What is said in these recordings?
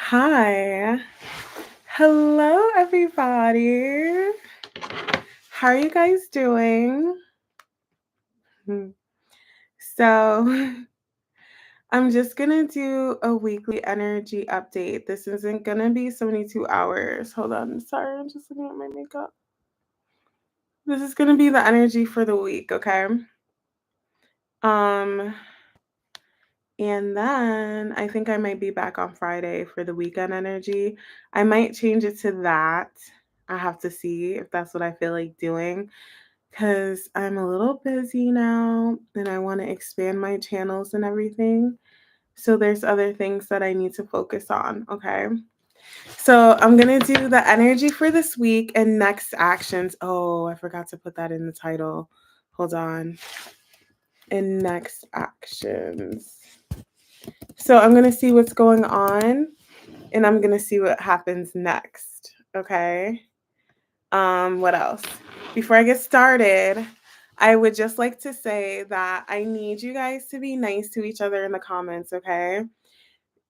Hi. Hello, everybody. How are you guys doing? Hmm. So, I'm just going to do a weekly energy update. This isn't going to be 72 hours. Hold on. Sorry, I'm just looking at my makeup. This is going to be the energy for the week, okay? Um, and then I think I might be back on Friday for the weekend energy. I might change it to that. I have to see if that's what I feel like doing. Because I'm a little busy now and I want to expand my channels and everything. So there's other things that I need to focus on. Okay. So I'm going to do the energy for this week and next actions. Oh, I forgot to put that in the title. Hold on. And next actions. So I'm going to see what's going on and I'm going to see what happens next. Okay. What else? Before I get started, I would just like to say that I need you guys to be nice to each other in the comments, okay?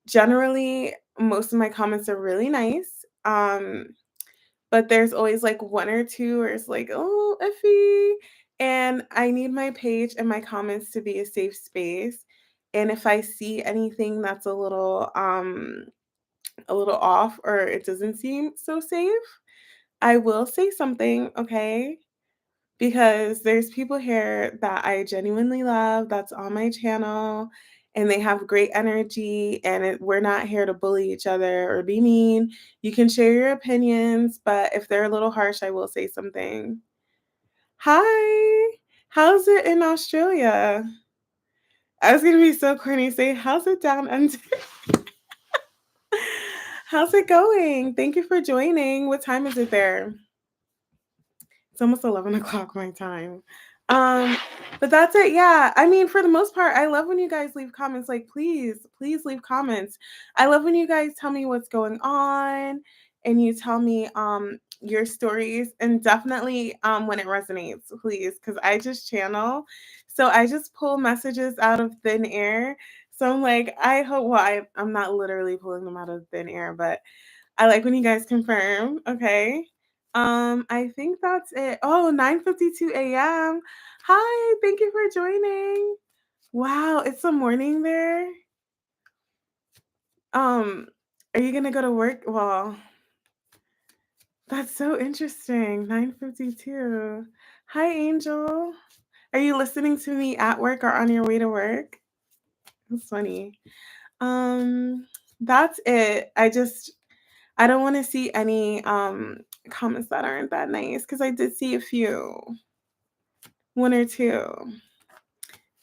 Generally, most of my comments are really nice. But there's always like one or two where it's like, oh, iffy. And I need my page and my comments to be a safe space. And if I see anything that's a little off or it doesn't seem so safe, I will say something, okay? Because there's people here that I genuinely love that's on my channel and they have great energy and we're not here to bully each other or be mean. You can share your opinions, but if they're a little harsh, I will say something. Hi, how's it in Australia? I was gonna be so corny, say, how's it down under? How's it going? Thank you for joining. What time is it there? It's almost 11 o'clock my time. Um, but that's it. Yeah. I mean, for the most part, I love when you guys leave comments. Like, please leave comments. I love when you guys tell me what's going on and you tell me your stories and definitely when it resonates, please, because I just channel. So I just pull messages out of thin air. So I'm like, I hope I'm not literally pulling them out of thin air, but I like when you guys confirm, okay? I think that's it. Oh, 9:52 a.m. Hi, thank you for joining. Wow, it's the morning there. Um, are you gonna go to work? Well, that's so interesting. 9:52. Hi, Angel. Are you listening to me at work or on your way to work? That's funny. Um, that's it. I don't want to see any comments that aren't that nice because I did see a few, one or two.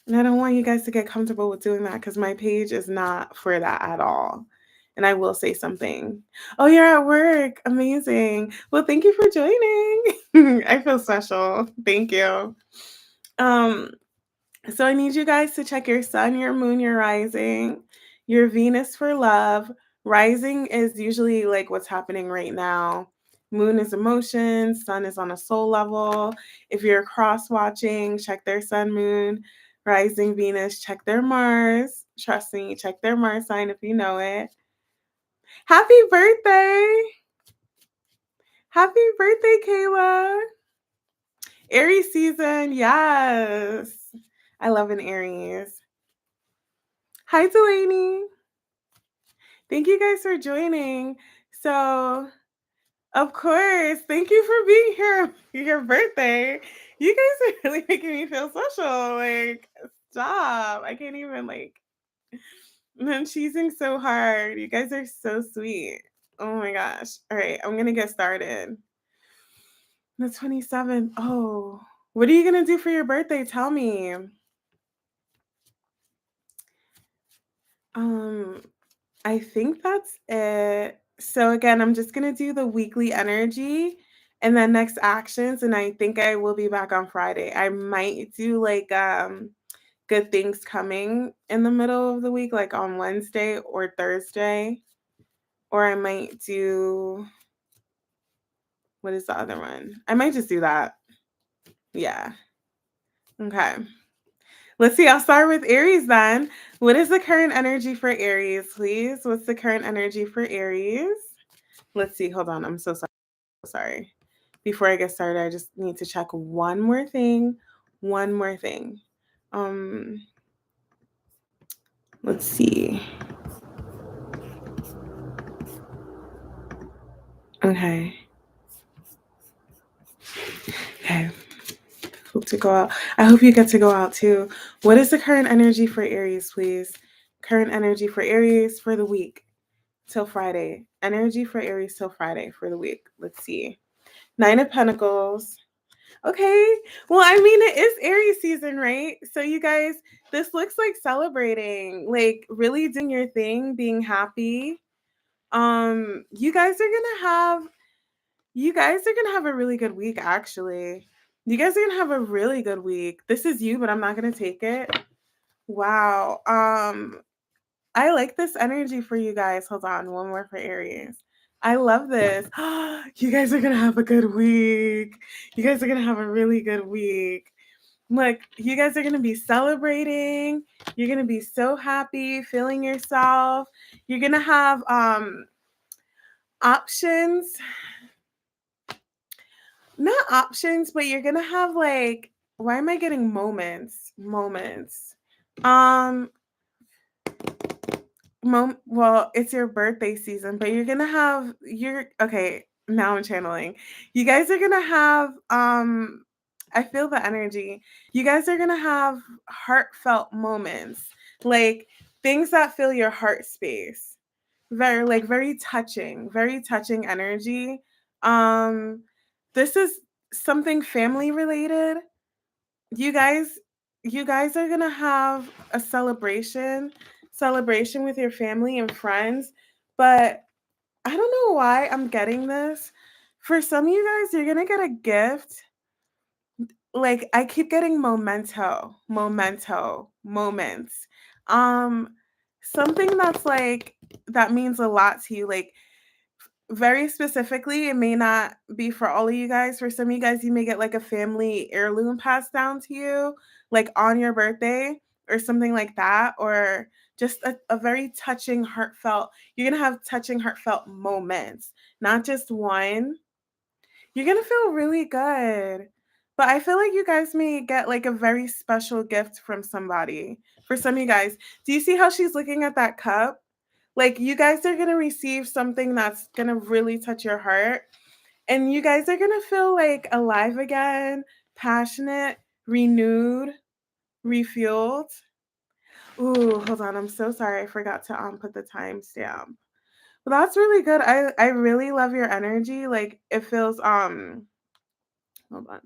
And I don't want you guys to get comfortable with doing that because my page is not for that at all. And I will say something. Oh, you're at work. Amazing. Well, thank you for joining. I feel special. Thank you. Um, so I need you guys to check your sun, your moon, your rising, your Venus for love. Rising is usually like what's happening right now. Moon is emotions, sun is on a soul level. If you're cross watching, check their sun, moon. Rising Venus, check their Mars. Trust me, check their Mars sign if you know it. Happy birthday! Happy birthday, Kayla! Aries season, yes. I love an Aries. Hi, Delaney. Thank you guys for joining. So, of course, thank you for being here. Your birthday. You guys are really making me feel special. Like, stop. I can't even I'm cheesing so hard. You guys are so sweet. Oh my gosh. All right, I'm gonna get started. The 27th. Oh, what are you gonna do for your birthday? Tell me. Um, I think that's it. So again, I'm just gonna do the weekly energy and then next actions, and I think I will be back on Friday. I might do good things coming in the middle of the week, like on Wednesday or Thursday, or I might do what is the other one? I might just do that. Yeah. Okay. Let's see. I'll start with Aries then. What is the current energy for Aries, please? What's the current energy for Aries? Let's see. Hold on. I'm so sorry. Before I get started, I just need to check one more thing. One more thing. Let's see. Okay. Okay. Hope to go out. I hope you get to go out too. What is the current energy for Aries, please? Current energy for Aries for the week till Friday. Energy for Aries till Friday for the week. Let's see. 9 of Pentacles. Okay. Well, I mean, it is Aries season, right? So you guys, this looks like celebrating, like really doing your thing, being happy. You guys are gonna have a really good week, actually. You guys are gonna have a really good week. This is you, but I'm not gonna take it. Wow. I like this energy for you guys. Hold on, one more for Aries. I love this. You guys are gonna have a good week. You guys are gonna have a really good week. Look, you guys are gonna be celebrating. You're gonna be so happy, feeling yourself. You're gonna have options. Not options, but you're gonna have like, why am I getting moments? Moments. Um well, it's your birthday season, but you're gonna have you're okay, now I'm channeling. You guys are gonna have I feel the energy. You guys are gonna have heartfelt moments, like things that fill your heart space. Very touching energy. Um this is something family related. You guys you guys are going to have a celebration with your family and friends, but I don't know why I'm getting this. For some of you guys, you're going to get a gift. Like I keep getting moments. Um something that's like that means a lot to you, like very specifically, it may not be for all of you guys. For some of you guys, you may get like a family heirloom passed down to you, like on your birthday or something like that, or just a very touching, heartfelt. You're gonna have touching, heartfelt moments, not just one. You're gonna feel really good. But I feel like you guys may get like a very special gift from somebody. For some of you guys, do you see how she's looking at that cup? Like you guys are gonna receive something that's gonna really touch your heart. And you guys are gonna feel like alive again, passionate, renewed, refueled. Ooh, hold on. I'm so sorry. I forgot to put the timestamp. Well, that's really good. I really love your energy. Like it feels hold on.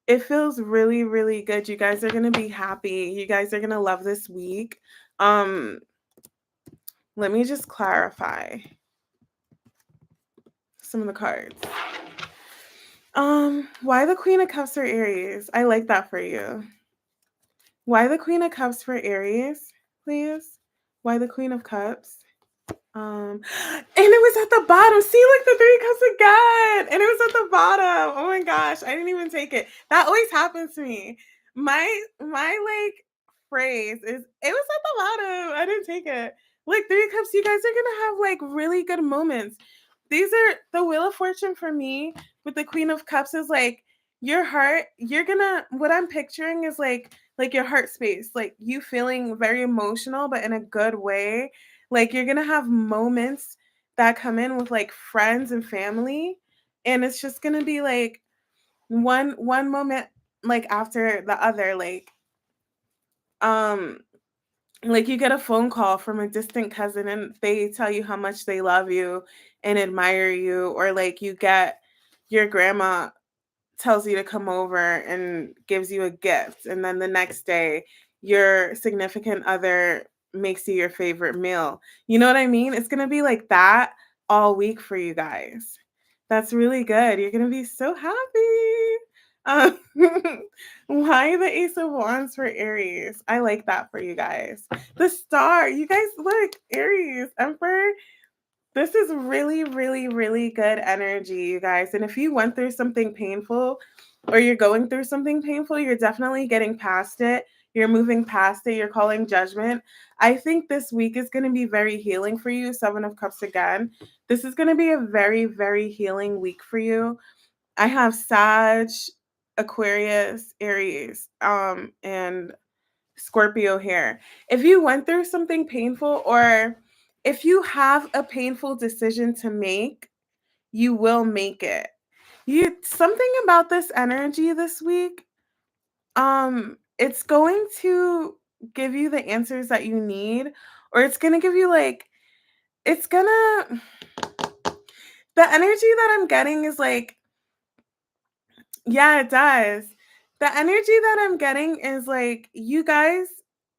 It feels really, really good. You guys are gonna be happy. You guys are gonna love this week. Um, let me just clarify some of the cards. Why the Queen of Cups for Aries? I like that for you. Why the Queen of Cups for Aries, please? Why the Queen of Cups? And it was at the bottom. See, like the 3 cups again. And it was at the bottom. Oh my gosh. I didn't even take it. That always happens to me. My like phrase is it was at the bottom. I didn't take it. Like 3 cups, you guys are gonna have like really good moments. These are the Wheel of Fortune for me with the Queen of Cups is like your heart, you're gonna what I'm picturing is like your heart space, like you feeling very emotional, but in a good way. Like you're gonna have moments that come in with like friends and family, and it's just gonna be like one moment like after the other. Um like you get a phone call from a distant cousin and they tell you how much they love you and admire you, or like you get your grandma tells you to come over and gives you a gift, and then the next day your significant other makes you your favorite meal. You know what I mean? It's going to be like that all week for you guys. That's really good. You're going to be so happy. um, why the Ace of Wands for Aries? I like that for you guys. The Star, you guys, look, Aries Emperor. This is really, really, really good energy, you guys. And if you went through something painful or you're going through something painful, you're definitely getting past it. You're moving past it. You're calling judgment. I think this week is going to be very healing for you. Seven of Cups again. This is going to be a very, very healing week for you. I have Sag, Aquarius, Aries, and Scorpio here. If you went through something painful, or if you have a painful decision to make, you will make it. Something about this energy this week, it's going to give you the answers that you need, or it's going to give you like it's going to the energy that I'm getting is like, yeah, it does. The energy that I'm getting is like, you guys,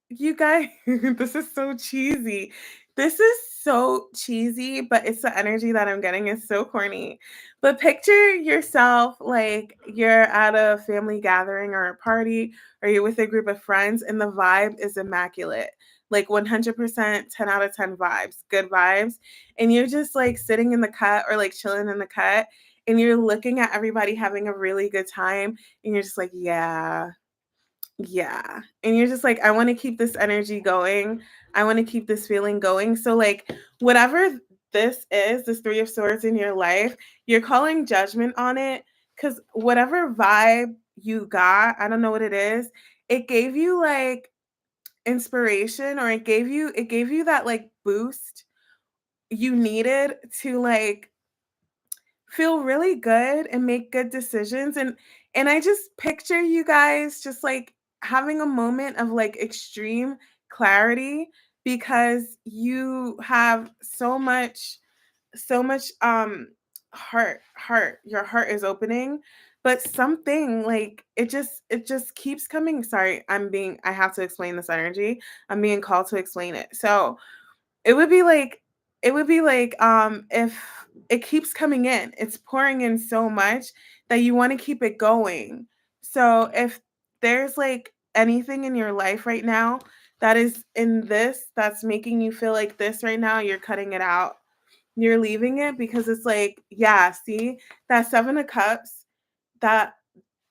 this is so cheesy. This is so cheesy, but it's the energy that I'm getting. It's so corny. But picture yourself like you're at a family gathering or a party, or you're with a group of friends, and the vibe is immaculate. Like 100%, 10 out of 10 vibes, good vibes. And you're just like sitting in the cut or like chilling in the cut, and you're looking at everybody having a really good time, and you're just like, yeah, yeah. And you're just like, I want to keep this energy going. I want to keep this feeling going. So like whatever this is, this Three of Swords in your life, you're calling judgment on it, because whatever vibe you got, I don't know what it is, it gave you like inspiration, or it gave you that like boost you needed to like feel really good and make good decisions. And I just picture you guys just like having a moment of like extreme clarity, because you have so much heart, your heart is opening, but something like it just keeps coming. Sorry, I have to explain this energy. I'm being called to explain it. So it would be like if it keeps coming in, it's pouring in so much that you want to keep it going. So if there's like anything in your life right now that is in this, that's making you feel like this right now, you're cutting it out. You're leaving it, because it's like, yeah, see, that 7 of Cups, that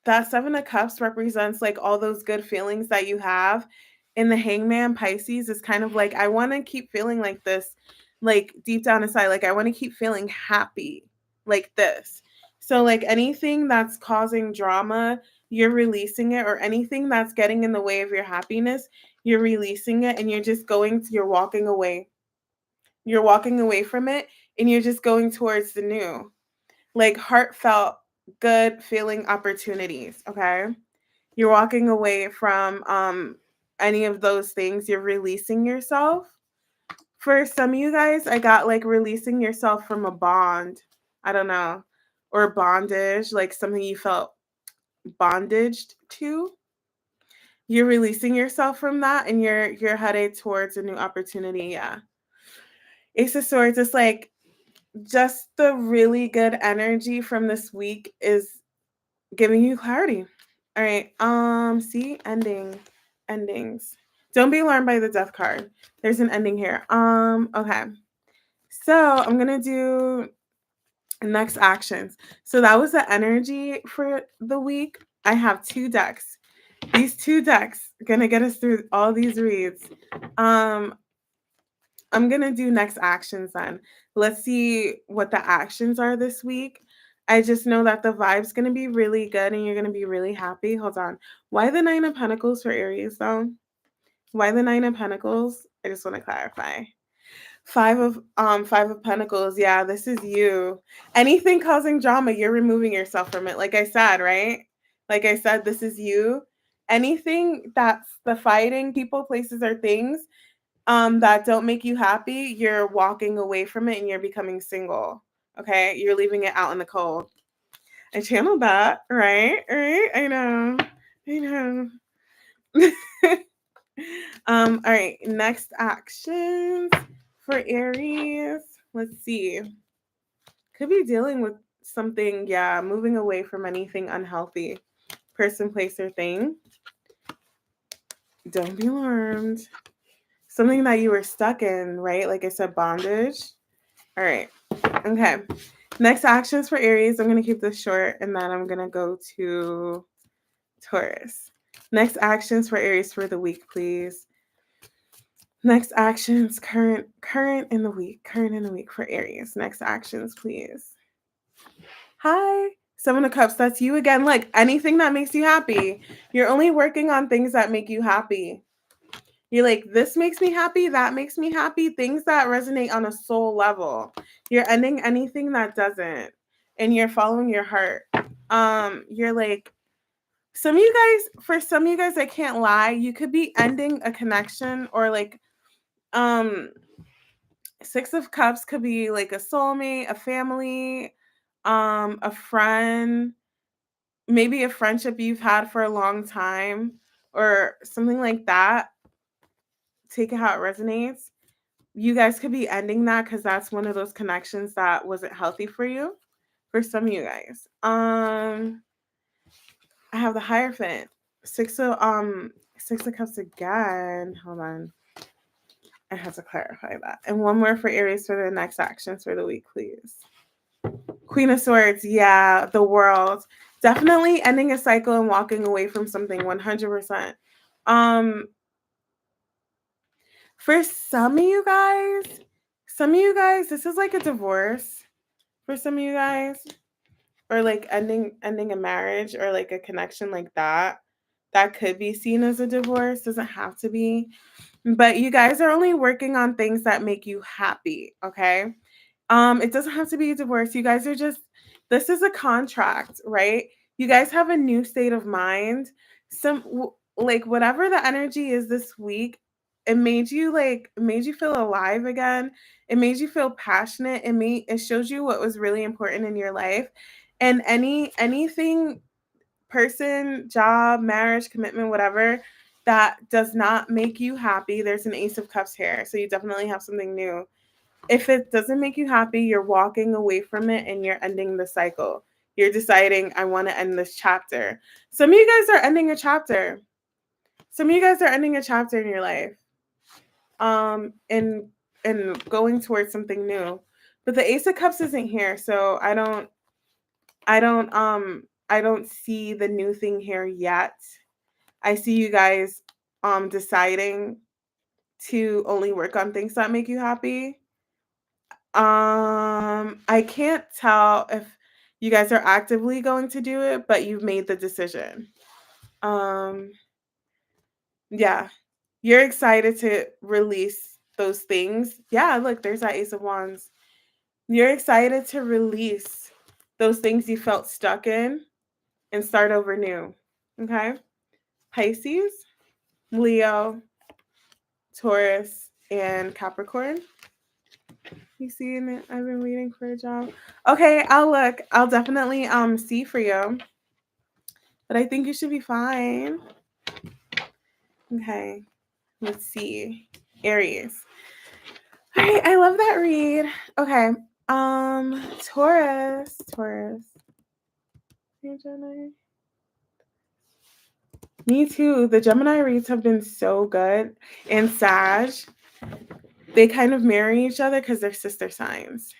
that 7 of Cups represents like all those good feelings that you have. In the Hangman, Pisces is kind of like, I want to keep feeling like this, like deep down inside, like I want to keep feeling happy like this. So like anything that's causing drama, you're releasing it, or anything that's getting in the way of your happiness, you're releasing it, and you're walking away. You're walking away from it, and you're just going towards the new, like heartfelt, good feeling opportunities. Okay. You're walking away from any of those things. You're releasing yourself. For some of you guys, I got like releasing yourself from a bond. I don't know. Or bondage, like something you felt bondaged to. You're releasing yourself from that, and you're headed towards a new opportunity. Yeah. Ace of Swords is like, just the really good energy from this week is giving you clarity. All right. See, endings. Don't be alarmed by the death card. There's an ending here. Okay. So I'm gonna do next actions. So that was the energy for the week. I have 2 decks. These 2 decks are gonna get us through all these reads. I'm gonna do next actions then. Let's see what the actions are this week. I just know that the vibe's gonna be really good, and you're gonna be really happy. Hold on. Why the 9 of Pentacles for Aries though? Why the 9 of Pentacles? I just want to clarify. Five of Pentacles. Yeah, this is you. Anything causing drama, you're removing yourself from it. Like I said, right? Like I said, this is you. Anything that's the fighting, people, places, or things that don't make you happy, you're walking away from it, and you're becoming single. Okay, you're leaving it out in the cold. I channeled that, right? Right? I know. All right, next actions for Aries. Let's see. Could be dealing with something, yeah, moving away from anything unhealthy. Person, place, or thing. Don't be alarmed. Something that you were stuck in, right? Like I said, bondage. All right. Okay. Next actions for Aries. I'm going to keep this short, and then I'm going to go to Taurus. Next actions for Aries for the week, please. Next actions, current in the week for Aries. Next actions, please. Hi, Seven of Cups, that's you again. Look, anything that makes you happy. You're only working on things that make you happy. You're like, this makes me happy, that makes me happy, things that resonate on a soul level. You're ending anything that doesn't, and you're following your heart. You're like, some of you guys, I can't lie, you could be ending a connection, or like, Six of Cups could be like a soulmate, a family, a friend, maybe a friendship you've had for a long time, or something like that. Take it how it resonates. You guys could be ending that because that's one of those connections that wasn't healthy for you. For some of you guys. I have the Hierophant. Six of Cups again. Hold on. I have to clarify that. And one more for Aries for the next actions for the week, please. Queen of Swords. Yeah, the World. Definitely ending a cycle and walking away from something 100%. For some of you guys, this is like a divorce for some of you guys, or like ending a marriage, or like a connection like that. That could be seen as a divorce, doesn't have to be. But you guys are only working on things that make you happy, okay? It doesn't have to be a divorce. You guys are just, this is a contract, right? You guys have a new state of mind. Like whatever the energy is this week, it made you feel alive again. It made you feel passionate. It shows you what was really important in your life. And anything, person, job, marriage, commitment, whatever, that does not make you happy, there's an Ace of Cups here. So you definitely have something new. If it doesn't make you happy, you're walking away from it and you're ending the cycle. You're deciding, I want to end this chapter. Some of you guys are ending a chapter. Some of you guys are ending a chapter in your life. And going towards something new. But the Ace of Cups isn't here, so I don't see the new thing here yet. I see you guys deciding to only work on things that make you happy. I can't tell if you guys are actively going to do it, but you've made the decision. Yeah. You're excited to release those things. Yeah, look, there's that Ace of Wands. You're excited to release those things you felt stuck in and start over new. Okay? Pisces, Leo, Taurus, and Capricorn. You seeing it? I've been waiting for a job. Okay, I'll look. I'll definitely see for you. But I think you should be fine. Okay. Let's see. Aries. All right, I love that read. Okay. Taurus. Hey, Gemini. Me too. The Gemini reads have been so good. And Sag, they kind of marry each other because they're sister signs.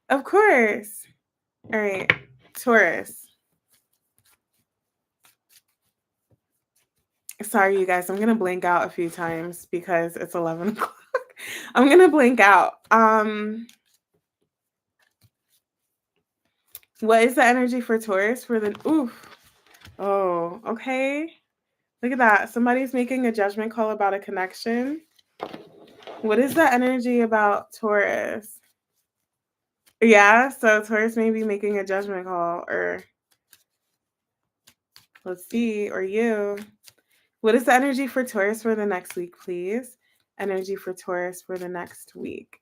Of course. All right. Taurus. Sorry, you guys. I'm going to blank out a few times because it's 11 o'clock. I'm going to blank out. What is the energy for Taurus for the... Oof. Oh, okay. Look at that. Somebody's making a judgment call about a connection. What is the energy about Taurus? Yeah, so Taurus may be making a judgment call, or let's see, or you. What is the energy for Taurus for the next week, please? Energy for Taurus for the next week.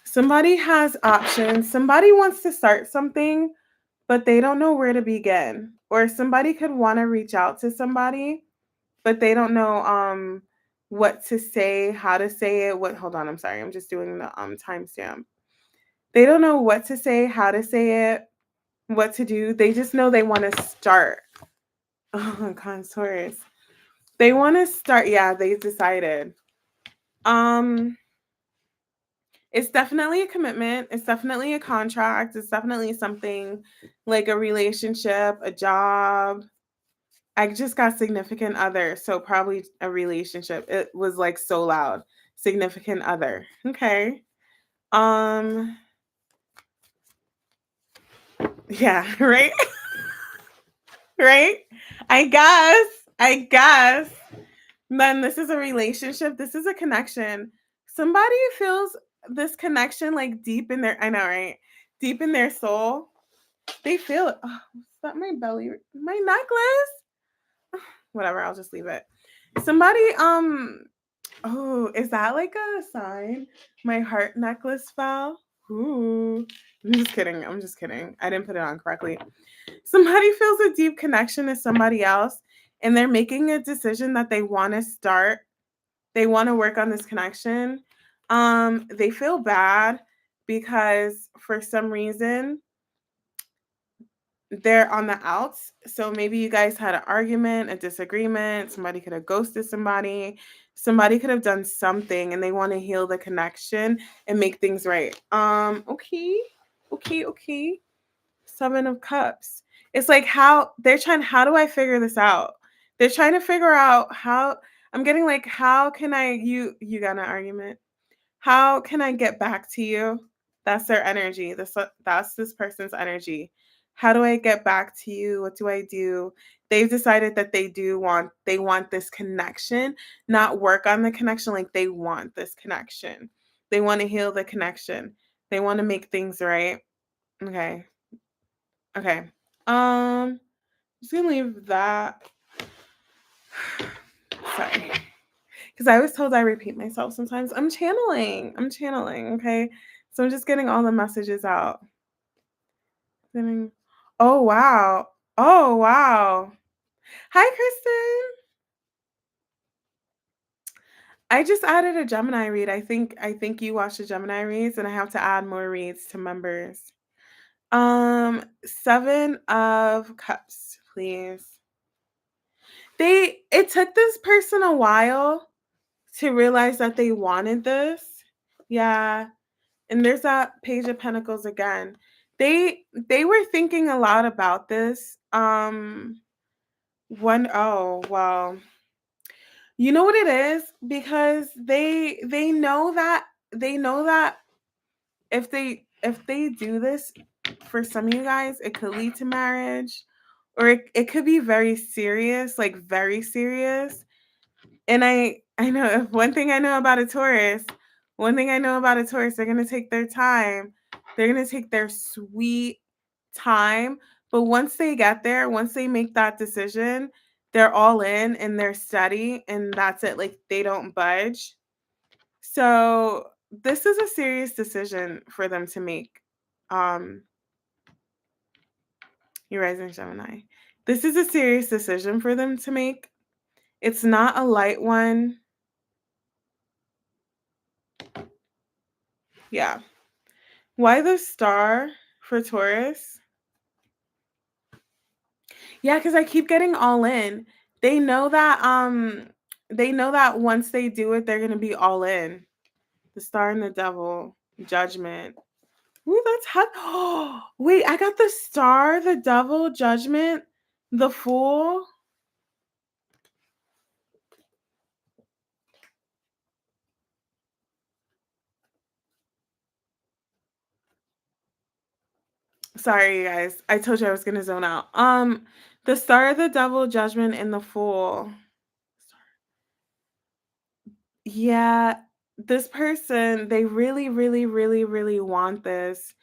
Somebody has options. Somebody wants to start something, but they don't know where to begin. Or somebody could want to reach out to somebody, but they don't know what to say, how to say it. Hold on, I'm sorry. I'm just doing the timestamp. They don't know what to say, how to say it, what to do. They just know they want to start. Oh, Taurus. They want to start. Yeah, they decided. It's definitely a commitment. It's definitely a contract. It's definitely something like a relationship, a job. I just got significant other, so probably a relationship. It was like so loud. Significant other. Okay. Um yeah, right? Right? I guess. I guess. Then this is a relationship. This is a connection. Somebody feels this connection like deep in their, I know, right? Deep in their soul. They feel it. Oh, is that my belly? My necklace? Whatever, I'll just leave it. Somebody, oh, is that like a sign? My heart necklace fell. Ooh. I'm just kidding. I'm just kidding. I didn't put it on correctly. Somebody feels a deep connection to somebody else and they're making a decision that they want to start. They want to work on this connection. They feel bad because for some reason they're on the outs. So maybe you guys had an argument, a disagreement, somebody could have ghosted somebody could have done something and they want to heal the connection and make things right. Okay. Okay. 7 of Cups. It's like how do I figure this out? They're trying to figure out how I'm getting like how can I you got an argument? How can I get back to you? That's their energy. That's this person's energy. How do I get back to you? What do I do? They've decided that they want this connection, not work on the connection like they want this connection. They want to heal the connection. They want to make things right. Okay. Okay. Just gonna leave that. Sorry. Because I was told I repeat myself sometimes. I'm channeling. Okay. So I'm just getting all the messages out. Oh wow. Oh wow. Hi, Kristen. I just added a Gemini read. I think you watched the Gemini reads, and I have to add more reads to members. 7 of Cups, please. It took this person a while to realize that they wanted this. Yeah. And there's that Page of Pentacles again. They were thinking a lot about this. One oh well. You know what it is? Because they know that if they do this for some of you guys, it could lead to marriage. Or it could be very serious, like very serious. And I know if one thing I know about a Taurus, they're gonna take their time. They're gonna take their sweet time. But once they get there, once they make that decision, they're all in and they're steady and that's it. Like they don't budge. So this is a serious decision for them to make. Um, you're rising Gemini. This is a serious decision for them to make. It's not a light one. Yeah. Why the star for Taurus? Yeah, because I keep getting all in. They know that once they do it, they're gonna be all in. The star and the devil, judgment. Ooh, that's hot. Oh, wait, I got the star, the devil, judgment, the fool. Sorry, you guys. I told you I was gonna zone out. The star, the devil, judgment, and the fool. Yeah, this person, they really, really, really, really want this.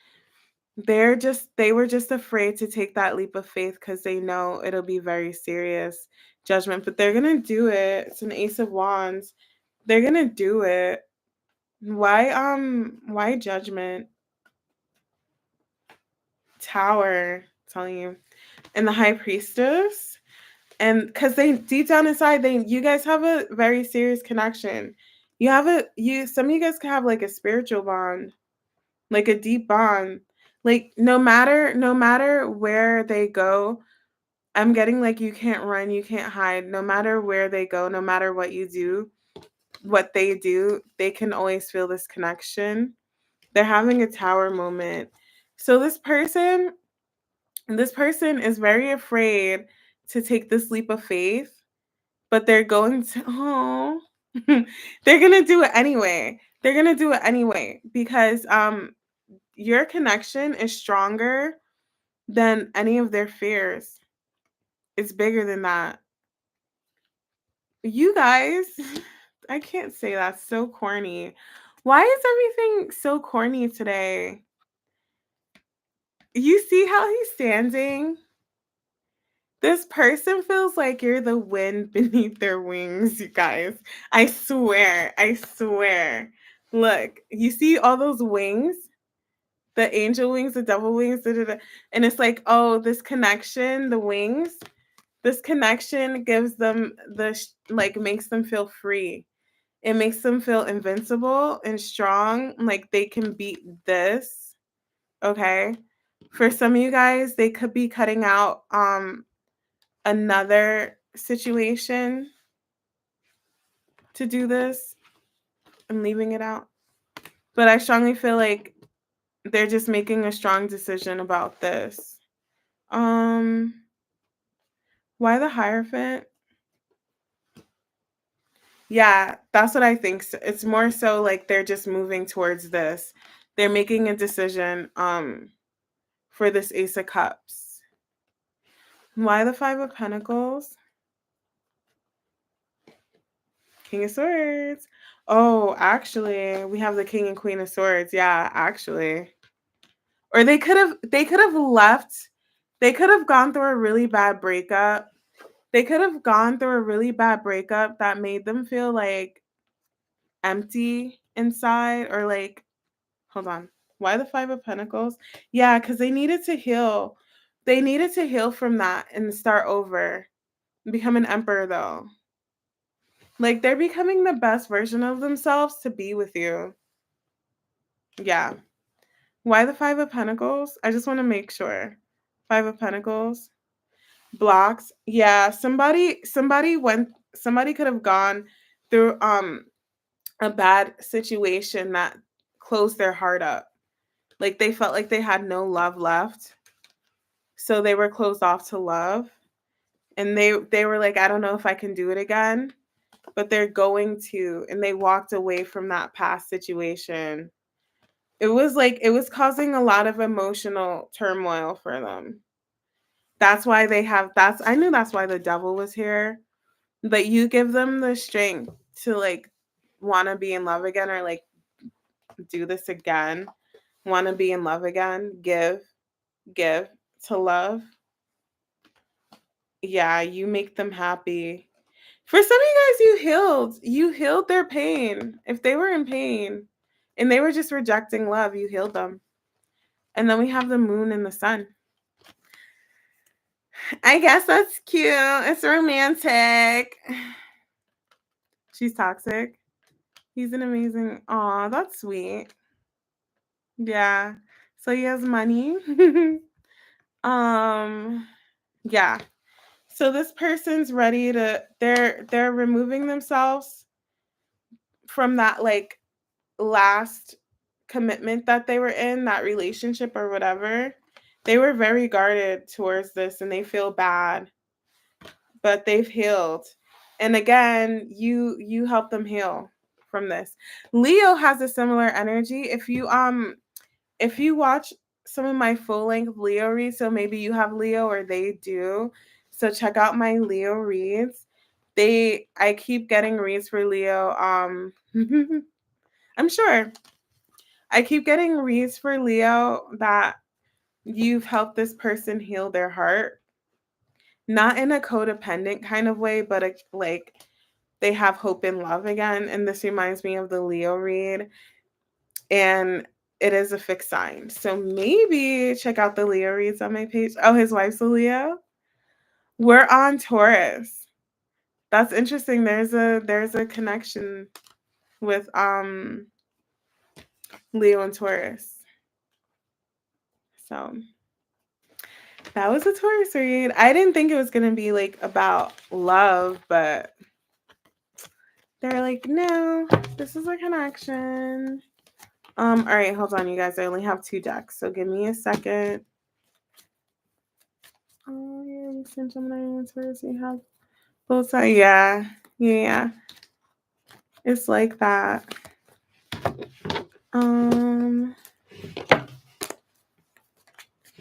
They were just afraid to take that leap of faith because they know it'll be very serious judgment, but they're gonna do it. It's an Ace of Wands. They're gonna do it. Why judgment? Tower, telling you. And the High Priestess. And because they deep down inside, you guys have a very serious connection. Some of you guys can have like a spiritual bond, like a deep bond. Like no matter where they go, I'm getting like you can't run, you can't hide. No matter where they go, no matter what you do, what they do, they can always feel this connection. They're having a tower moment. So this person is very afraid to take this leap of faith, but they're going to, oh, they're going to do it anyway. They're going to do it anyway because your connection is stronger than any of their fears. It's bigger than that. You guys, I can't say that's so corny. Why is everything so corny today? You see how he's standing? This person feels like you're the wind beneath their wings, you guys. I swear. I swear. Look, you see all those wings? The angel wings, the devil wings, da, da, da. And it's like, oh, this connection, the wings, this connection gives them like makes them feel free. It makes them feel invincible and strong, like they can beat this. Okay? For some of you guys, they could be cutting out another situation to do this and leaving it out. But I strongly feel like they're just making a strong decision about this. Why the Hierophant? Yeah, that's what I think. It's more so like they're just moving towards this. They're making a decision for this Ace of Cups. Why the Five of Pentacles? King of Swords. Oh, actually, we have the King and Queen of Swords. Yeah, actually. Or they could have left. They could have gone through a really bad breakup. They could have gone through a really bad breakup that made them feel like empty inside, or like, hold on. Why the Five of Pentacles? Yeah, because they needed to heal. They needed to heal from that and start over. Become an emperor though. Like they're becoming the best version of themselves to be with you. Yeah. Why the Five of Pentacles? I just want to make sure. Five of Pentacles. Blocks. Yeah, somebody could have gone through a bad situation that closed their heart up. Like they felt like they had no love left. So they were closed off to love. And they were like, I don't know if I can do it again, but they're going to, and they walked away from that past situation. It was causing a lot of emotional turmoil for them. That's why I knew that's why the devil was here. But you give them the strength to like want to be in love again, or like do this again, want to be in love again, give to love. Yeah, you make them happy. For some of you guys, you healed their pain. If they were in pain and they were just rejecting love, you healed them. And then we have the moon and the sun. I guess that's cute. It's romantic. She's toxic. He's an amazing. Aw, that's sweet. Yeah. So he has money. Yeah. So this person's ready to they're removing themselves from that like last commitment that they were in, that relationship or whatever. They were very guarded towards this and they feel bad, but they've healed. And again, you help them heal from this. Leo has a similar energy. If you watch some of my full-length Leo reads, so maybe you have Leo or they do, so check out my Leo reads. I keep getting reads for Leo. I'm sure I keep getting reads for Leo that you've helped this person heal their heart, not in a codependent kind of way, but like they have hope and love again. And this reminds me of the Leo read, and it is a fixed sign. So maybe check out the Leo reads on my page. Oh, his wife's a Leo. We're on Taurus. That's interesting. There's a connection with Leo and Taurus. So that was a Taurus read. I didn't think it was gonna be like about love, but they're like, no, this is a connection. All right, hold on, you guys. I only have 2 decks, so give me a second. Oh, yeah, you sent Gemini answers. You have both sides. Yeah. It's like that.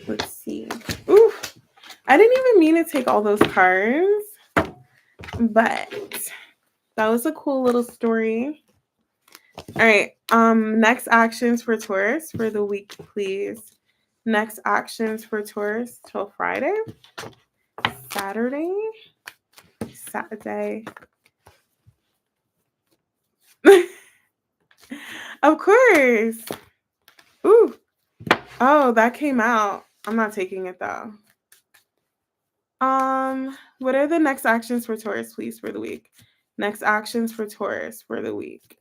Let's see. Ooh, I didn't even mean to take all those cards, but that was a cool little story. All right. Next actions for Taurus for the week, please. Next actions for Taurus till Friday, Saturday. Of course. Ooh. Oh, that came out. I'm not taking it though. What are the next actions for Taurus, please, for the week? Next actions for Taurus for the week.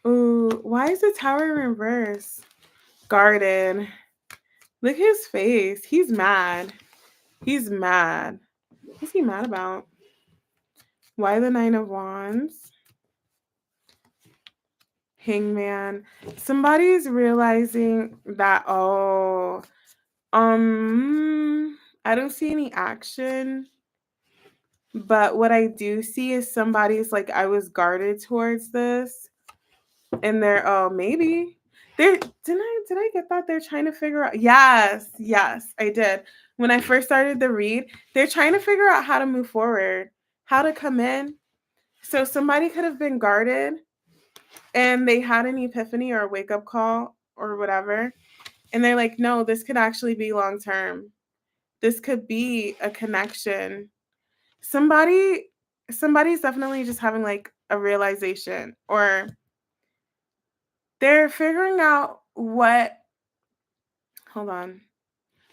Ooh, why is the tower in reverse? Garden. Look at his face. He's mad. What's he mad about? Why the 9 of Wands? Hangman. Somebody's realizing that, I don't see any action, but what I do see is somebody's like, I was guarded towards this, and they're, maybe. Did I get that? They're trying to figure out. Yes, I did. When I first started the read, they're trying to figure out how to move forward, how to come in. So somebody could have been guarded and they had an epiphany or a wake-up call or whatever. And they're like, no, this could actually be long term. This could be a connection. Somebody's definitely just having like a realization, or they're figuring out where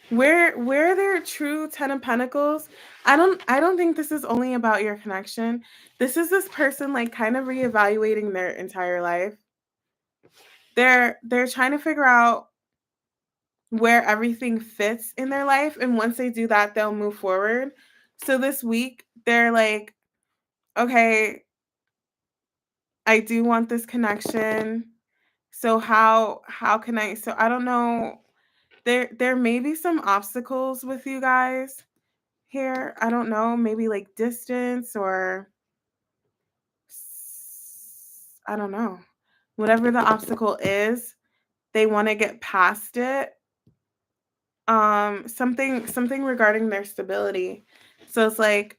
their true 10 of Pentacles. I don't think this is only about your connection. This is this person like kind of reevaluating their entire life. They're trying to figure out where everything fits in their life, and once they do that, they'll move forward. So this week they're like, okay, I do want this connection. So how can I, so I don't know. There may be some obstacles with you guys here. I don't know, maybe like distance, or I don't know. Whatever the obstacle is, they want to get past it. Something regarding their stability. So it's like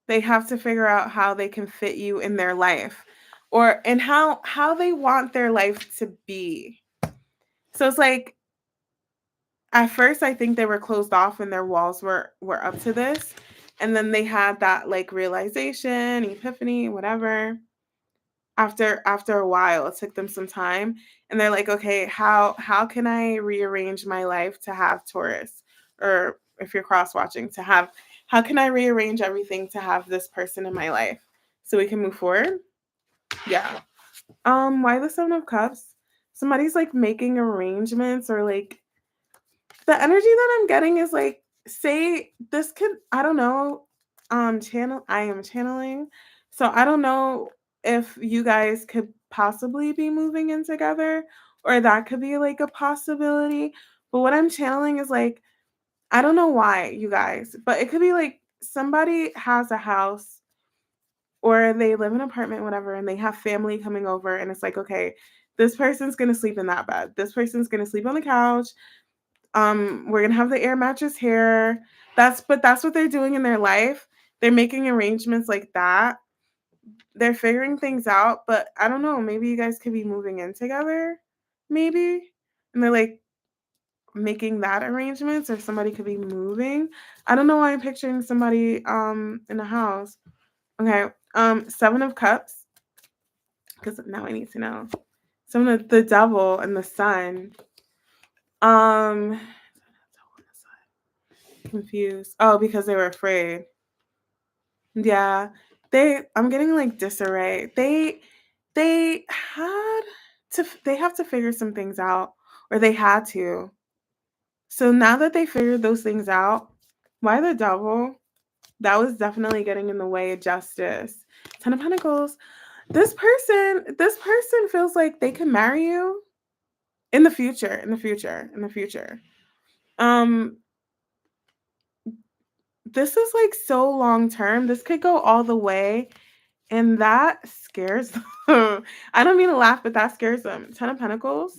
they have to figure out how they can fit you in their life, and how they want their life to be. So it's like, at first I think they were closed off and their walls were up to this, and then they had that like realization, epiphany, whatever. After a while, it took them some time, and they're like, okay, how can I rearrange my life to have Taurus, or if you're cross watching, to have, how can I rearrange everything to have this person in my life so we can move forward? Yeah. Why the 7 of Cups? Somebody's like making arrangements, or like the energy that I'm getting is like, say this could, I don't know, I am channeling. So I don't know if you guys could possibly be moving in together, or that could be like a possibility. But what I'm channeling is like, I don't know why, you guys, but it could be like somebody has a house or they live in an apartment, whatever, and they have family coming over, and it's like, okay, this person's gonna sleep in that bed. This person's gonna sleep on the couch. We're gonna have the air mattress here. That's what they're doing in their life. They're making arrangements like that. They're figuring things out, but I don't know, maybe you guys could be moving in together, maybe. And they're like making that arrangements, or somebody could be moving. I don't know why I'm picturing somebody in a house. Okay. 7 of Cups, because now I need to know. Some of the Devil and the Sun. Confused. Oh, because they were afraid. Yeah. I'm getting like disarray. They have to figure some things out, or they had to. So now that they figured those things out, why the Devil? That was definitely getting in the way of justice. 10 of Pentacles. This person feels like they can marry you in the future. Um, this is like so long term. This could go all the way, and that scares them. I don't mean to laugh, but that scares them. 10 of Pentacles,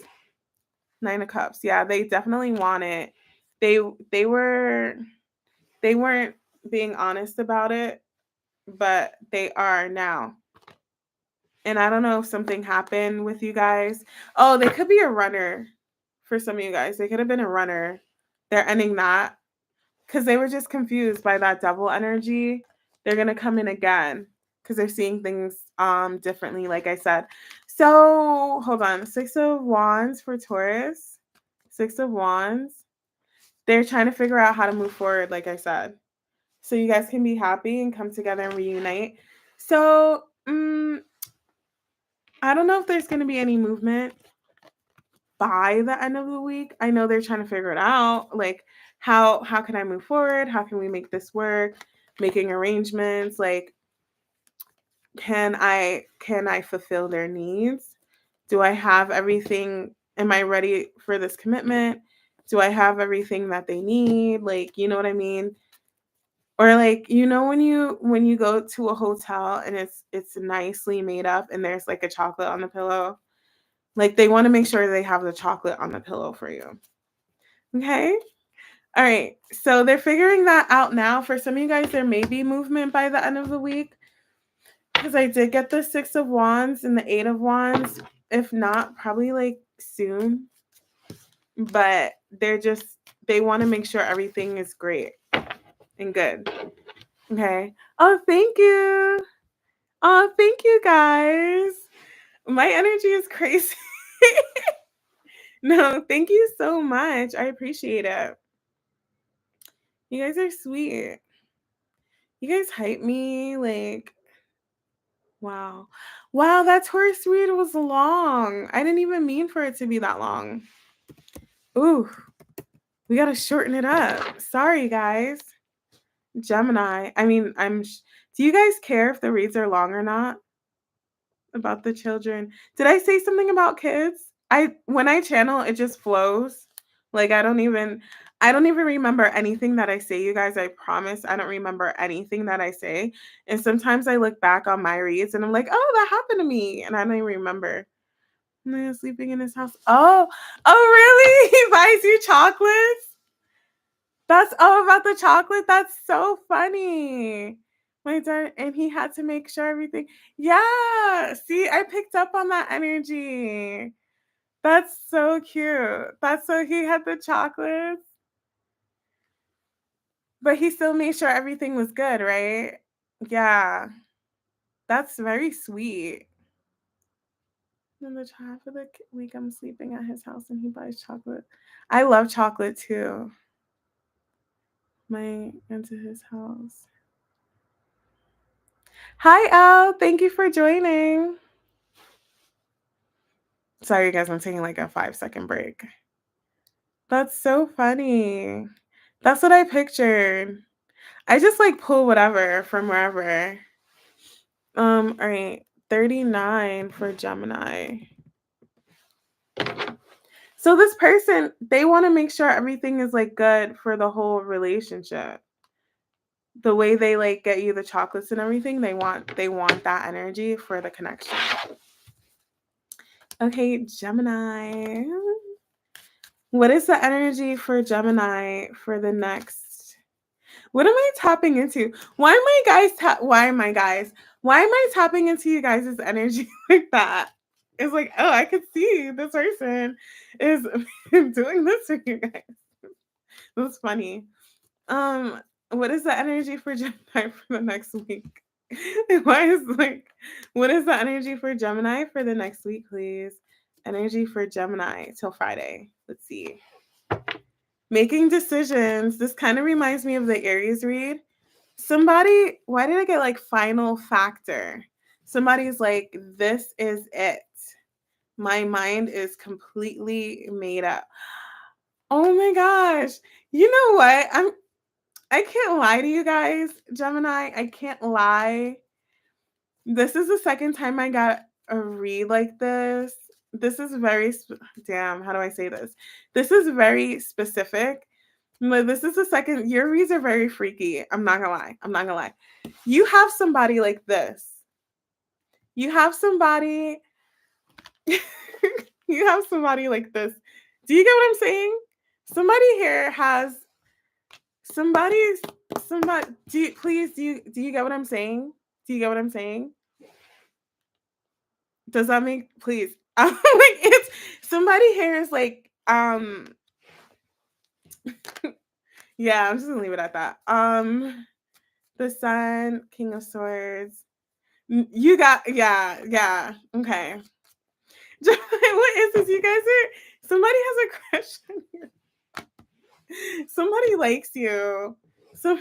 9 of Cups. Yeah, they definitely want it. They they were they weren't being honest about it, but they are now. And I don't know if something happened with you guys. Oh, they could be a runner for some of you guys. They could have been a runner. They're ending that because they were just confused by that double energy. They're going to come in again because they're seeing things differently, like I said. So hold on. 6 of Wands for Taurus. 6 of Wands. They're trying to figure out how to move forward, like I said. So you guys can be happy and come together and reunite. So I don't know if there's going to be any movement by the end of the week. I know they're trying to figure it out. Like, how can I move forward? How can we make this work? Making arrangements. Like, can I fulfill their needs? Do I have everything? Am I ready for this commitment? Do I have everything that they need? Like, you know what I mean? Or like, you know, when you go to a hotel and it's nicely made up and there's like a chocolate on the pillow. Like, they want to make sure they have the chocolate on the pillow for you. Okay? All right. So they're figuring that out now. For some of you guys, there may be movement by the end of the week because I did get the 6 of Wands and the 8 of Wands. If not, probably like soon. But they want to make sure everything is great and good. Okay. Oh, thank you. Oh, thank you guys. My energy is crazy. No, thank you so much. I appreciate it. You guys are sweet. You guys hype me. Like, wow. Wow, that Taurus read was long. I didn't even mean for it to be that long. Ooh, we got to shorten it up. Sorry, guys. Gemini. I mean, do you guys care if the reads are long or not? About the children. Did I say something about kids? When I channel, it just flows. Like, I don't even remember anything that I say, you guys. I promise I don't remember anything that I say. And sometimes I look back on my reads and I'm like, oh, that happened to me. And I don't even remember. Sleeping in his house. Oh, really? He buys you chocolates? That's about the chocolate. That's so funny. My dad, and he had to make sure everything. Yeah. See, I picked up on that energy. That's so cute. He had the chocolates, but he still made sure everything was good, right? Yeah. That's very sweet. And the half of the week I'm sleeping at his house and he buys chocolate. I love chocolate too. Into his house. Hi, Al. Thank you for joining. Sorry, guys. I'm taking like a 5-second break. That's so funny. That's what I pictured. I just like pull whatever from wherever. All right. 39 for Gemini. So this person, they want to make sure everything is like good for the whole relationship. The way they like get you the chocolates and everything, they want that energy for the connection. Okay, Gemini. What is the energy for Gemini for the next? What am I tapping into? Why am I tapping into you guys' energy like that? It's like, oh, I could see this person is doing this for you guys. That's funny. What is the energy for Gemini for the next week? What is the energy for Gemini for the next week, please? Energy for Gemini till Friday. Let's see. Making decisions. This kind of reminds me of the Aries read. Why did I get like final factor? Somebody's like, this is it. My mind is completely made up. Oh my gosh. You know what? I can't lie to you guys, Gemini. I can't lie. This is the second time I got a read like this. This is very, damn, how do I say this? This is very specific. But this is the second, your reads are very freaky. I'm not gonna lie. I'm not gonna lie. You have somebody like this. You have somebody, you have somebody like this. Do you get what I'm saying? Somebody here has somebody, do you get what I'm saying? Do you get what I'm saying? Does that make, please? Like, it's somebody here is like, yeah, I'm just gonna leave it at that. The Sun, King of Swords. You got, yeah, okay. What is this? You guys are, somebody has a crush on you. Somebody likes you. So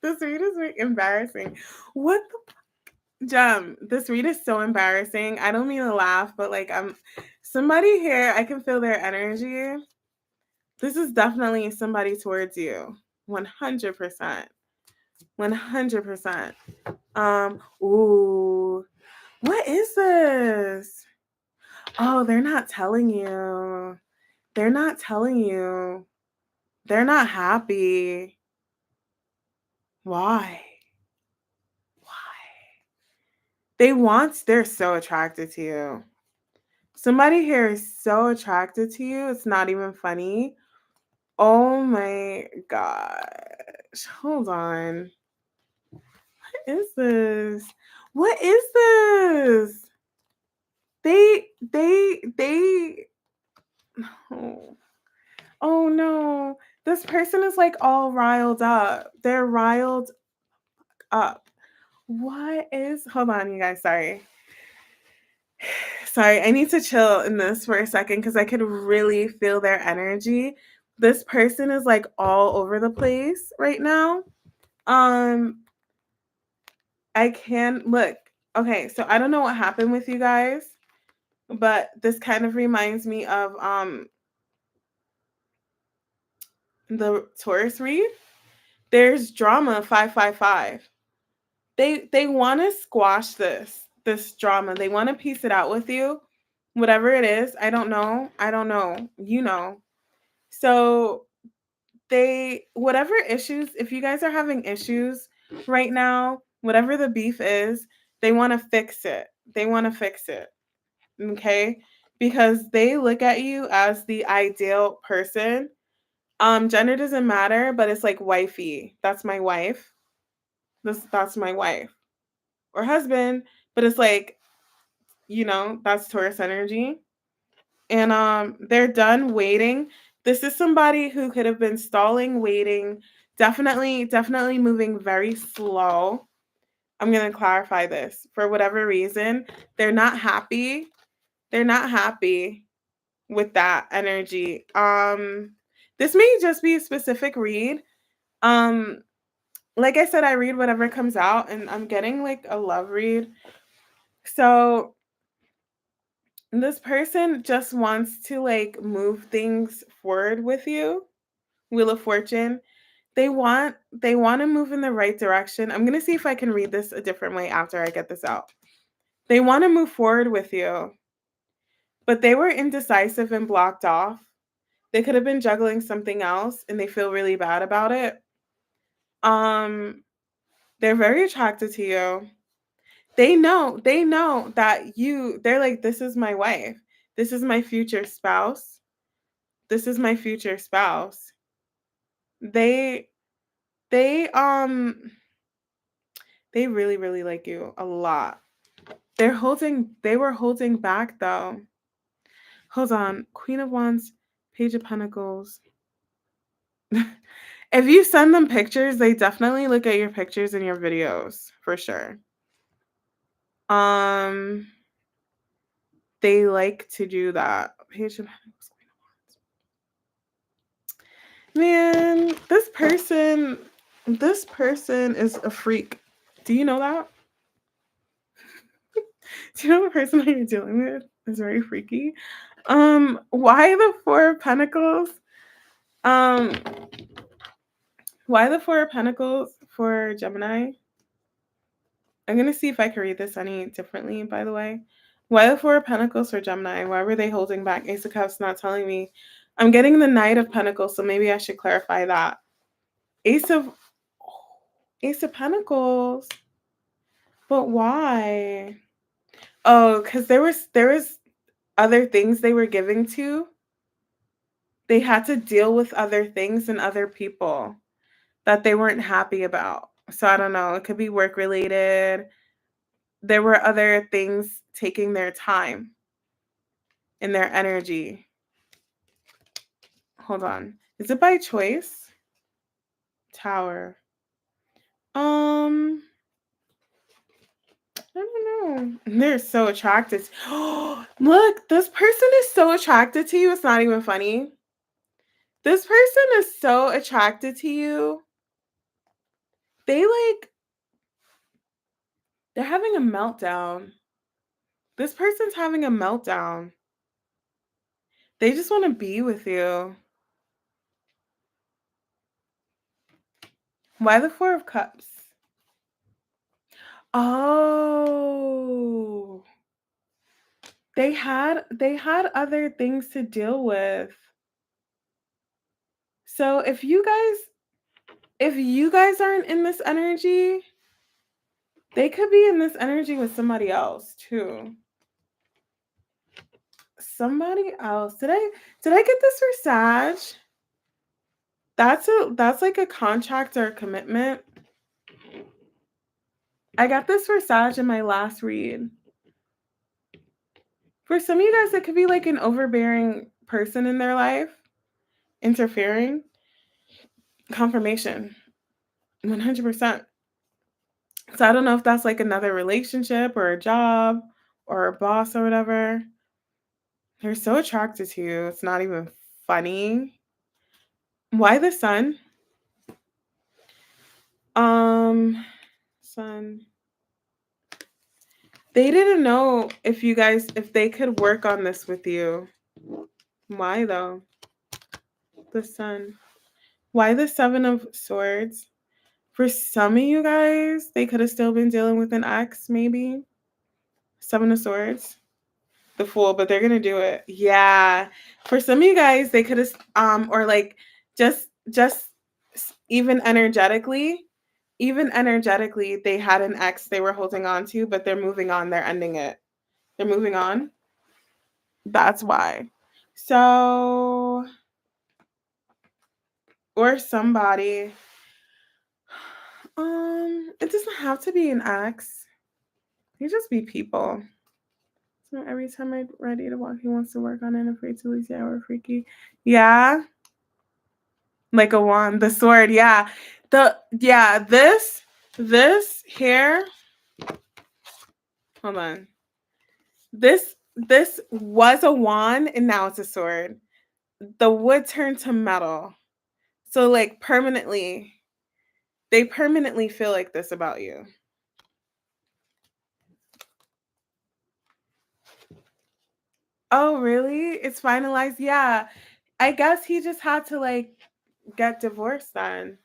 this read is like embarrassing. What the Gem? This read is so embarrassing. I don't mean to laugh, but like somebody here, I can feel their energy. This is definitely somebody towards you. 100%. 100%. Ooh. What is this? Oh, they're not telling you. They're not telling you. They're not happy. Why? They're so attracted to you. Somebody here is so attracted to you. It's not even funny. Oh my gosh. Hold on. What is this? What is this? They oh no. This person is like all riled up. They're riled up. What is, hold on, you guys, sorry. Sorry, I need to chill in this for a second because I could really feel their energy. This person is like all over the place right now. I can look. Okay, so I don't know what happened with you guys, but this kind of reminds me of the Taurus read. There's drama 555. They want to squash this drama. They want to piece it out with you. Whatever it is, I don't know. You know. So whatever issues, if you guys are having issues right now, whatever the beef is, they want to fix it. They want to fix it. Okay? Because they look at you as the ideal person. Gender doesn't matter, but it's like wifey. That's my wife. That's my wife. Or husband, but it's like, that's Taurus energy. And they're done waiting. This is somebody who could have been stalling, waiting, definitely moving very slow. I'm going to clarify this. For whatever reason, they're not happy. They're not happy with that energy. This may just be a specific read. Like I said, I read whatever comes out, and I'm getting like a love read. So this person just wants to like move things forward with you. Wheel of Fortune. They want to move in the right direction. I'm going to see if I can read this a different way after I get this out. They want to move forward with you, but they were indecisive and blocked off. They could have been juggling something else and they feel really bad about it. They're very attracted to you. They know that they're like, this is my wife. This is my future spouse. This is my future spouse. They really, really like you a lot. They were holding back though. Hold on. Queen of Wands, Page of Pentacles. If you send them pictures, they definitely look at your pictures and your videos for sure. They like to do that. Page of Pentacles, Queen of Wands. Man, this person is a freak. Do you know that? Do you know the person that you're dealing with is very freaky? Why the Four of Pentacles? Why the Four of Pentacles for Gemini? I'm going to see if I can read this any differently, by the way. Why the Four of Pentacles for Gemini? Why were they holding back? Ace of Cups not telling me. I'm getting the Knight of Pentacles, so maybe I should clarify that. Ace of Pentacles. But why? Oh, because there was other things they were giving to. They had to deal with other things and other people that they weren't happy about. So I don't know. It could be work related. There were other things taking their time and their energy. Hold on. Is it by choice? Tower. I don't know. They're so attracted. Look, this person is so attracted to you. It's not even funny. This person is so attracted to you. They're having a meltdown. This person's having a meltdown. They just want to be with you. Why the Four of Cups? Oh. They had other things to deal with. So if you guys aren't in this energy, they could be in this energy with somebody else too. Somebody else. Did I get this for Sag? That's like a contract or a commitment. I got this for Sag in my last read. For some of you guys, it could be like an overbearing person in their life, interfering. Confirmation. 100%. So I don't know if that's like another relationship or a job or a boss or whatever. They're so attracted to you. It's not even funny. Why the Sun? Sun. They didn't know if they could work on this with you. Why though? The Sun. Why the Seven of Swords? For some of you guys, they could have still been dealing with an ex, maybe. Seven of Swords. The Fool, but they're gonna do it. Yeah. For some of you guys, they could have or like just even energetically, they had an ex they were holding on to, but they're moving on, they're ending it. They're moving on. That's why. So, or somebody. It doesn't have to be an ex. It could just be people. So every time I'm ready to walk, he wants to work on it, afraid to lose, yeah, we're freaky. Yeah. Like a wand, the sword, yeah. This here. Hold on. This was a wand and now it's a sword. The wood turned to metal. So like they permanently feel like this about you. Oh, really? It's finalized? Yeah. I guess he just had to like get divorced then.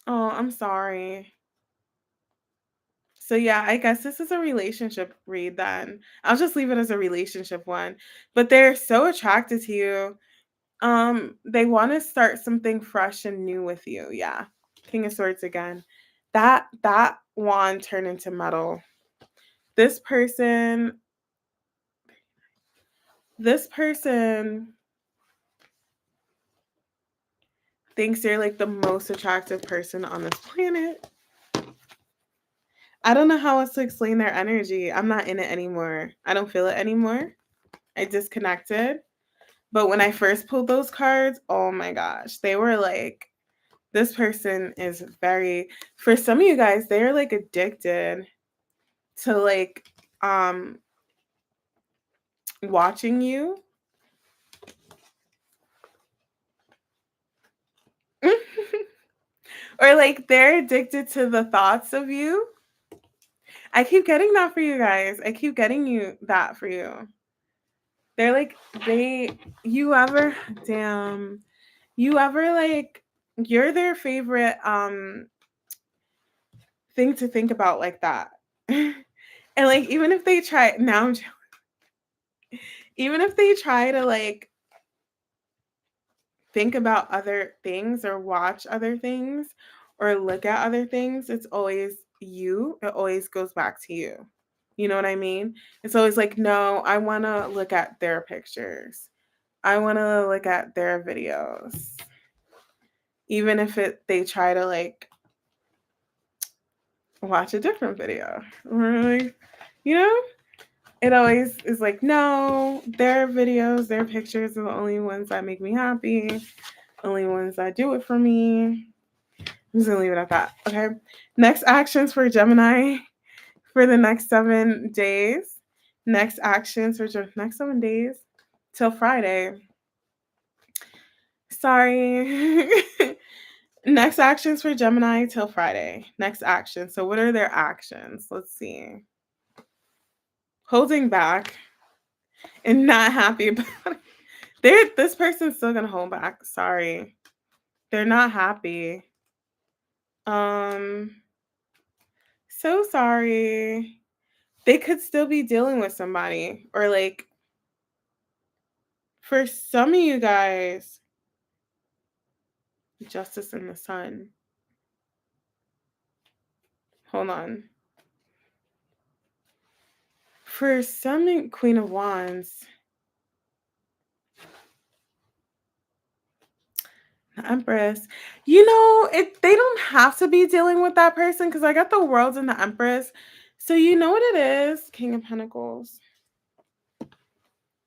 Oh, I'm sorry. So yeah, I guess this is a relationship read then. I'll just leave it as a relationship one. But they're so attracted to you. They want to start something fresh and new with you. Yeah. King of Swords again. That wand turned into metal. This person thinks they're like the most attractive person on this planet. I don't know how else to explain their energy. I'm not in it anymore. I don't feel it anymore. I disconnected. But when I first pulled those cards, oh my gosh, they were like, this person is for some of you guys, they're like addicted to like watching you. Or like they're addicted to the thoughts of you. I keep getting that for you guys. I keep getting that for you. They're like you ever like you're their favorite thing to think about like that. And like even if they try now I'm even if they try to like think about other things or watch other things or look at other things, it's always you. It always goes back to you. You know what I mean? It's always like, no, I want to look at their pictures. I want to look at their videos. Even if they try to like watch a different video. Or like, you know? It always is like, no, their videos, their pictures are the only ones that make me happy. Only ones that do it for me. I'm just gonna leave it at that. Okay. Next actions for Gemini for the next 7 days. Next actions for next 7 days till Friday. Sorry. Next actions for Gemini till Friday. Next action. So what are their actions? Let's see. Holding back and not happy about it. This person's still gonna hold back. Sorry. They're not happy. So sorry. They could still be dealing with somebody, or like for some of you guys, Justice in the Sun. Hold on. For some, Queen of Wands. The Empress. You know, they don't have to be dealing with that person because I got the World and the Empress. So you know what it is? King of Pentacles.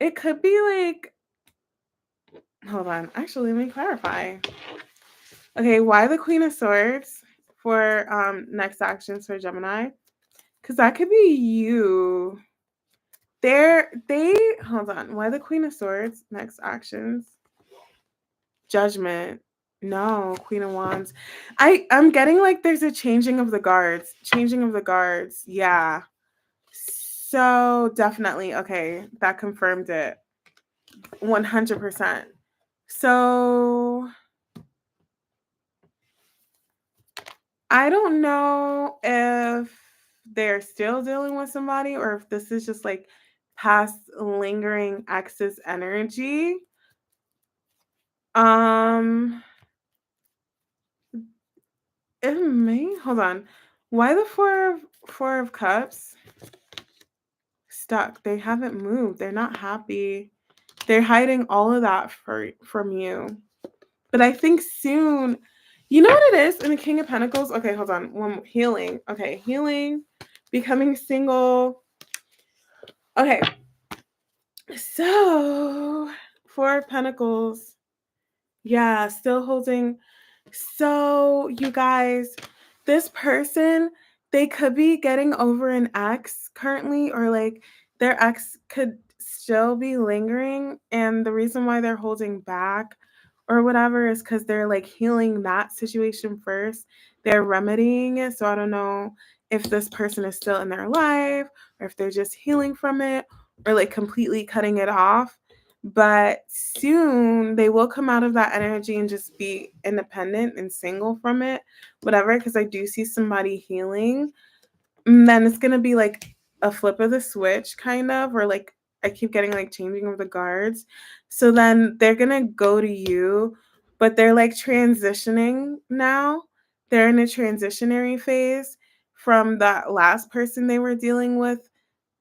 It could be like, hold on. Actually, let me clarify. Okay, why the Queen of Swords for next actions for Gemini? Because that could be you. Hold on. Why the Queen of Swords? Next actions. Judgment. No, Queen of Wands. I'm getting like there's a changing of the guards. Changing of the guards. Yeah. So definitely. Okay. That confirmed it. 100%. So I don't know if they're still dealing with somebody or if this is just like past lingering exes energy. It may hold on. Why the four of cups? Stuck. They haven't moved. They're not happy. They're hiding all of that from you. But I think soon, you know what it is in the King of Pentacles? Okay, hold on. One healing. Okay, healing, becoming single. Okay. So, Four of Pentacles. Yeah, still holding. So, you guys, this person, they could be getting over an ex currently, or like their ex could still be lingering. And the reason why they're holding back or whatever is because they're like healing that situation first. They're remedying it. So, I don't know if this person is still in their life or if they're just healing from it or like completely cutting it off. But soon they will come out of that energy and just be independent and single from it, whatever, because I do see somebody healing. And then it's going to be like a flip of the switch, kind of, or like I keep getting like changing of the guards. So then they're going to go to you, but they're like transitioning now. They're in a transitionary phase from that last person they were dealing with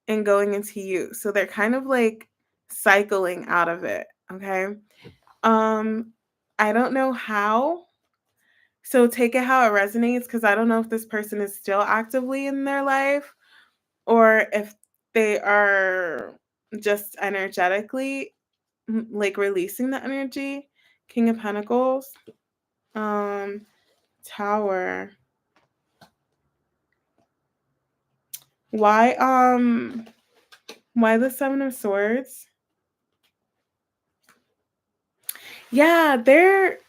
and going into you. So they're kind of like cycling out of it. Okay. I don't know how. So take it how it resonates because I don't know if this person is still actively in their life or if they are just energetically like releasing the energy. King of Pentacles. Tower. Why the Seven of Swords? Yeah, they're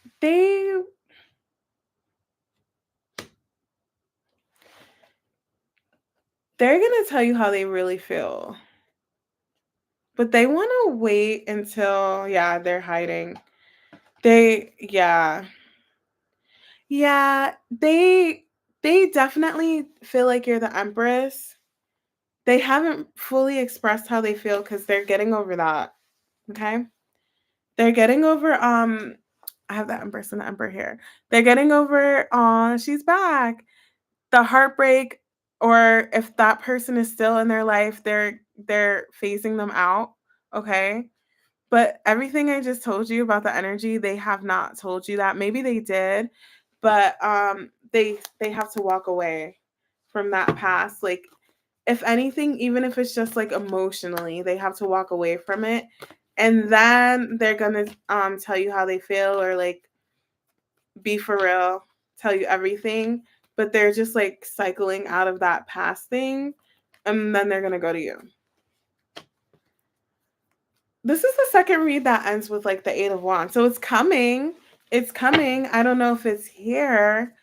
gonna tell you how they really feel. But they want to wait until they're hiding. They They definitely feel like you're the Empress. They haven't fully expressed how they feel because they're getting over that. Okay? They're getting over I have the Empress and the Emperor here. They're getting over she's back. The heartbreak, or if that person is still in their life, they're phasing them out. Okay? But everything I just told you about the energy, they have not told you that. Maybe they did, but they have to walk away from that past. Like, if anything, even if it's just like emotionally, they have to walk away from it. And then they're gonna tell you how they feel, or like be for real, tell you everything. But they're just like cycling out of that past thing, and then they're gonna go to you. This is the second read that ends with like the Eight of Wands. So it's coming. It's coming. I don't know if it's here,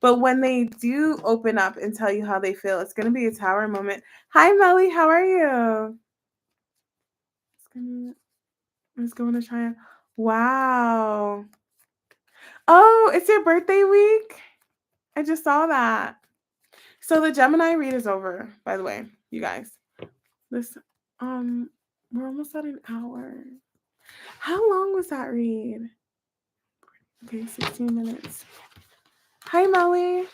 but when they do open up and tell you how they feel, it's going to be a Tower moment. Hi, Melly. How are you? It's going to try. Wow. Oh, it's your birthday week? I just saw that. So the Gemini read is over, by the way, you guys. This, we're almost at an hour. How long was that read? Okay, 16 minutes. Hi, Melly.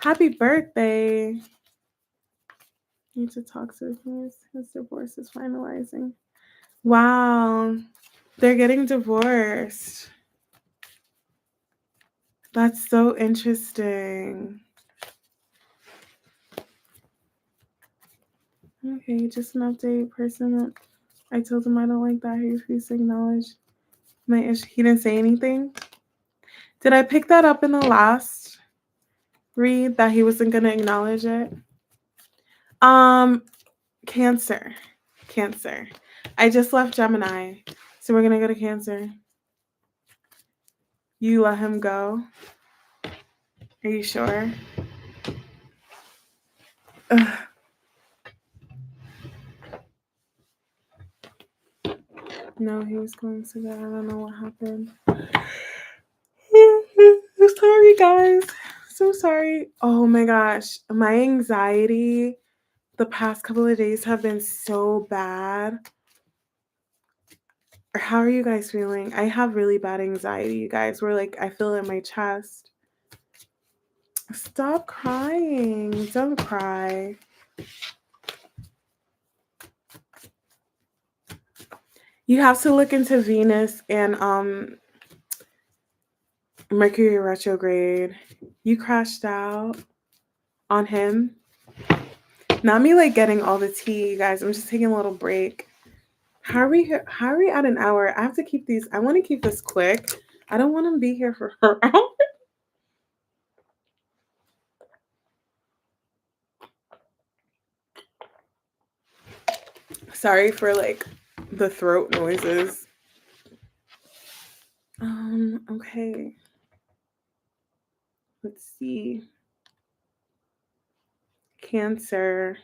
Happy birthday. Need to talk to his divorce is finalizing. Wow. They're getting divorced. That's so interesting. Okay, just an update. Person, I told him I don't like that. He refused to acknowledge my issue. He didn't say anything. Did I pick that up in the last read that he wasn't going to acknowledge it? Cancer. I just left Gemini, so we're going to go to Cancer. You let him go? Are you sure? Ugh. No, he was going to that. I don't know what happened. Sorry, guys. So sorry. Oh my gosh. My anxiety the past couple of days have been so bad. How are you guys feeling? I have really bad anxiety, you guys. Where like I feel it in my chest. Stop crying. Don't cry. You have to look into Venus and Mercury retrograde. You crashed out on him. Not me like getting all the tea, you guys. I'm just taking a little break. How are we at an hour? I have to keep these. I want to keep this quick. I don't want to be here for her. Sorry for like the throat noises. Okay. Let's see. Cancer.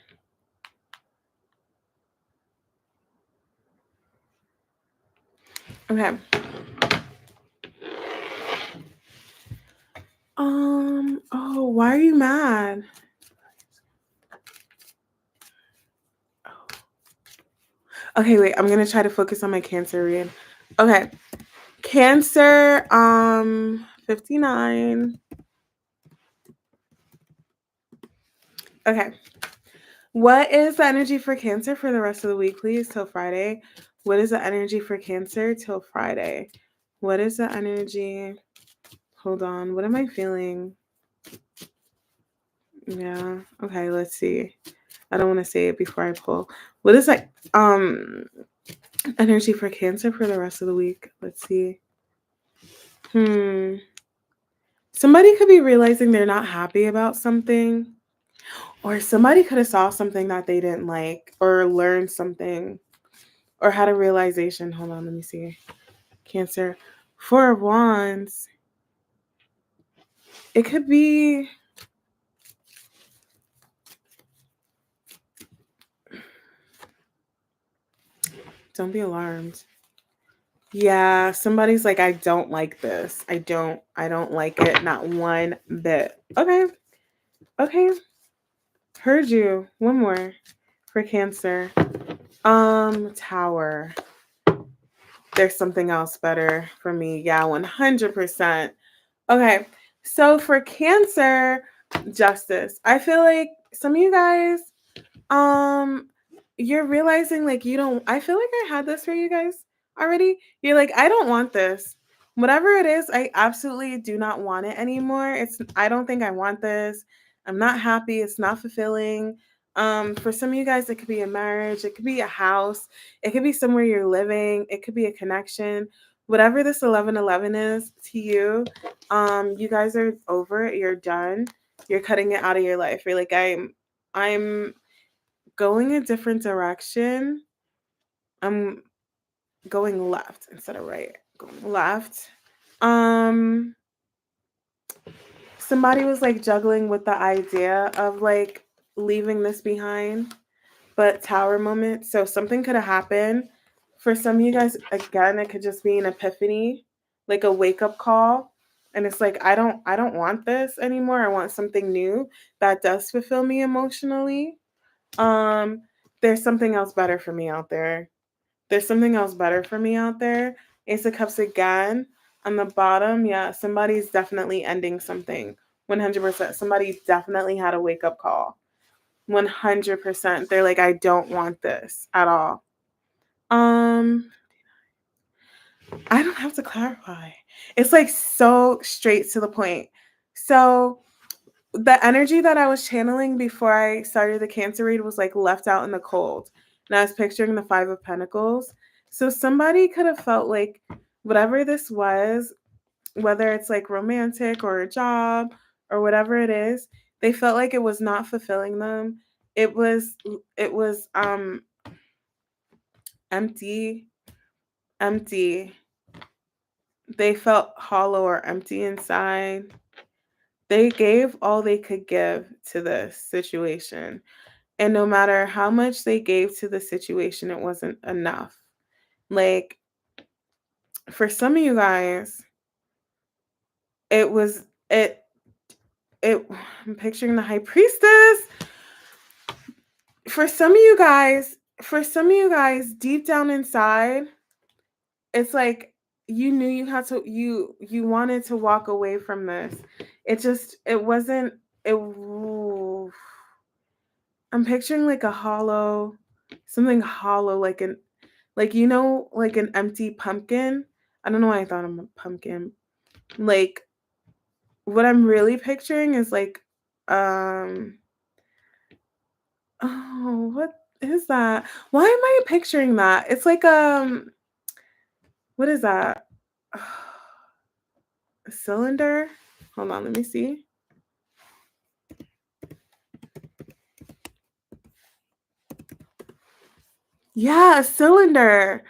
Okay. Oh, why are you mad? Okay, wait, I'm gonna try to focus on my Cancer read. Okay. Cancer, 59. Okay. What is the energy for Cancer for the rest of the week, please, till Friday? What is the energy for Cancer till Friday? What is the energy? Hold on. What am I feeling? Yeah. Okay, let's see. I don't want to say it before I pull. What is like energy for Cancer for the rest of the week? Let's see. Somebody could be realizing they're not happy about something, or somebody could have saw something that they didn't like, or learned something, or had a realization. Hold on, let me see. Cancer. 4 of Wands. It could be don't be alarmed. Yeah, somebody's like, I don't like this. I don't like it, not one bit. Okay. Okay. Heard you. One more for Cancer. Tower. There's something else better for me. Yeah, 100%. Okay. So for Cancer, justice. I feel like some of you guys, um, you're realizing like you don't, I feel like I had this for you guys already. You're like, I don't want this. Whatever it is, I absolutely do not want it anymore. I don't think I want this. I'm not happy. It's not fulfilling. For some of you guys, it could be a marriage, it could be a house, it could be somewhere you're living, it could be a connection. Whatever this 1111 is to you, you guys are over it, you're done. You're cutting it out of your life. You're like, I'm going a different direction. I'm going left instead of right. Going left. Um Somebody was like juggling with the idea of like leaving this behind, but tower moment. So something could have happened. For some of you guys, again, it could just be an epiphany, like a wake-up call. And it's like, I don't want this anymore. I want something new that does fulfill me emotionally. Um, there's something else better for me out there. There's something else better for me out there. Ace of Cups again. On the bottom, yeah, somebody's definitely ending something. 100%. Somebody definitely had a wake up call. 100%. They're like, I don't want this at all. I don't have to clarify. It's like so straight to the point. So the energy that I was channeling before I started the Cancer read was like left out in the cold. And I was picturing the Five of Pentacles. So somebody could have felt like whatever this was, whether it's like romantic or a job or whatever it is, they felt like it was not fulfilling them. It was empty, empty. They felt hollow or empty inside. They gave all they could give to this situation. And no matter how much they gave to the situation, it wasn't enough. Like for some of you guys, it was it I'm picturing the high priestess. For some of you guys, deep down inside, it's like you knew you had to you wanted to walk away from this. It wasn't it ooh. I'm picturing like a hollow, something hollow, like like an empty pumpkin. I don't know why I thought of a pumpkin. Like what I'm really picturing is like um oh, what is that? Why am I picturing that? It's like what is that? A cylinder? Hold on, let me see. Yeah, a cylinder.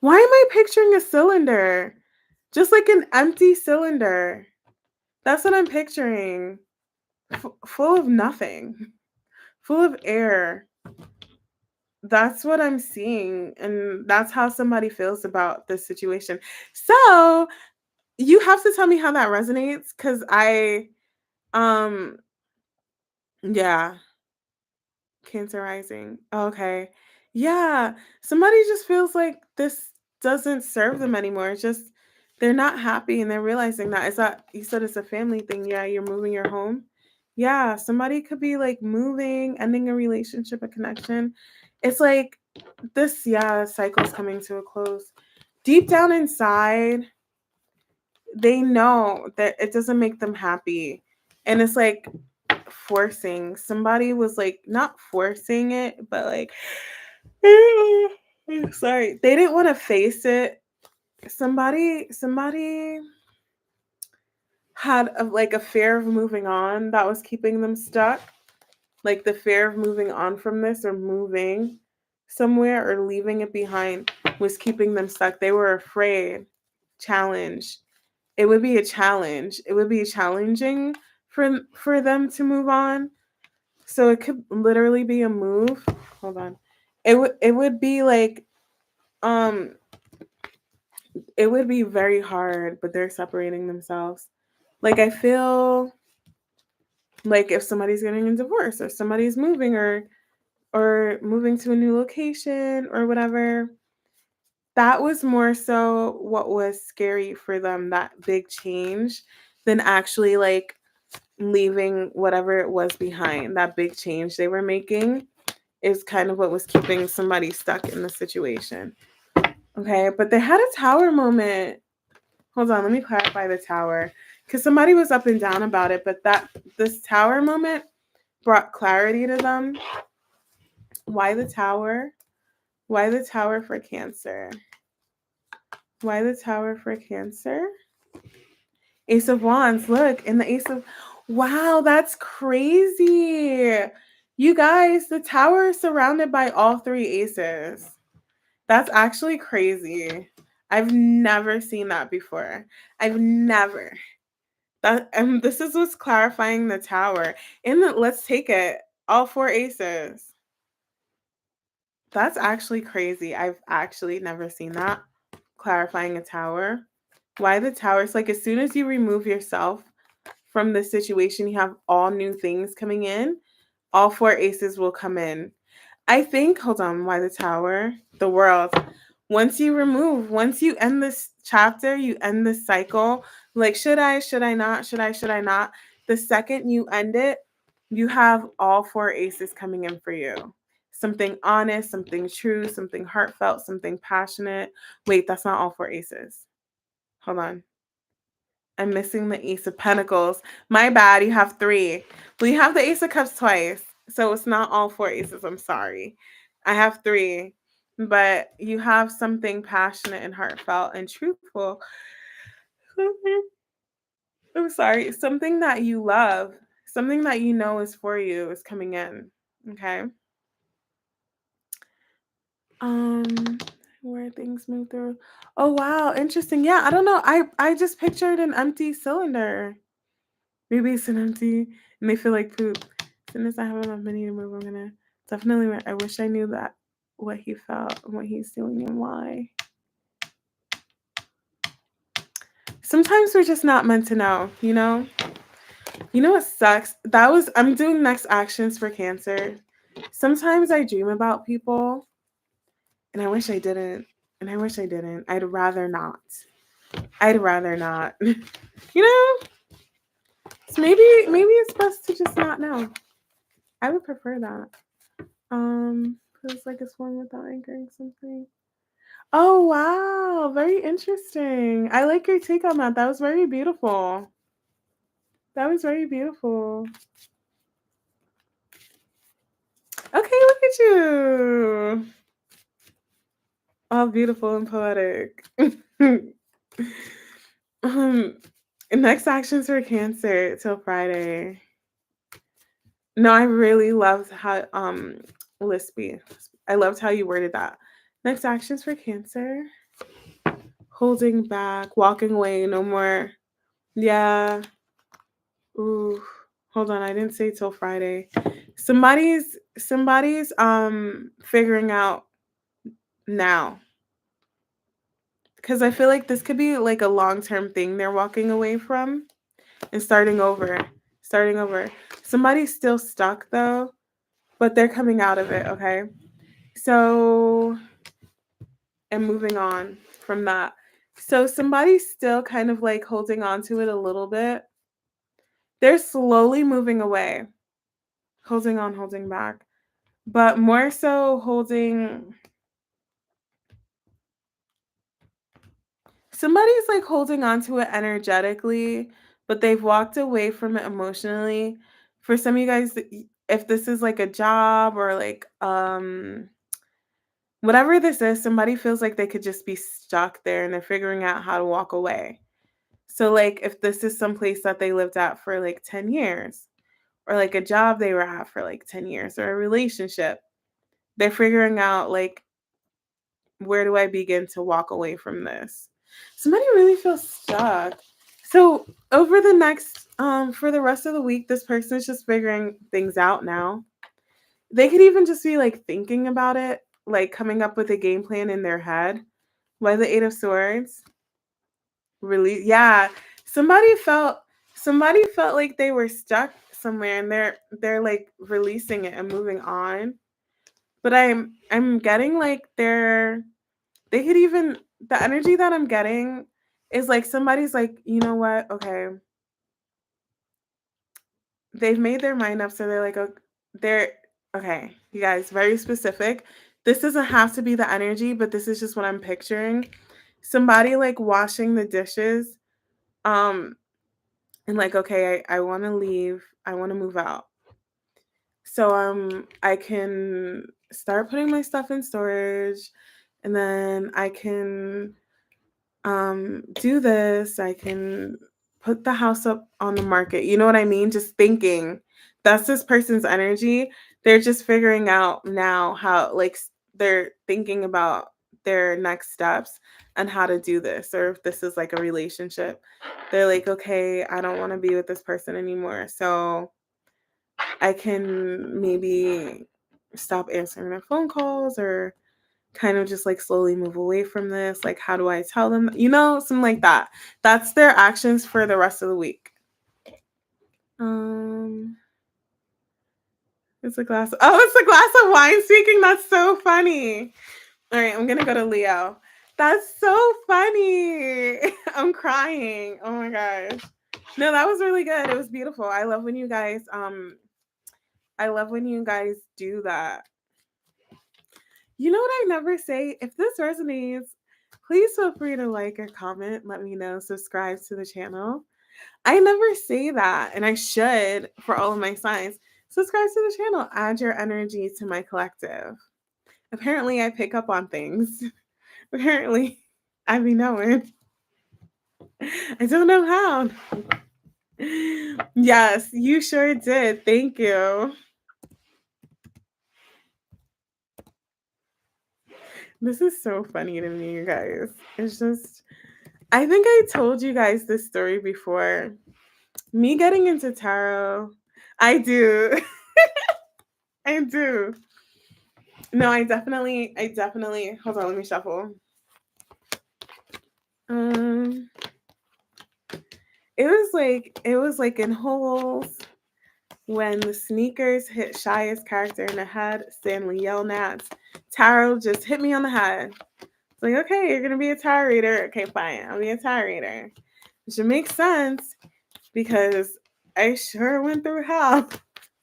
Why am I picturing a cylinder? Just like an empty cylinder. That's what I'm picturing. Full of nothing, full of air. That's what I'm seeing. And that's how somebody feels about this situation. So you have to tell me how that resonates because um, yeah, Cancer rising. Okay. Yeah. Somebody just feels like this doesn't serve them anymore. It's just they're not happy and they're realizing that. Is that you said it's a family thing? Yeah, you're moving your home. Yeah, somebody could be like moving, ending a relationship, a connection. It's like this, yeah, cycle's coming to a close. Deep down inside, they know that it doesn't make them happy. And it's like forcing. Somebody was like not forcing it, but like sorry, they didn't want to face it. Somebody had like a fear of moving on that was keeping them stuck. Like the fear of moving on from this or moving somewhere or leaving it behind was keeping them stuck. They were afraid. Challenge. It would be a challenge. It would be challenging for them to move on. So it could literally be a move. Hold on. It would be like um it would be very hard, but they're separating themselves. Like, I feel like if somebody's getting a divorce or somebody's moving or moving to a new location or whatever, that was more so what was scary for them, that big change, than actually like leaving whatever it was behind. That big change they were making is kind of what was keeping somebody stuck in the situation. Okay, but they had a tower moment. Hold on, let me clarify the tower, because somebody was up and down about it, but this tower moment brought clarity to them. Why the tower? Why the tower for Cancer? Why the tower for Cancer? Ace of Wands, look, and the Ace of... Wow, that's crazy. You guys, the tower is surrounded by all three aces. That's actually crazy. I've never seen that before. I've never. This is what's clarifying the tower. And let's take it. All four aces. That's actually crazy. I've actually never seen that. Clarifying a tower. Why the tower? It's like as soon as you remove yourself from the situation, you have all new things coming in. All four aces will come in. I think, hold on, why the tower? The world. Once you end this chapter, you end this cycle. Like, should I not? Should I not? The second you end it, you have all four aces coming in for you. Something honest, something true, something heartfelt, something passionate. Wait, that's not all four aces. Hold on. I'm missing the Ace of Pentacles. My bad, you have three. Well, you have the Ace of Cups twice, so it's not all four aces. I'm sorry. I have three, but you have something passionate and heartfelt and truthful. I'm sorry. Something that you love, something that you know is for you is coming in. Okay. Where things move through. Oh wow, interesting. Yeah, I don't know. I just pictured an empty cylinder. Maybe it's an empty and they feel like poop. As soon as I have enough money to move, I'm gonna definitely. I wish I knew that what he felt and what he's doing and why. Sometimes we're just not meant to know, you know? You know what sucks? I'm doing next actions for Cancer. Sometimes I dream about people and I wish I didn't. And I wish I didn't. I'd rather not. You know? So maybe it's best to just not know. I would prefer that. Feels like it's one without anchoring something. Oh wow, very interesting. I like your take on that. That was very beautiful. That was very beautiful. Okay, look at you. All beautiful and poetic. Next actions for Cancer till Friday. No, I really loved how lispy. I loved how you worded that. Next actions for Cancer. Holding back, walking away, no more. Yeah. Ooh. Hold on, I didn't say till Friday. Somebody's figuring out now. Because I feel like this could be like a long-term thing they're walking away from and starting over. Somebody's still stuck though, but they're coming out of it, okay? So, and moving on from that. So somebody's still kind of like holding on to it a little bit. They're slowly moving away, holding on, holding back, but more so holding. Somebody's like holding on to it energetically, but they've walked away from it emotionally. For some of you guys, if this is like a job or like whatever this is, somebody feels like they could just be stuck there and they're figuring out how to walk away. So like if this is some place that they lived at for like 10 years or like a job they were at for like 10 years or a relationship, they're figuring out like, where do I begin to walk away from this? Somebody really feels stuck. So over the next for the rest of the week, this person is just figuring things out now. They could even just be like thinking about it, like coming up with a game plan in their head. Why the Eight of Swords? Really? Yeah. Somebody felt like they were stuck somewhere and they're like releasing it and moving on. But I'm getting like they could even, the energy that I'm getting is like somebody's like, you know what? Okay. They've made their mind up, so they're like, they're okay, you guys, very specific. This doesn't have to be the energy, but this is just what I'm picturing. Somebody like washing the dishes, and like, okay, I want to leave. I want to move out. So I can start putting my stuff in storage, and then I can do this. I can put the house up on the market. You know what I mean? Just thinking. That's this person's energy. They're just figuring out now how, like, they're thinking about their next steps and how to do this, or if this is like a relationship. They're like, okay, I don't want to be with this person anymore. So I can maybe stop answering their phone calls, or kind of just like slowly move away from this. Like, how do I tell them? You know, something like that. That's their actions for the rest of the week. It's a glass. Oh, it's a glass of wine speaking. That's so funny. All right, I'm gonna go to Leo. That's so funny. I'm crying. Oh my gosh. No, that was really good. It was beautiful. I love when you guys do that. You know what I never say? If this resonates, please feel free to like or comment. Let me know. Subscribe to the channel. I never say that, and I should for all of my signs. Subscribe to the channel. Add your energy to my collective. Apparently, I pick up on things. Apparently, I be knowing. I don't know how. Yes, you sure did. Thank you. This is so funny to me, you guys. It's just, I think I told you guys this story before. Me getting into tarot, I do. I do. No, I definitely, hold on, let me shuffle. It was like in holes when the sneakers hit Shia's character in the head, Stanley Yelnats. Tarot just hit me on the head. It's like, okay, you're gonna be a tarot reader. Okay, fine, I'll be a tarot reader. It should make sense because I sure went through hell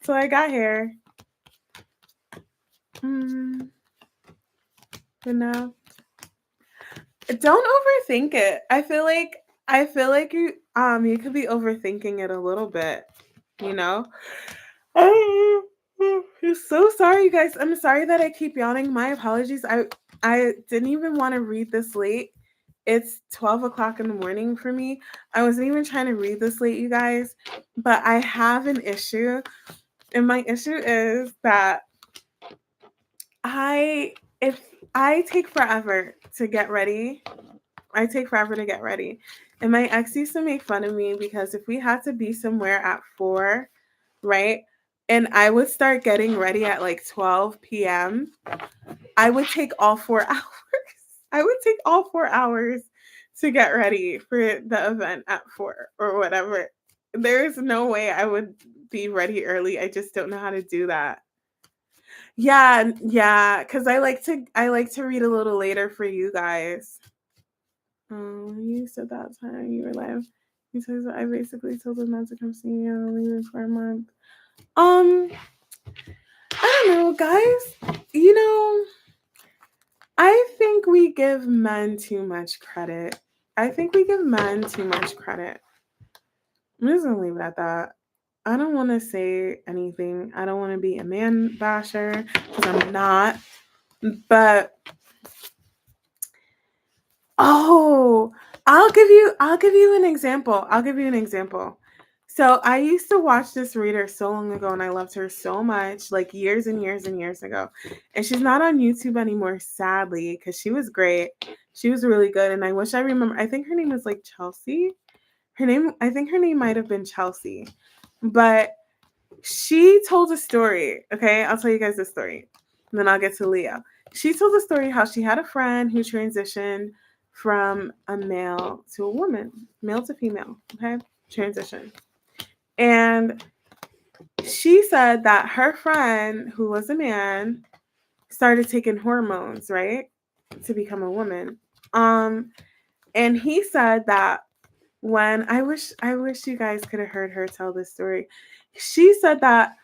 till I got here. But no. Don't overthink it. I feel like you could be overthinking it a little bit, you know? Oh, I'm so sorry, you guys. I'm sorry that I keep yawning. My apologies. I didn't even want to read this late. It's 12 o'clock in the morning for me. I wasn't even trying to read this late, you guys, but I have an issue. And my issue is that if I take forever to get ready, And my ex used to make fun of me because if we had to be somewhere at 4, right? And I would start getting ready at like 12 p.m. I would take all 4 hours. I would take all 4 hours to get ready for the event at 4 or whatever. There's no way I would be ready early. I just don't know how to do that. Yeah, because I like to read a little later for you guys. You said that time you were live. He says I basically told him not to come see me and leave it for a month. I don't know, guys. You know, I think we give men too much credit. I'm just gonna leave it at that. I don't want to say anything. I don't want to be a man basher because I'm not. But I'll give you an example. So I used to watch this reader so long ago and I loved her so much, like years and years and years ago. And she's not on YouTube anymore, sadly, because she was great. She was really good. And I wish I remember. I think her name was like Chelsea. I think her name might have been Chelsea. But she told a story. Okay, I'll tell you guys this story. And then I'll get to Leo. She told a story how she had a friend who transitioned from a male to a woman, male to female, okay? Transition. And she said that her friend, who was a man, started taking hormones, right? To become a woman. And he said that when I wish you guys could have heard her tell this story. She said that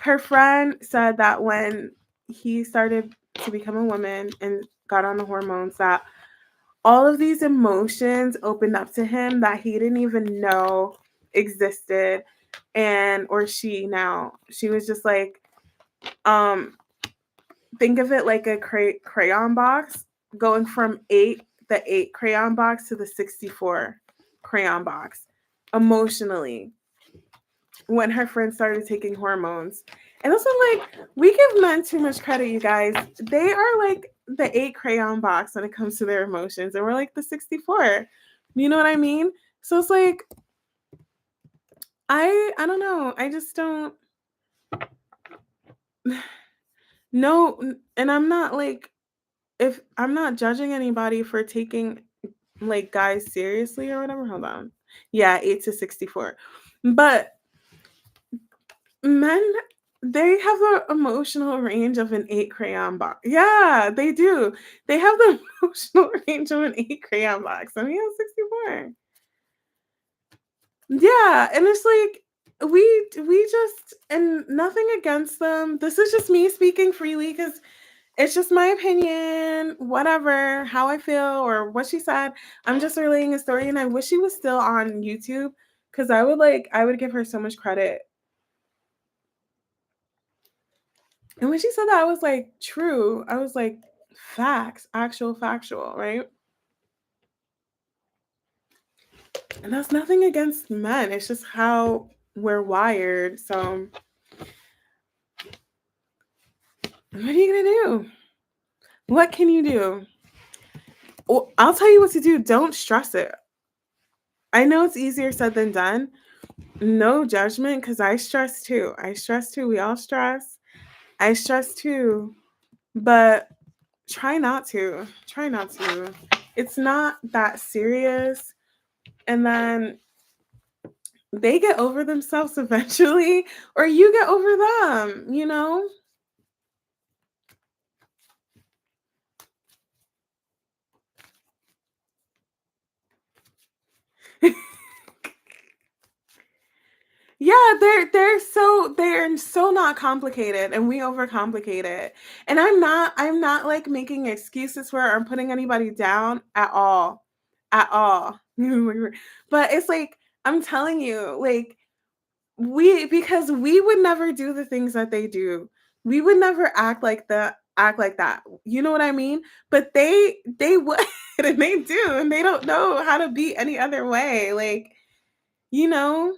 her friend said that when he started to become a woman and got on the hormones, that all of these emotions opened up to him that he didn't even know existed. And or she was just like, think of it like a crayon box going from the 8 crayon box to the 64 crayon box emotionally when her friend started taking hormones. And also, like, we give men too much credit, you guys. They are like the 8 crayon box when it comes to their emotions, and we're like the 64. You know what I mean? So it's like, I don't know. I just don't. No, and I'm not like, if I'm not judging anybody for taking like guys seriously or whatever. Hold on. Yeah, 8 to 64. But men, they have the emotional range of an 8 crayon box. Yeah, they do. They have the emotional range of an 8 crayon box. And we have 64. Yeah, and it's like we just, and nothing against them. This is just me speaking freely because it's just my opinion, whatever, how I feel or what she said. I'm just relaying a story, and I wish she was still on YouTube because I would give her so much credit. And when she said that, I was like, true. I was like, facts, actual factual, right? And that's nothing against men. It's just how we're wired. So what are you gonna do? What can you do? Well, I'll tell you what to do. Don't stress it. I know it's easier said than done. No judgment, because I stress too. We all stress. I stress too. But try not to. It's not that serious. And then they get over themselves eventually, or you get over them, you know? Yeah, they're so not complicated, and we overcomplicate it. And I'm not like making excuses for it or putting anybody down at all. At all. But it's like, I'm telling you, like, because we would never do the things that they do. We would never act like that. You know what I mean? But they would and they do, and they don't know how to be any other way. Like, you know,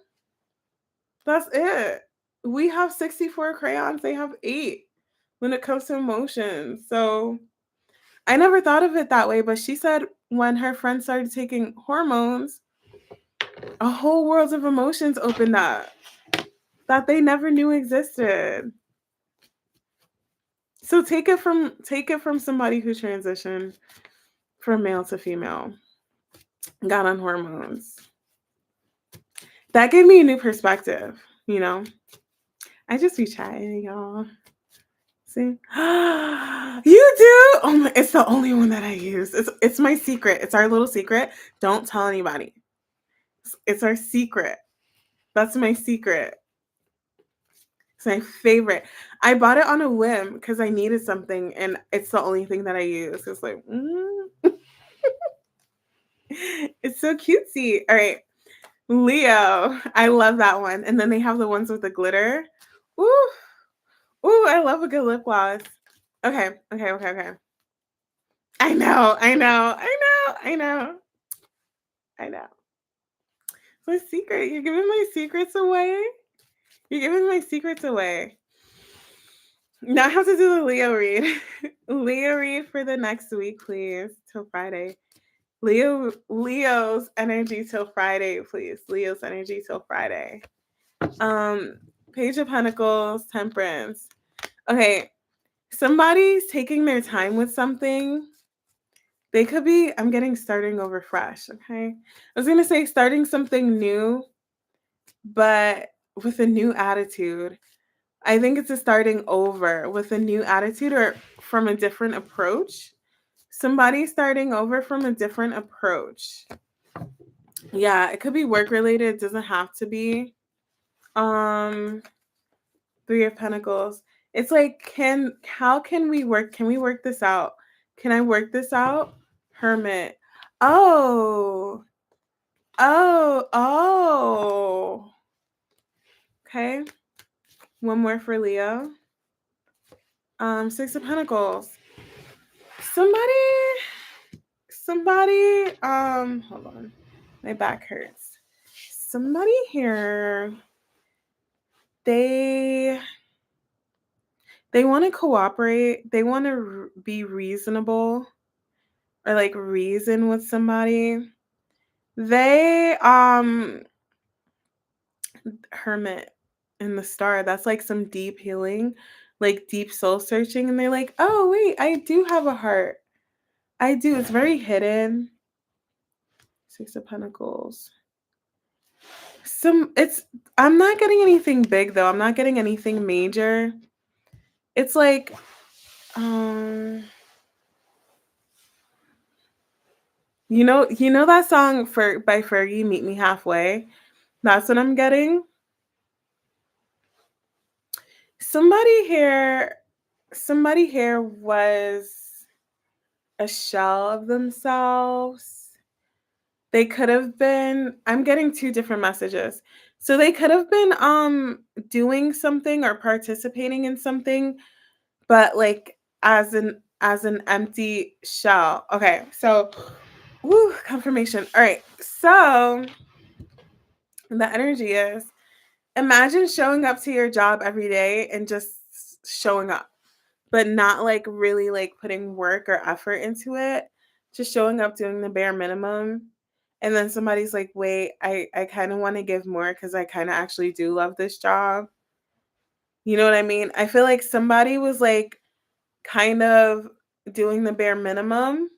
that's it. We have 64 crayons, they have 8 when it comes to emotions. So I never thought of it that way, but she said when her friend started taking hormones, a whole world of emotions opened up that they never knew existed. So take it from somebody who transitioned from male to female, got on hormones. That gave me a new perspective, you know. I just be chatting, y'all. See? You do? Oh my, it's the only one that I use. It's my secret. It's our little secret. Don't tell anybody. It's our secret. That's my secret. It's my favorite. I bought it on a whim because I needed something, and it's the only thing that I use. It's like, it's so cutesy. All right. Leo. I love that one. And then they have the ones with the glitter. Ooh. Ooh, I love a good lip gloss. Okay. I know. It's my secret. You're giving my secrets away. Now I have to do the Leo read. Leo read for the next week, please, till Friday. Leo's energy till Friday, please. Leo's energy till Friday. Page of Pentacles, Temperance. Okay, somebody's taking their time with something They could be, I'm getting starting over fresh, okay? I was gonna say starting something new, but with a new attitude. I think it's a starting over with a new attitude or from a different approach. Somebody starting over from a different approach. Yeah, it could be work related, it doesn't have to be. Um, Three of Pentacles. It's like, how can we work? Can we work this out? Can I work this out? Hermit. Oh, oh. Okay. One more for Leo. Six of Pentacles. Somebody, hold on. My back hurts. Somebody here, they want to cooperate. They want to be reasonable or like reason with somebody. They Hermit in the Star, that's like some deep healing, like deep soul searching, and they're like, "Oh, wait, I do have a heart. I do. It's very hidden." Six of Pentacles. I'm not getting anything big though. I'm not getting anything major. It's like you know that song by Fergie, Meet Me Halfway? That's what I'm getting. Somebody here was a shell of themselves. They could have been, I'm getting two different messages. So they could have been doing something or participating in something, but like as an empty shell. Okay, so woo, confirmation. All right. So the energy is, imagine showing up to your job every day and just showing up, but not like really like putting work or effort into it. Just showing up, doing the bare minimum. And then somebody's like, wait, I kind of want to give more because I kind of actually do love this job. You know what I mean? I feel like somebody was like kind of doing the bare minimum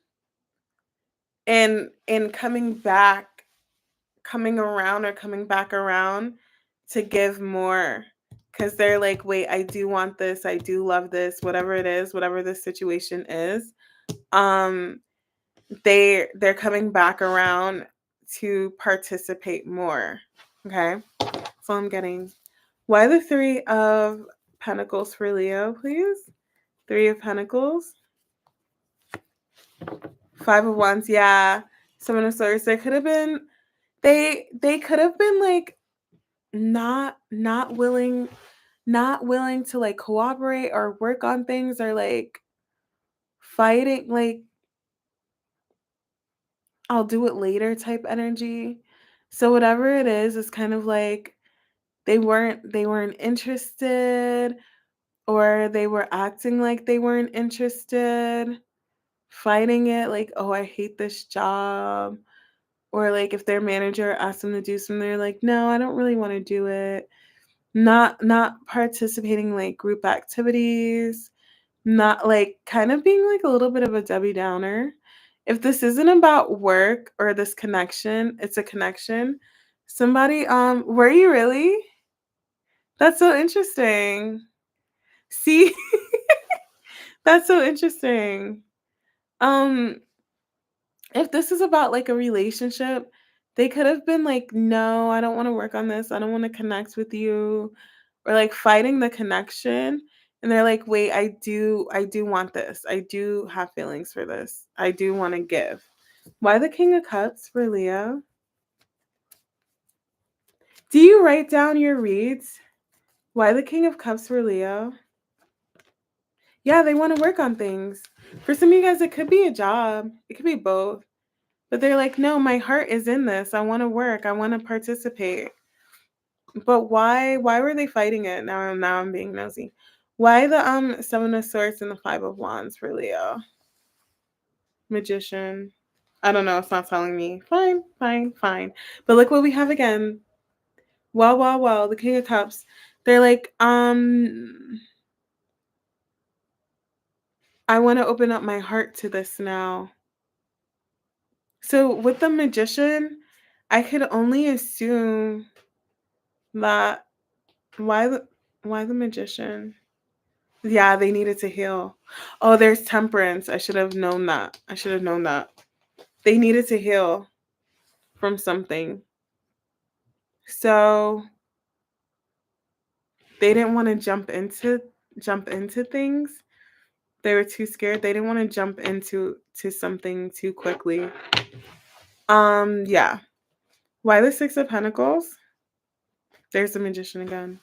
and coming around or coming back around to give more because they're like, wait, I do want this, I do love this, whatever it is, whatever the situation is. They're coming back around to participate more. Okay, so I'm getting, why the Three of Pentacles for Leo, please? Three of Pentacles. Five of Wands, yeah. Seven of Swords. There could have been, they could have been like not willing to like cooperate or work on things, or like fighting, like I'll do it later type energy. So whatever it is, it's kind of like they weren't interested, or they were acting like they weren't interested, fighting it like, oh, I hate this job. Or like if their manager asked them to do something, they're like, no, I don't really want to do it. Not participating like group activities, not like kind of being like a little bit of a Debbie Downer. If this isn't about work or this connection, it's a connection. Somebody, were you really? That's so interesting. See, that's so interesting. Um, if this is about like a relationship, they could have been like, no, I don't want to work on this. I don't want to connect with you, or like fighting the connection. And they're like, wait, I do want this. I do have feelings for this. I do want to give. Why the King of Cups for Leo? Do you write down your reads? Why the King of Cups for Leo? Yeah, they want to work on things. For some of you guys, it could be a job. It could be both. But they're like, no, my heart is in this. I want to work. I want to participate. But why were they fighting it? Now I'm being nosy. Why the Seven of Swords and the Five of Wands for Leo? Magician. I don't know. It's not telling me. Fine. But look what we have again. Well. The King of Cups. They're like, I want to open up my heart to this now. So with the Magician, I could only assume that why the why the Magician? Yeah, they needed to heal. Oh, there's Temperance. I should have known that. I should have known that. They needed to heal from something. So they didn't want to jump into things. They were too scared. They didn't want to jump into something too quickly. Yeah. Why the Six of Pentacles? There's the Magician again.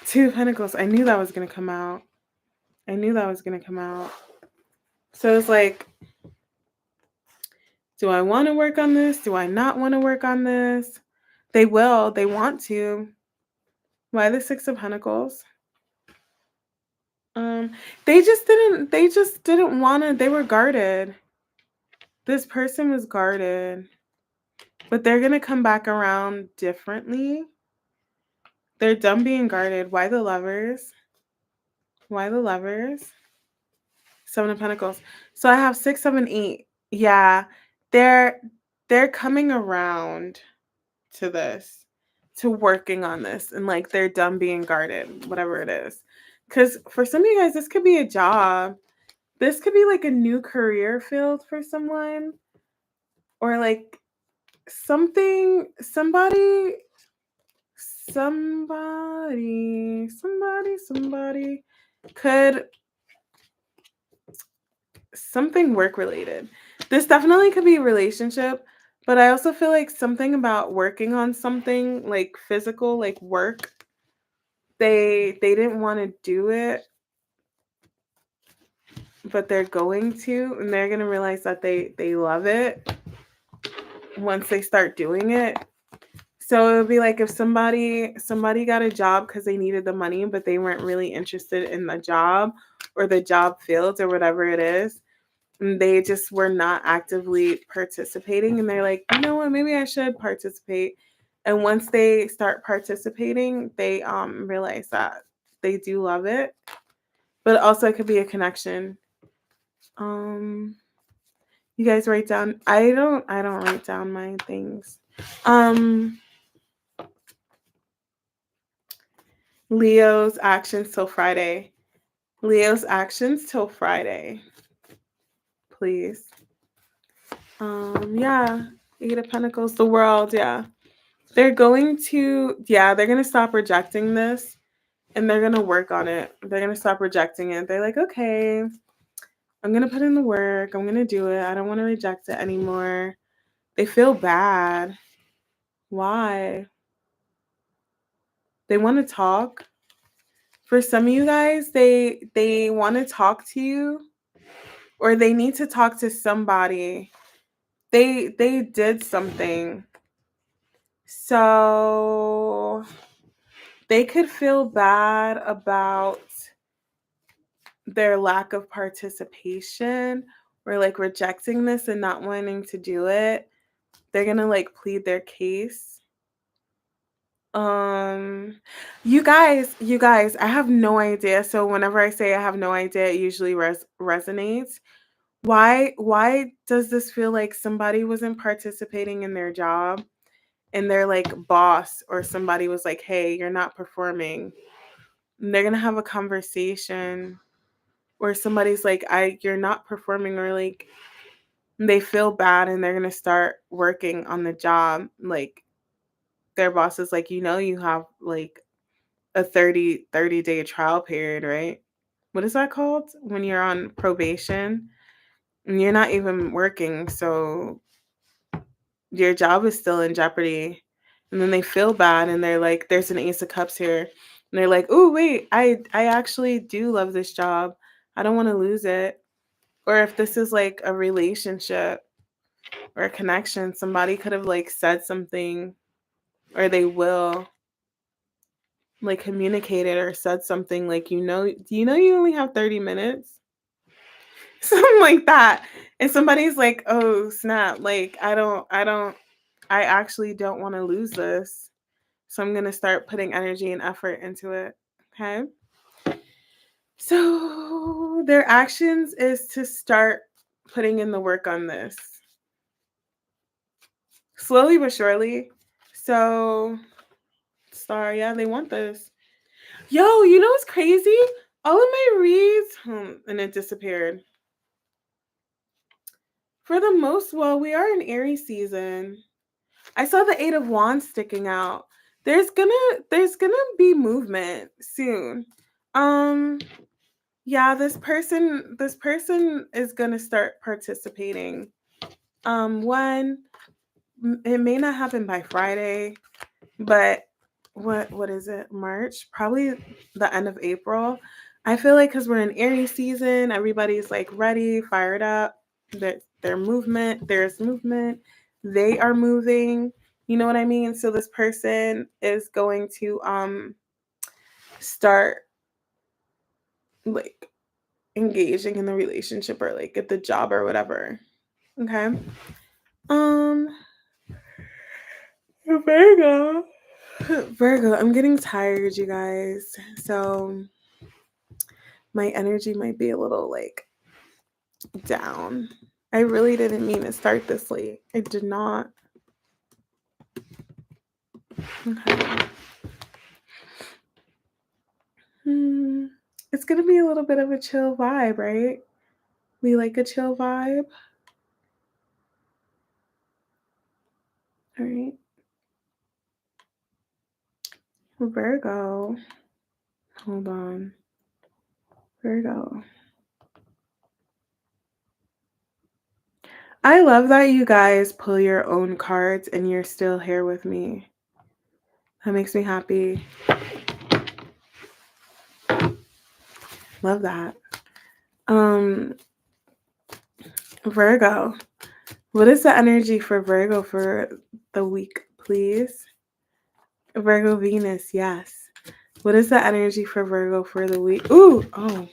Two of Pentacles. I knew that was gonna come out. I knew that was gonna come out. So it's like, do I want to work on this? Do I not want to work on this? They will. They want to. Why the Six of Pentacles? They just didn't. They just didn't want to. They were guarded. This person was guarded, but they're gonna come back around differently. They're done being guarded. Why the Lovers? Why the Lovers? Seven of Pentacles. So I have 6, 7, 8. Yeah, they're coming around to this, to working on this, and like they're done being guarded, whatever it is. Because for some of you guys, this could be a job. This could be like a new career field for someone, or like something, somebody could, something work related. This definitely could be a relationship, but I also feel like something about working on something like physical, like work. They didn't want to do it, but they're going to, and they're gonna realize that they love it once they start doing it. So it would be like if somebody got a job because they needed the money, but they weren't really interested in the job or the job fields or whatever it is. And they just were not actively participating. And they're like, you know what, maybe I should participate. And once they start participating, they realize that they do love it. But also it could be a connection. You guys write down. I don't write down my things. Leo's actions till Friday. Leo's actions till Friday. Please. Yeah. 8 of Pentacles, the World, yeah. They're going to stop rejecting this, and they're going to work on it. They're going to stop rejecting it. They're like, okay, I'm going to put in the work. I'm going to do it. I don't want to reject it anymore. They feel bad. Why? They want to talk. For some of you guys, they want to talk to you, or they need to talk to somebody. They did something. So they could feel bad about their lack of participation, or like rejecting this and not wanting to do it. They're going to like plead their case. You guys, I have no idea. So whenever I say I have no idea, it usually resonates. Why does this feel like somebody wasn't participating in their job, and their like boss or somebody was like, hey, you're not performing? And they're gonna have a conversation, or somebody's like, you're not performing, or like they feel bad and they're gonna start working on the job. Like their boss is like, you have like a 30-day trial period, right? What is that called when you're on probation and you're not even working? So your job is still in jeopardy. And then they feel bad, and they're like, there's an Ace of Cups here. And they're like, oh, wait, I actually do love this job. I don't want to lose it. Or if this is like a relationship or a connection, somebody could have like said something, or they will like communicated or said something like, do you know you only have 30 minutes? Something like that. And somebody's like, oh, snap. Like, I actually don't want to lose this. So I'm going to start putting energy and effort into it. Okay. So their actions is to start putting in the work on this. Slowly but surely. So, Star, yeah, they want this. Yo, you know what's crazy? All of my reads, and it disappeared. For the most, well, we are in Aries season. I saw the Eight of Wands sticking out. There's gonna be movement soon. Yeah, this person is gonna start participating. One, it may not happen by Friday, but what is it? March? Probably the end of April. I feel like because we're in Aries season, everybody's like ready, fired up. Their movement, there's movement. They are moving. You know what I mean? So this person is going to start like engaging in the relationship or like at the job or whatever. Okay. Um Virgo. Virgo, I'm getting tired, you guys. So my energy might be a little like down. I really didn't mean to start this late. I did not. Okay. It's gonna be a little bit of a chill vibe, right? We like a chill vibe. All right. Virgo. Hold on. Virgo. I love that you guys pull your own cards and you're still here with me. That makes me happy. Love that. Virgo. What is the energy for Virgo for the week, please? Virgo Venus, yes. What is the energy for Virgo for the week? Ooh, oh.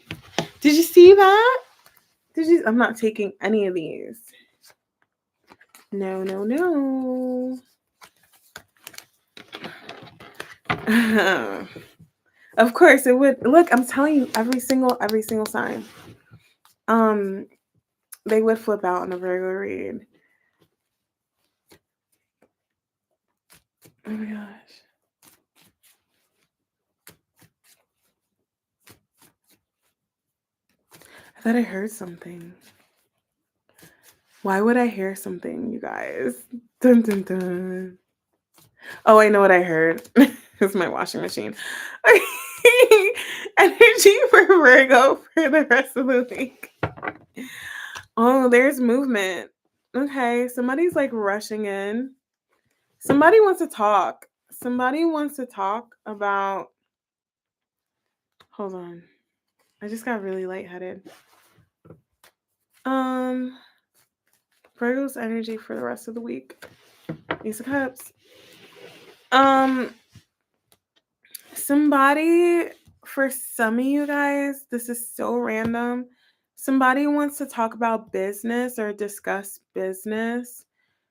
Did you see that? I'm not taking any of these. No, no, no. Of course it would. Look, I'm telling you, every single sign. They would flip out in a Virgo read. Oh my gosh. I thought I heard something. Why would I hear something, you guys? Dun dun dun. Oh, I know what I heard. It's my washing machine. Energy for Virgo for the rest of the week. Oh, there's movement. Okay, somebody's like rushing in. Somebody wants to talk. Somebody wants to talk about. Hold on. I just got really lightheaded. Virgo's energy for the rest of the week. Ace of Cups. Somebody, for some of you guys, this is so random. Somebody wants to talk about business or discuss business.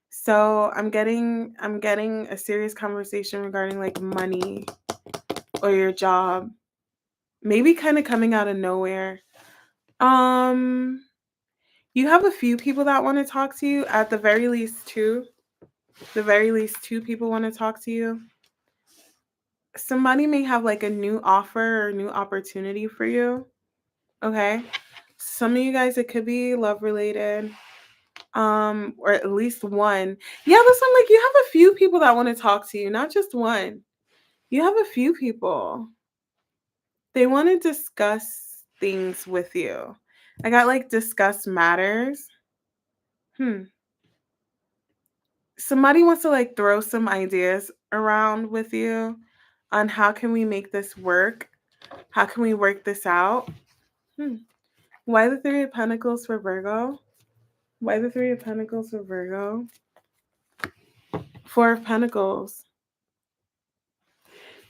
So I'm getting a serious conversation regarding like money or your job. Maybe kind of coming out of nowhere. You have a few people that want to talk to you, at the very least two. The very least two people want to talk to you. Somebody may have like a new offer or new opportunity for you. Okay. Some of you guys, it could be love related. Or at least one. Yeah, listen, like you have a few people that want to talk to you, not just one. You have a few people. They want to discuss things with you. I got like discuss matters. Somebody wants to like throw some ideas around with you on how can we make this work? How can we work this out? Why the Three of Pentacles for Virgo? Why the Three of Pentacles for Virgo? Four of Pentacles.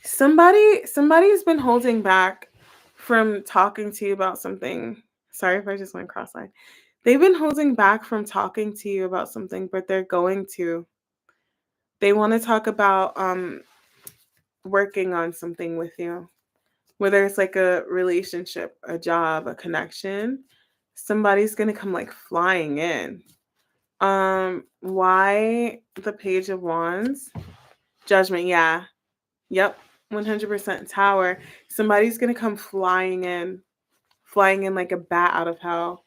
Somebody's been holding back from talking to you about something. Sorry if I just went cross-eyed. They've been holding back from talking to you about something, but they're going to. They want to talk about working on something with you. Whether it's like a relationship, a job, a connection, somebody's going to come like flying in. Why the Page of Wands? Judgment, yeah. Yep. 100% Tower. Somebody's gonna come flying in like a bat out of hell.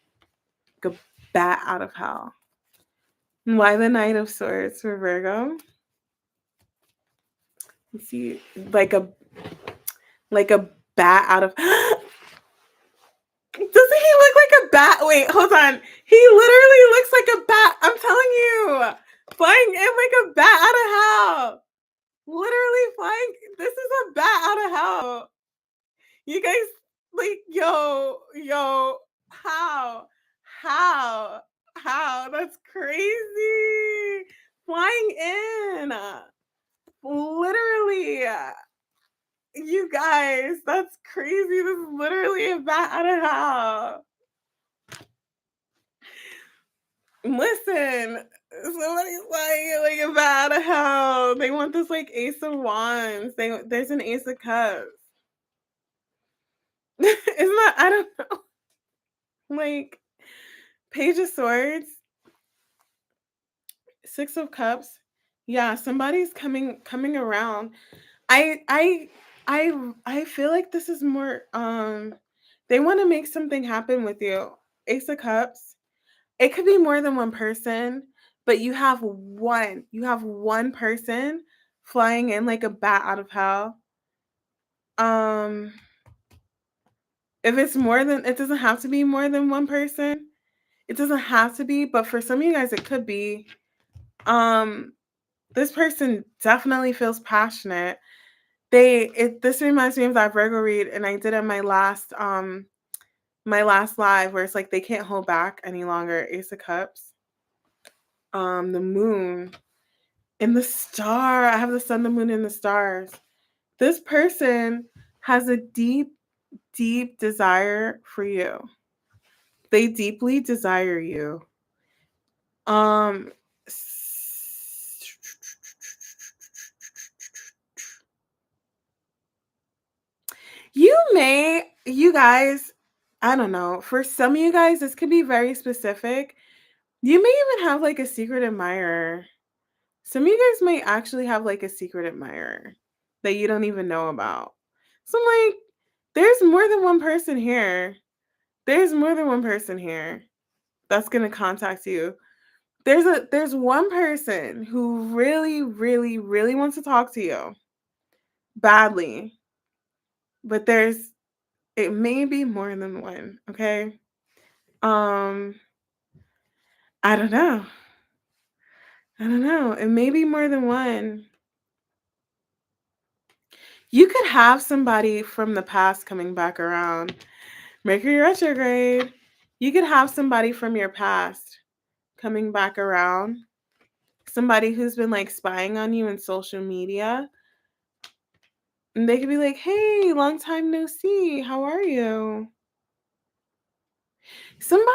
Like a bat out of hell. Why the Knight of Swords for Virgo? Let's see, like a bat out of. Doesn't he look like a bat? Wait, hold on. He literally looks like a bat. I'm telling you, flying in like a bat out of hell. Literally flying. This is a bat out of hell. You guys, like, yo, how? That's crazy. Flying in. Literally. You guys, that's crazy. This is literally a bat out of hell. Listen, somebody's like a bat out of hell. They want this like Ace of Wands. There's an Ace of Cups. Isn't that, I don't know. Like Page of Swords, Six of Cups. Yeah, somebody's coming around. I feel like this is more they want to make something happen with you. Ace of Cups. It could be more than one person, but you have one person flying in like a bat out of hell. If it's more than, it doesn't have to be more than one person. It doesn't have to be, but for some of you guys it could be. This person definitely feels passionate. This reminds me of that Virgo read, and I did in my last live, where it's like they can't hold back any longer. Ace of Cups. The moon and the star. I have the sun, the moon, and the stars. This person has a deep, deep desire for you. They deeply desire you. You guys, I don't know. For some of you guys, this could be very specific. You may even have like a secret admirer. Some of you guys might actually have like a secret admirer that you don't even know about. So I'm like, there's more than one person here. There's more than one person here that's going to contact you. There's one person who really, really, really wants to talk to you badly. But it may be more than one, okay? I don't know. It may be more than one. You could have somebody from the past coming back around. Mercury retrograde. You could have somebody from your past coming back around. Somebody who's been like spying on you in social media. And they could be like, hey, long time no see. How are you? Somebody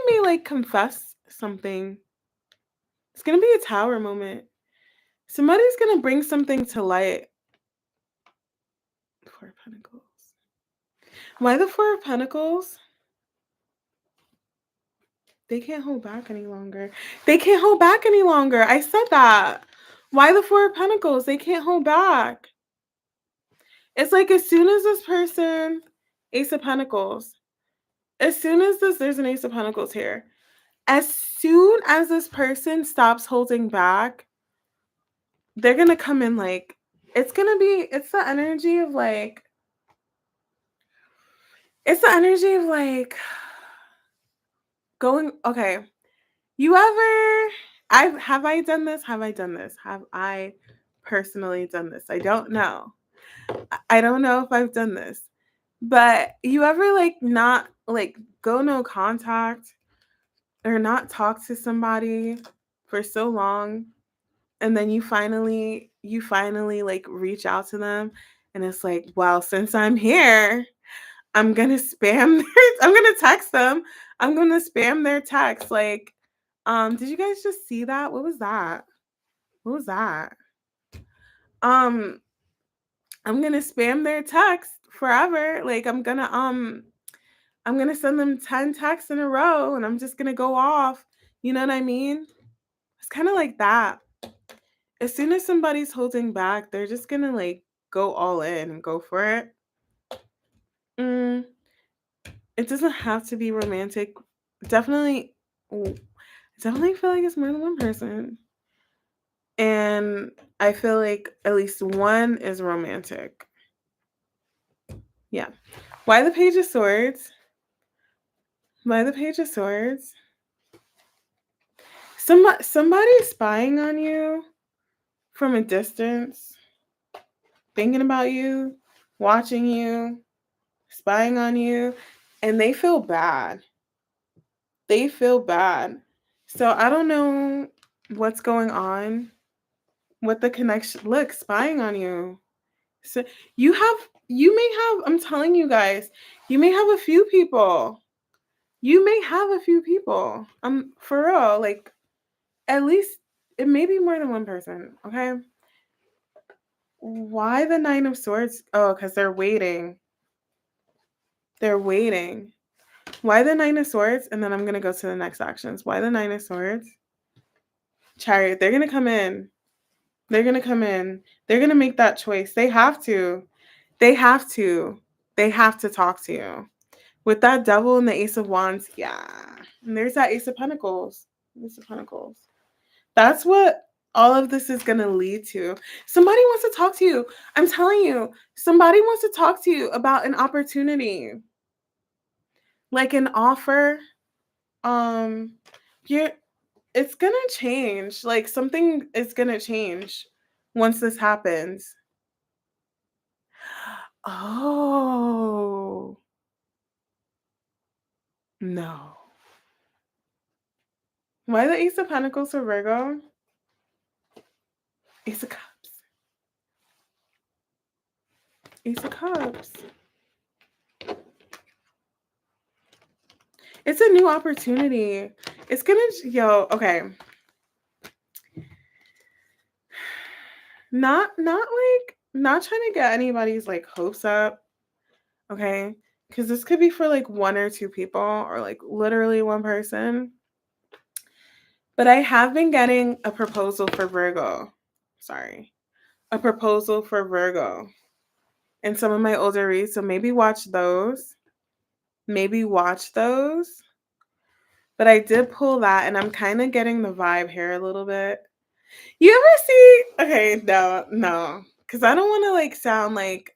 may like confess something. It's going to be a tower moment. Somebody's going to bring something to light. Four of Pentacles. Why the Four of Pentacles? They can't hold back any longer. They can't hold back any longer. I said that. Why the Four of Pentacles? They can't hold back. It's like as soon as this person, Ace of Pentacles, as soon as there's an Ace of Pentacles here. As soon as this person stops holding back, they're going to come in like, it's the energy of like, going, okay. Have I done this? Have I personally done this? I don't know. I don't know if I've done this. But you ever like not like go no contact or not talk to somebody for so long, and then you finally like reach out to them, and it's like, well, since I'm here, I'm gonna I'm gonna text them. I'm gonna spam their text. Like, did you guys just see that? What was that? I'm gonna spam their text forever. Like, I'm gonna I'm going to send them 10 texts in a row and I'm just going to go off. You know what I mean? It's kind of like that. As soon as somebody's holding back, they're just going to like go all in and go for it. It doesn't have to be romantic. Definitely feel like it's more than one person. And I feel like at least one is romantic. Yeah. Why the Page of Swords? Why the Page of Swords? Somebody's spying on you from a distance, thinking about you, watching you, spying on you, and they feel bad. They feel bad. So I don't know what's going on with the connection. Look, spying on you. So you may have, I'm telling you guys, you may have a few people. You may have a few people. For real, like at least it may be more than one person, okay? Why the Nine of Swords? Oh, because they're waiting. They're waiting. Why the Nine of Swords? And then I'm going to go to the next actions. Why the Nine of Swords? Chariot. They're going to come in. They're going to come in. They're going to make that choice. They have to. They have to. They have to talk to you. With that Devil and the Ace of Wands, yeah. And there's that Ace of Pentacles. Ace of Pentacles. That's what all of this is going to lead to. Somebody wants to talk to you. I'm telling you, somebody wants to talk to you about an opportunity. Like an offer. It's going to change. Like something is going to change once this happens. Oh. No. Why the Ace of Pentacles for Virgo? Ace of Cups. Ace of Cups. It's a new opportunity. It's gonna, okay. Not trying to get anybody's like hopes up, okay? Because this could be for like one or two people or like literally one person. But I have been getting a proposal for Virgo. Sorry. A proposal for Virgo in some of my older reads. So maybe watch those. But I did pull that and I'm kind of getting the vibe here a little bit. You ever see, okay, no. Because I don't want to like sound like,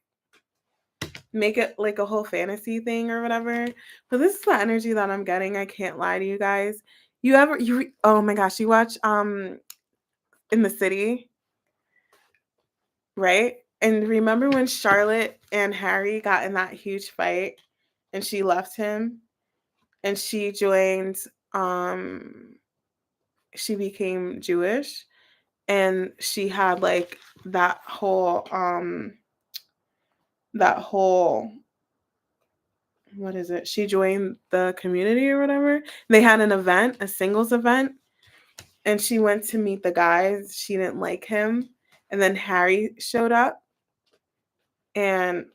make it like a whole fantasy thing or whatever. But this is the energy that I'm getting. I can't lie to you guys. Oh my gosh, you watch In the City, right? And remember when Charlotte and Harry got in that huge fight and she left him and she joined, she became Jewish and she had like that whole, what is it? She joined the community or whatever. They had an event, a singles event, and she went to meet the guys. She didn't like him. And then Harry showed up and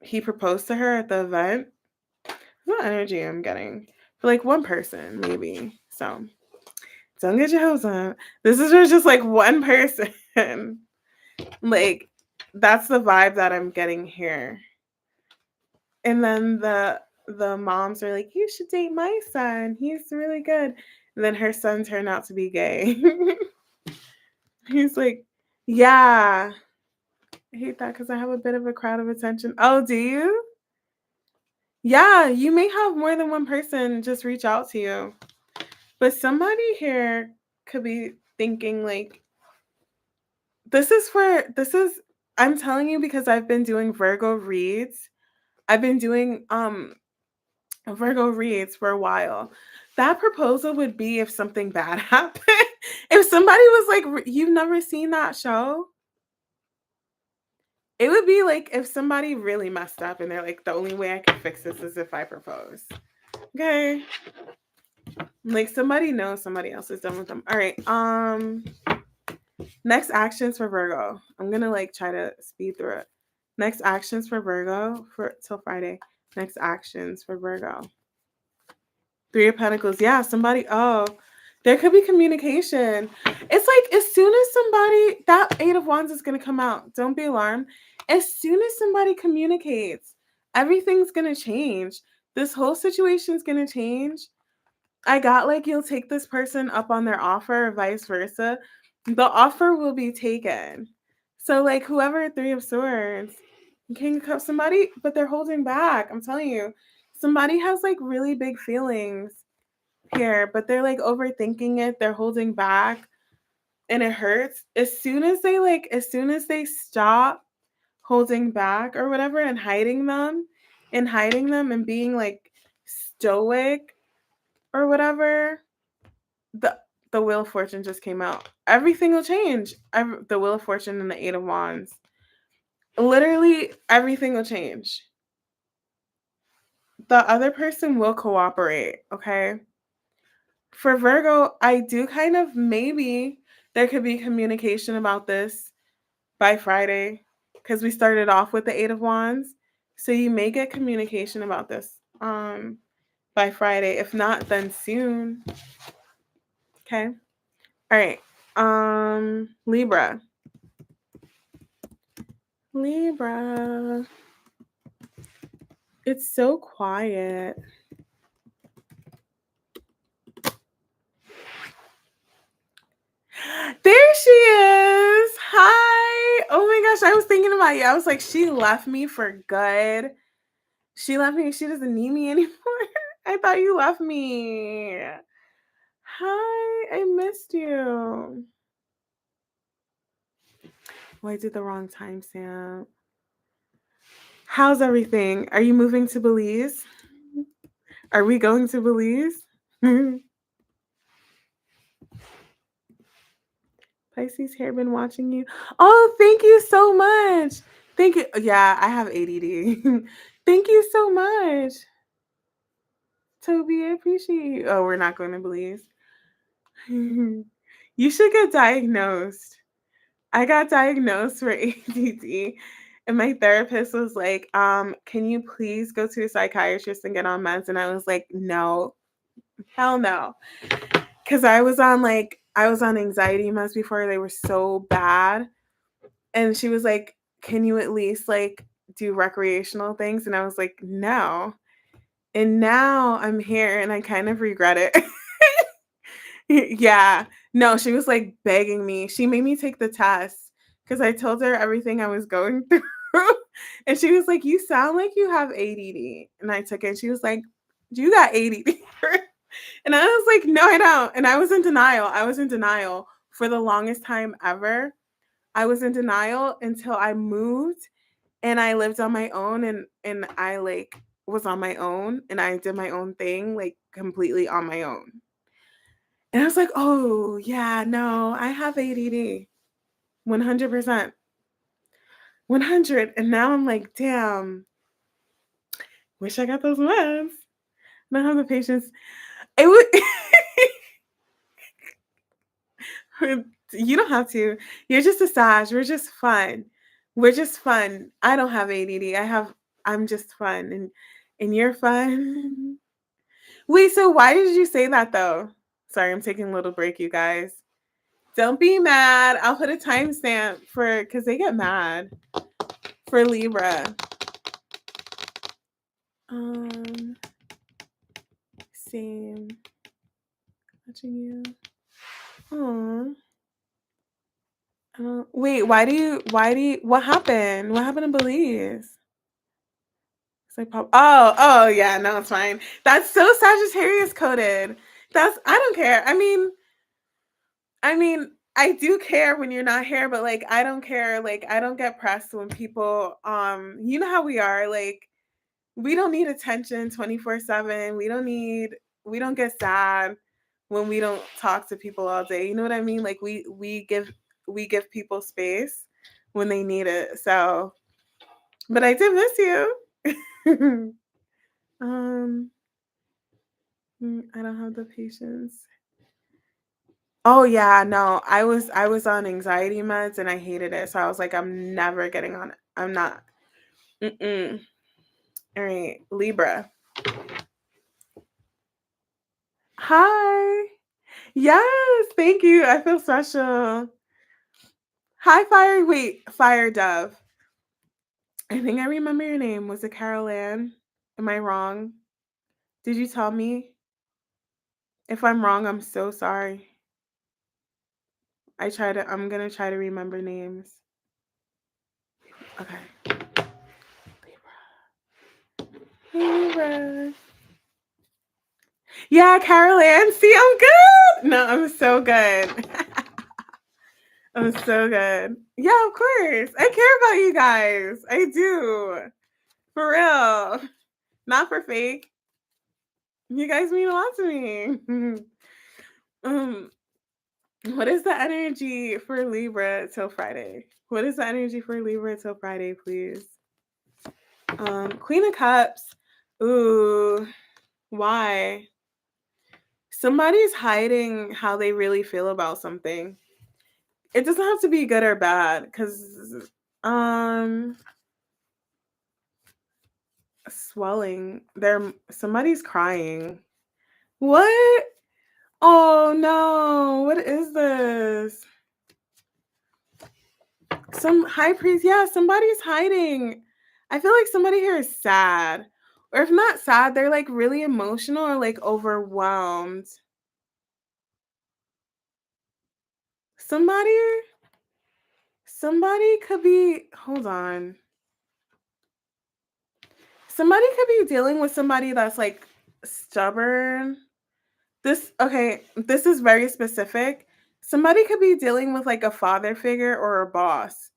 he proposed to her at the event. What energy I'm getting for like one person, maybe. So don't get your hopes up. This is for just like one person. Like that's the vibe that I'm getting here. And then the moms are like, you should date my son. He's really good. And then her son turned out to be gay. He's like, yeah. I hate that because I have a bit of a crowd of attention. Oh, do you? Yeah, you may have more than one person just reach out to you. But somebody here could be thinking like, I'm telling you because I've been doing Virgo reads. I've been doing Virgo reads for a while. That proposal would be if something bad happened. If somebody was like, you've never seen that show? It would be like if somebody really messed up and they're like, the only way I can fix this is if I propose. Okay. Like somebody knows somebody else is done with them. All right. Next actions for Virgo. I'm gonna like try to speed through it. Next actions for Virgo for till Friday. Next actions for Virgo. 1. Next actions for Virgo. Three of Pentacles. Yeah, somebody. Oh, there could be communication. It's like as soon as somebody, that Eight of Wands is going to come out. Don't be alarmed. As soon as somebody communicates, everything's going to change. This whole situation's going to change. I got like you'll take this person up on their offer or vice versa. The offer will be taken. So like whoever, Three of Swords, King of Cups, somebody, but they're holding back. I'm telling you, somebody has like really big feelings here, but they're like overthinking it. They're holding back and it hurts. As soon as they stop holding back or whatever and hiding them and being like stoic or whatever, the Wheel of Fortune just came out. Everything will change. The Wheel of Fortune and the Eight of Wands. Literally everything will change. The other person will cooperate, okay? For Virgo, I do kind of maybe there could be communication about this by Friday because we started off with the Eight of Wands. So you may get communication about this by Friday. If not, then soon. Okay. All right. Libra. It's so quiet. There she is. Hi. Oh my gosh, I was thinking about you. I was like, she left me for good. She left me. She doesn't need me anymore. I thought you left me. Hi, I missed you. Oh, I did the wrong timestamp. How's everything? Are you moving to Belize? Are we going to Belize? Pisces hair been watching you. Oh, thank you so much. Thank you. Yeah, I have ADD. Thank you so much. Toby, I appreciate you. Oh, we're not going to Belize. You should get diagnosed. I got diagnosed for ADD, and my therapist was like, can you please go to a psychiatrist and get on meds? And I was like, no, hell no. Because I was on anxiety meds before. They were so bad. And she was like, can you at least like do recreational things? And I was like, no. And now I'm here and I kind of regret it. Yeah. No, she was like begging me. She made me take the test because I told her everything I was going through. And she was like, you sound like you have ADD. And I took it. And she was like, you got ADD. And I was like, no, I don't. And I was in denial. For the longest time ever. I was in denial until I moved and I lived on my own and I like was on my own and I did my own thing like completely on my own. And I was like, oh, yeah, no, I have ADD. 100%. 100. And now I'm like, damn, wish I got those meds. I don't have the patience. It would. You don't have to. You're just a Sag. We're just fun. I don't have ADD. I'm just fun. And you're fun. Wait, so why did you say that though? Sorry, I'm taking a little break, you guys. Don't be mad. I'll put a timestamp because they get mad for Libra. Same. Watching you. Aww. Wait, what happened? What happened in Belize? It's like oh, yeah, no, it's fine. That's so Sagittarius coded. I don't care. I mean, I do care when you're not here, but like, I don't care. Like, I don't get pressed when people, you know how we are. Like, we don't need attention 24/7. We don't get sad when we don't talk to people all day. You know what I mean? Like we give people space when they need it. So, but I did miss you. I don't have the patience. Oh yeah, no. I was on anxiety meds and I hated it. So I was like, I'm never getting on it. I'm not. Mm-mm. All right, Libra. Hi. Yes, thank you. I feel special. Hi, Fire Dove. I think I remember your name. Was it Carol Ann? Am I wrong? Did you tell me? If I'm wrong, I'm so sorry. I'm gonna try to remember names. Okay. Libra. Yeah, Carol Ann. See, I'm good. No, I'm so good. I'm so good. Yeah, of course. I care about you guys. I do. For real. Not for fake. You guys mean a lot to me. um, what is the energy for Libra till Friday? What is the energy for Libra till Friday, please? Queen of Cups. Ooh, why? Somebody's hiding how they really feel about something. It doesn't have to be good or bad, because swelling. Somebody's crying. What? Oh no, what is this? Some high priest. Yeah, somebody's hiding. I feel like somebody here is sad. Or if not sad, they're like really emotional or like overwhelmed. Somebody somebody could be hold on. Somebody could be dealing with somebody that's like stubborn. This is very specific. Somebody could be dealing with like a father figure or a boss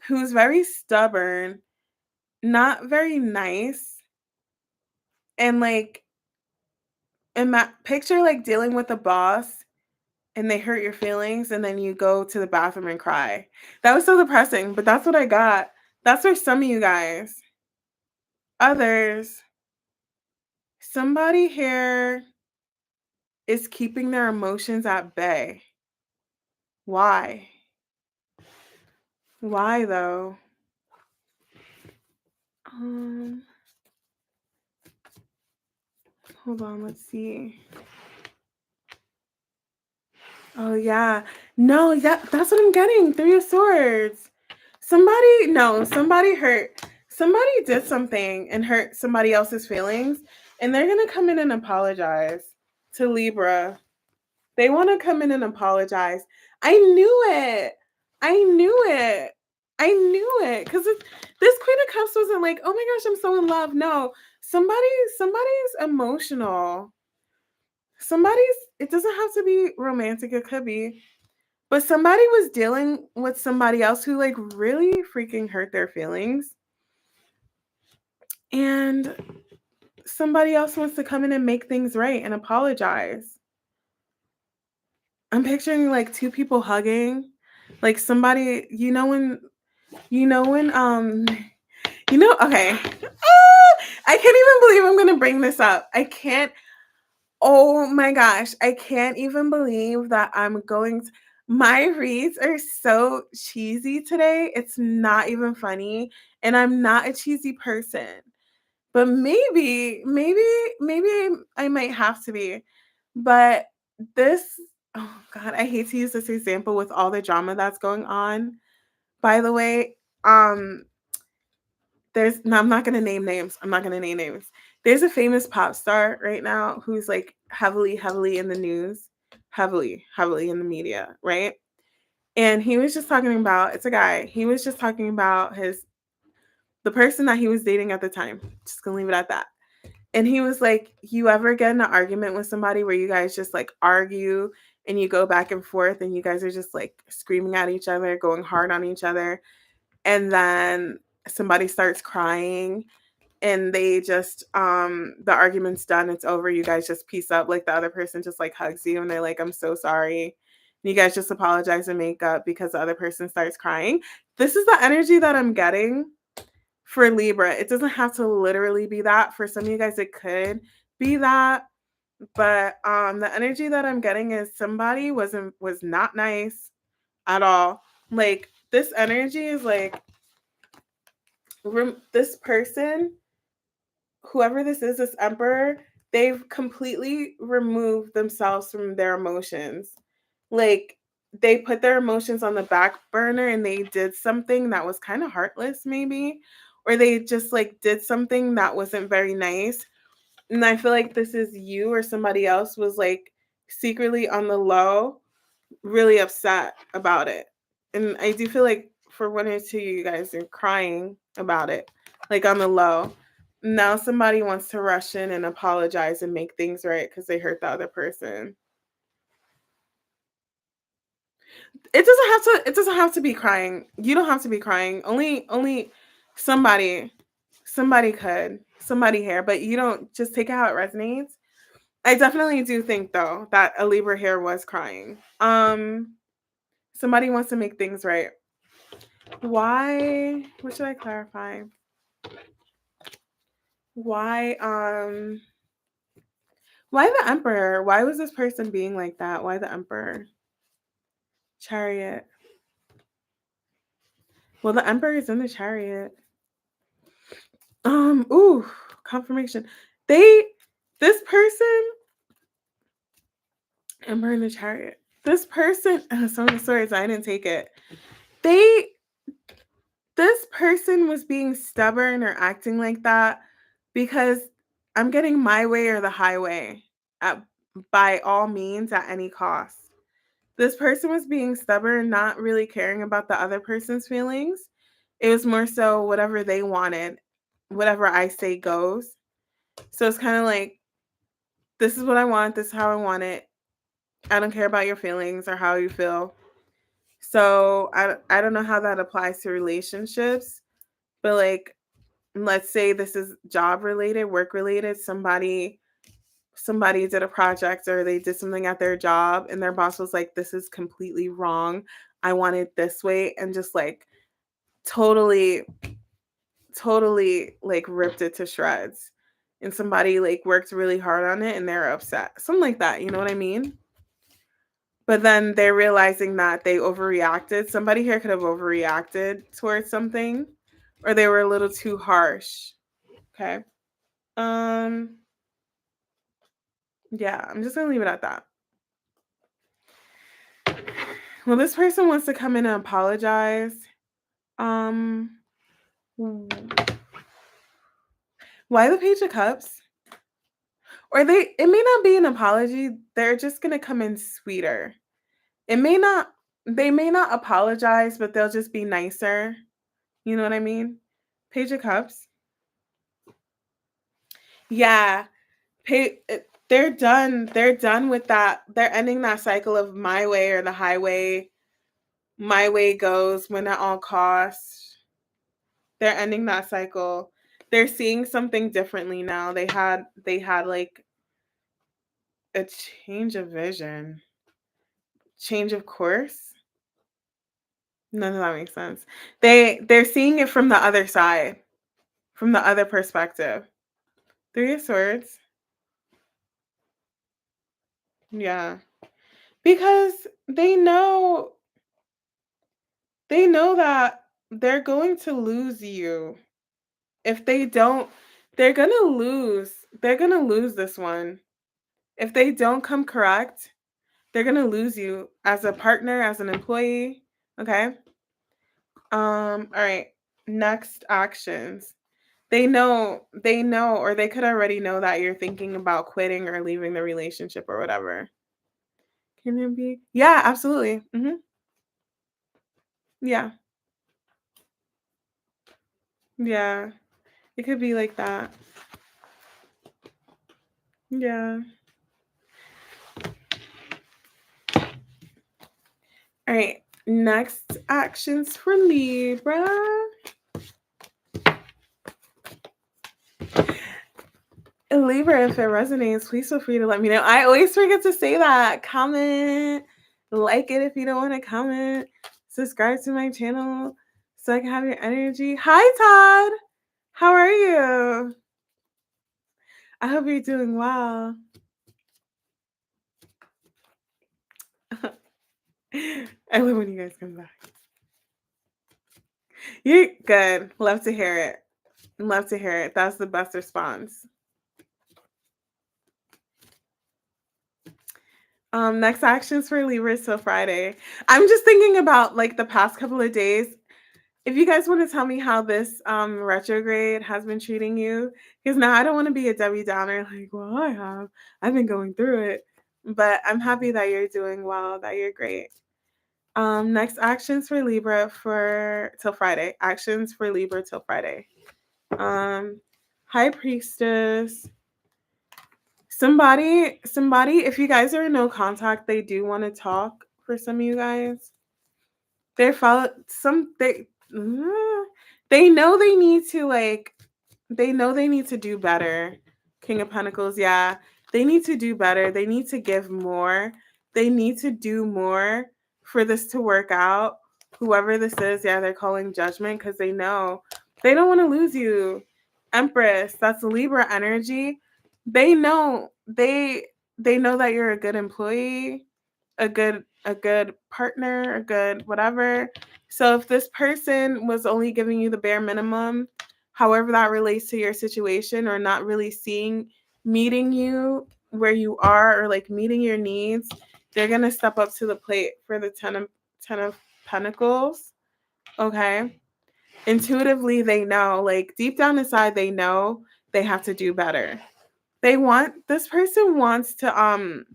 who's very stubborn, not very nice, and like picture like dealing with a boss and they hurt your feelings and then you go to the bathroom and cry. That was so depressing, but that's what I got. That's for some of you guys. Others, somebody here is keeping their emotions at bay. Why? Why though? Um, hold on, let's see. Oh yeah. No, that's what I'm getting. Three of Swords. Somebody hurt. Somebody did something and hurt somebody else's feelings, and they're gonna come in and apologize to Libra. They want to come in and apologize. I knew it. I knew it. I knew it. Because this Queen of Cups wasn't like, oh my gosh, I'm so in love. No, somebody's emotional. It doesn't have to be romantic, it could be. But somebody was dealing with somebody else who like really freaking hurt their feelings. And somebody else wants to come in and make things right and apologize. I'm picturing like two people hugging. Like somebody, okay. I can't even believe I'm gonna bring this up. I can't. Oh my gosh, I can't even believe that my reads are so cheesy today. It's not even funny, and I'm not a cheesy person. But maybe I might have to be. But this, oh God, I hate to use this example with all the drama that's going on. By the way, I'm not gonna name names. I'm not gonna name names. There's a famous pop star right now who's like heavily in the news, heavily in the media, right? And he was just talking about, it's a guy. He was just talking about the person that he was dating at the time. Just gonna leave it at that. And he was like, you ever get in an argument with somebody where you guys just like argue and you go back and forth and you guys are just like screaming at each other, going hard on each other, and then somebody starts crying and they just the argument's done, it's over, you guys just peace up, like the other person just like hugs you and they're like, I'm so sorry. And you guys just apologize and make up because the other person starts crying. This is the energy that I'm getting for Libra. It doesn't have to literally be that. For some of you guys, it could be that. But the energy that I'm getting is somebody was not nice at all. Like this energy is like this person whoever this emperor, they've completely removed themselves from their emotions. Like, they put their emotions on the back burner and they did something that was kind of heartless, maybe, or they just like did something that wasn't very nice. And I feel like this is you or somebody else was like secretly on the low, really upset about it. And I do feel like for one or two of you guys are crying about it, like on the low. Now somebody wants to rush in and apologize and make things right because they hurt the other person. It doesn't have to be crying. You don't have to be crying. Only somebody could. Somebody here, but you don't, just take it how it resonates. I definitely do think though that a Libra here was crying. Somebody wants to make things right. Why? What should I clarify? Why why the Emperor? Why was this person being like that? Why the Emperor? Chariot. Well, the Emperor is in the Chariot. Ooh, confirmation. This person, Emperor in the Chariot. This person, some of the stories, I didn't take it. This person was being stubborn or acting like that because I'm getting my way or the highway at, by all means at any cost. This person was being stubborn, not really caring about the other person's feelings. It was more so whatever they wanted, whatever I say goes. So it's kind of like, this is what I want, this is how I want it. I don't care about your feelings or how you feel. So I don't know how that applies to relationships, but like, let's say this is job related, work related, somebody did a project or they did something at their job and their boss was like, this is completely wrong, I want it this way, and just like totally like ripped it to shreds, and somebody like worked really hard on it and they're upset, something like that, you know what I mean? But then they're realizing that they overreacted. Somebody here could have overreacted towards something, or they were a little too harsh. Okay. Yeah, I'm just gonna leave it at that. Well, this person wants to come in and apologize. Um, why the Page of Cups? Or it may not be an apology. They're just gonna come in sweeter. They may not apologize, but they'll just be nicer. You know what I mean? Page of Cups. Yeah. They're done. They're done with that. They're ending that cycle of my way or the highway. My way goes, win at all costs. They're ending that cycle. They're seeing something differently now. They had like a change of vision, change of course. None of that makes sense. They're seeing it from the other side, from the other perspective. Three of Swords. Yeah. Because they know that they're going to lose you. If they don't, they're going to lose. They're going to lose this one. If they don't come correct, they're going to lose you as a partner, as an employee, okay? All right. Next actions. They know, or they could already know that you're thinking about quitting or leaving the relationship or whatever. Can it be? Yeah, absolutely. Yeah. Yeah. It could be like that. Yeah. All right. Next actions for Libra. Libra, if it resonates, please feel free to let me know. I always forget to say that. Comment, like it if you don't want to comment, subscribe to my channel so I can have your energy. Hi, Todd. How are you? I hope you're doing well. I love when you guys come back. You're good. Love to hear it. Love to hear it. That's the best response. Next actions for Libra till Friday. I'm just thinking about like the past couple of days. If you guys want to tell me how this retrograde has been treating you, because now I don't want to be a Debbie Downer, like, well, I've been going through it. But I'm happy that you're doing well, that you're great. Next actions for Libra for till Friday. Actions for Libra till Friday. High Priestess. Somebody, if you guys are in no contact, they do want to talk for some of you guys. They follow some they know they need to do better. King of Pentacles, yeah. They need to do better. They need to give more. They need to do more for this to work out. Whoever this is, yeah, they're calling judgment because they know they don't want to lose you. Empress, that's Libra energy. They know they know that you're a good employee, a good partner, a good whatever. So if this person was only giving you the bare minimum, however that relates to your situation, or not really meeting you where you are, or like meeting your needs, they're going to step up to the plate for the 10 of Pentacles. Okay? Intuitively they know, like deep down inside they know they have to do better. This person wants to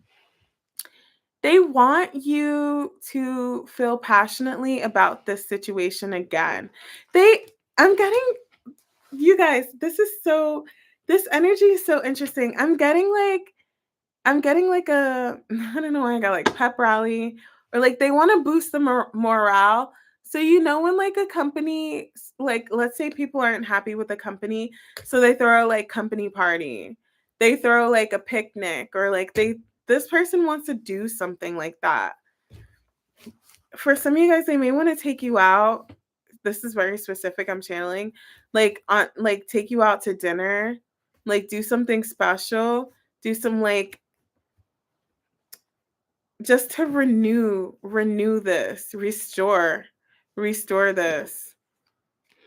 they want you to feel passionately about this situation again. I'm getting, you guys, this energy is so interesting. I'm getting like a, I don't know why I got like pep rally, or like they want to boost the morale. So when like a company, like let's say people aren't happy with the company, so they throw like company party. They throw like a picnic, or like this person wants to do something like that. For some of you guys, they may want to take you out. This is very specific. I'm channeling, like take you out to dinner, like do something special, do some like just to renew this, restore this.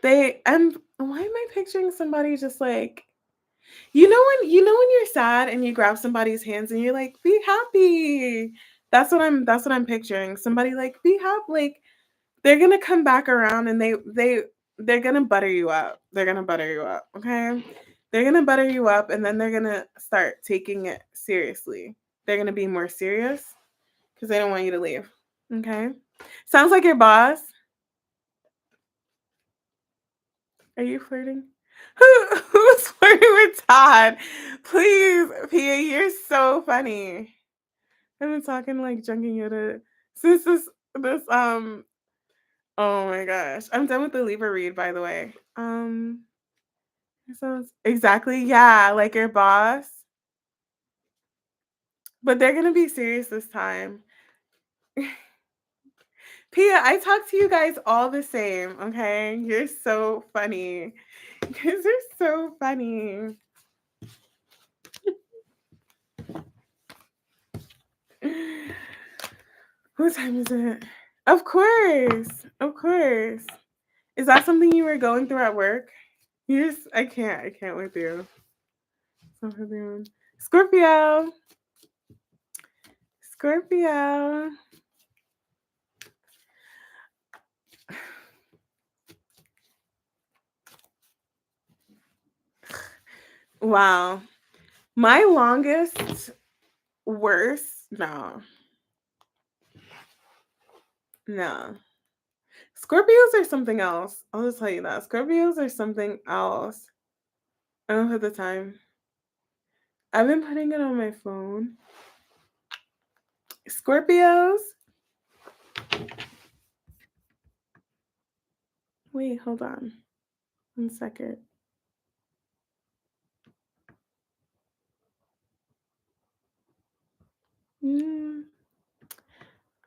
Why am I picturing somebody just like, when you're sad and you grab somebody's hands and you're like, be happy. That's what I'm picturing. Somebody like, be happy, like they're gonna come back around, and they're gonna butter you up. They're gonna butter you up, okay? They're gonna butter you up, and then they're gonna start taking it seriously. They're gonna be more serious because they don't want you to leave. Okay? Sounds like your boss. Are you flirting? Who's flirting with Todd? Please, Pia, you're so funny. I've been talking like Junkie Yoda since this oh my gosh. I'm done with the Libra read, by the way. Exactly, yeah, like your boss. But they're gonna be serious this time. Pia, I talk to you guys all the same, okay? You're so funny. You guys are so funny. What time is it? Of course. Of course. Is that something you were going through at work? I can't with you. Scorpio. Scorpio. Wow. My longest worst, no. No. Scorpios are something else. I'll just tell you that. Scorpios are something else. I don't have the time. I've been putting it on my phone. Scorpios. Wait, hold on. 1 second.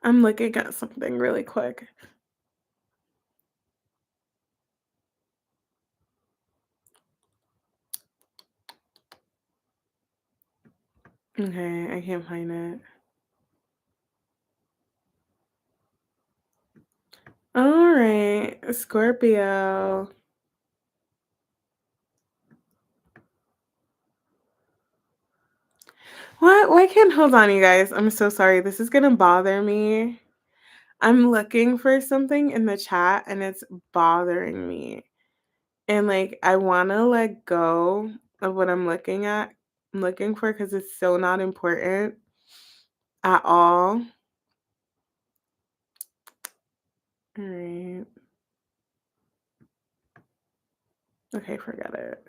I'm looking at something really quick. Okay, I can't find it. All right, Scorpio. What? Why can't hold on, you guys? I'm so sorry. This is gonna bother me. I'm looking for something in the chat and it's bothering me. And like I wanna let go of what I'm looking for because it's so not important at all. All right. Okay, forget it.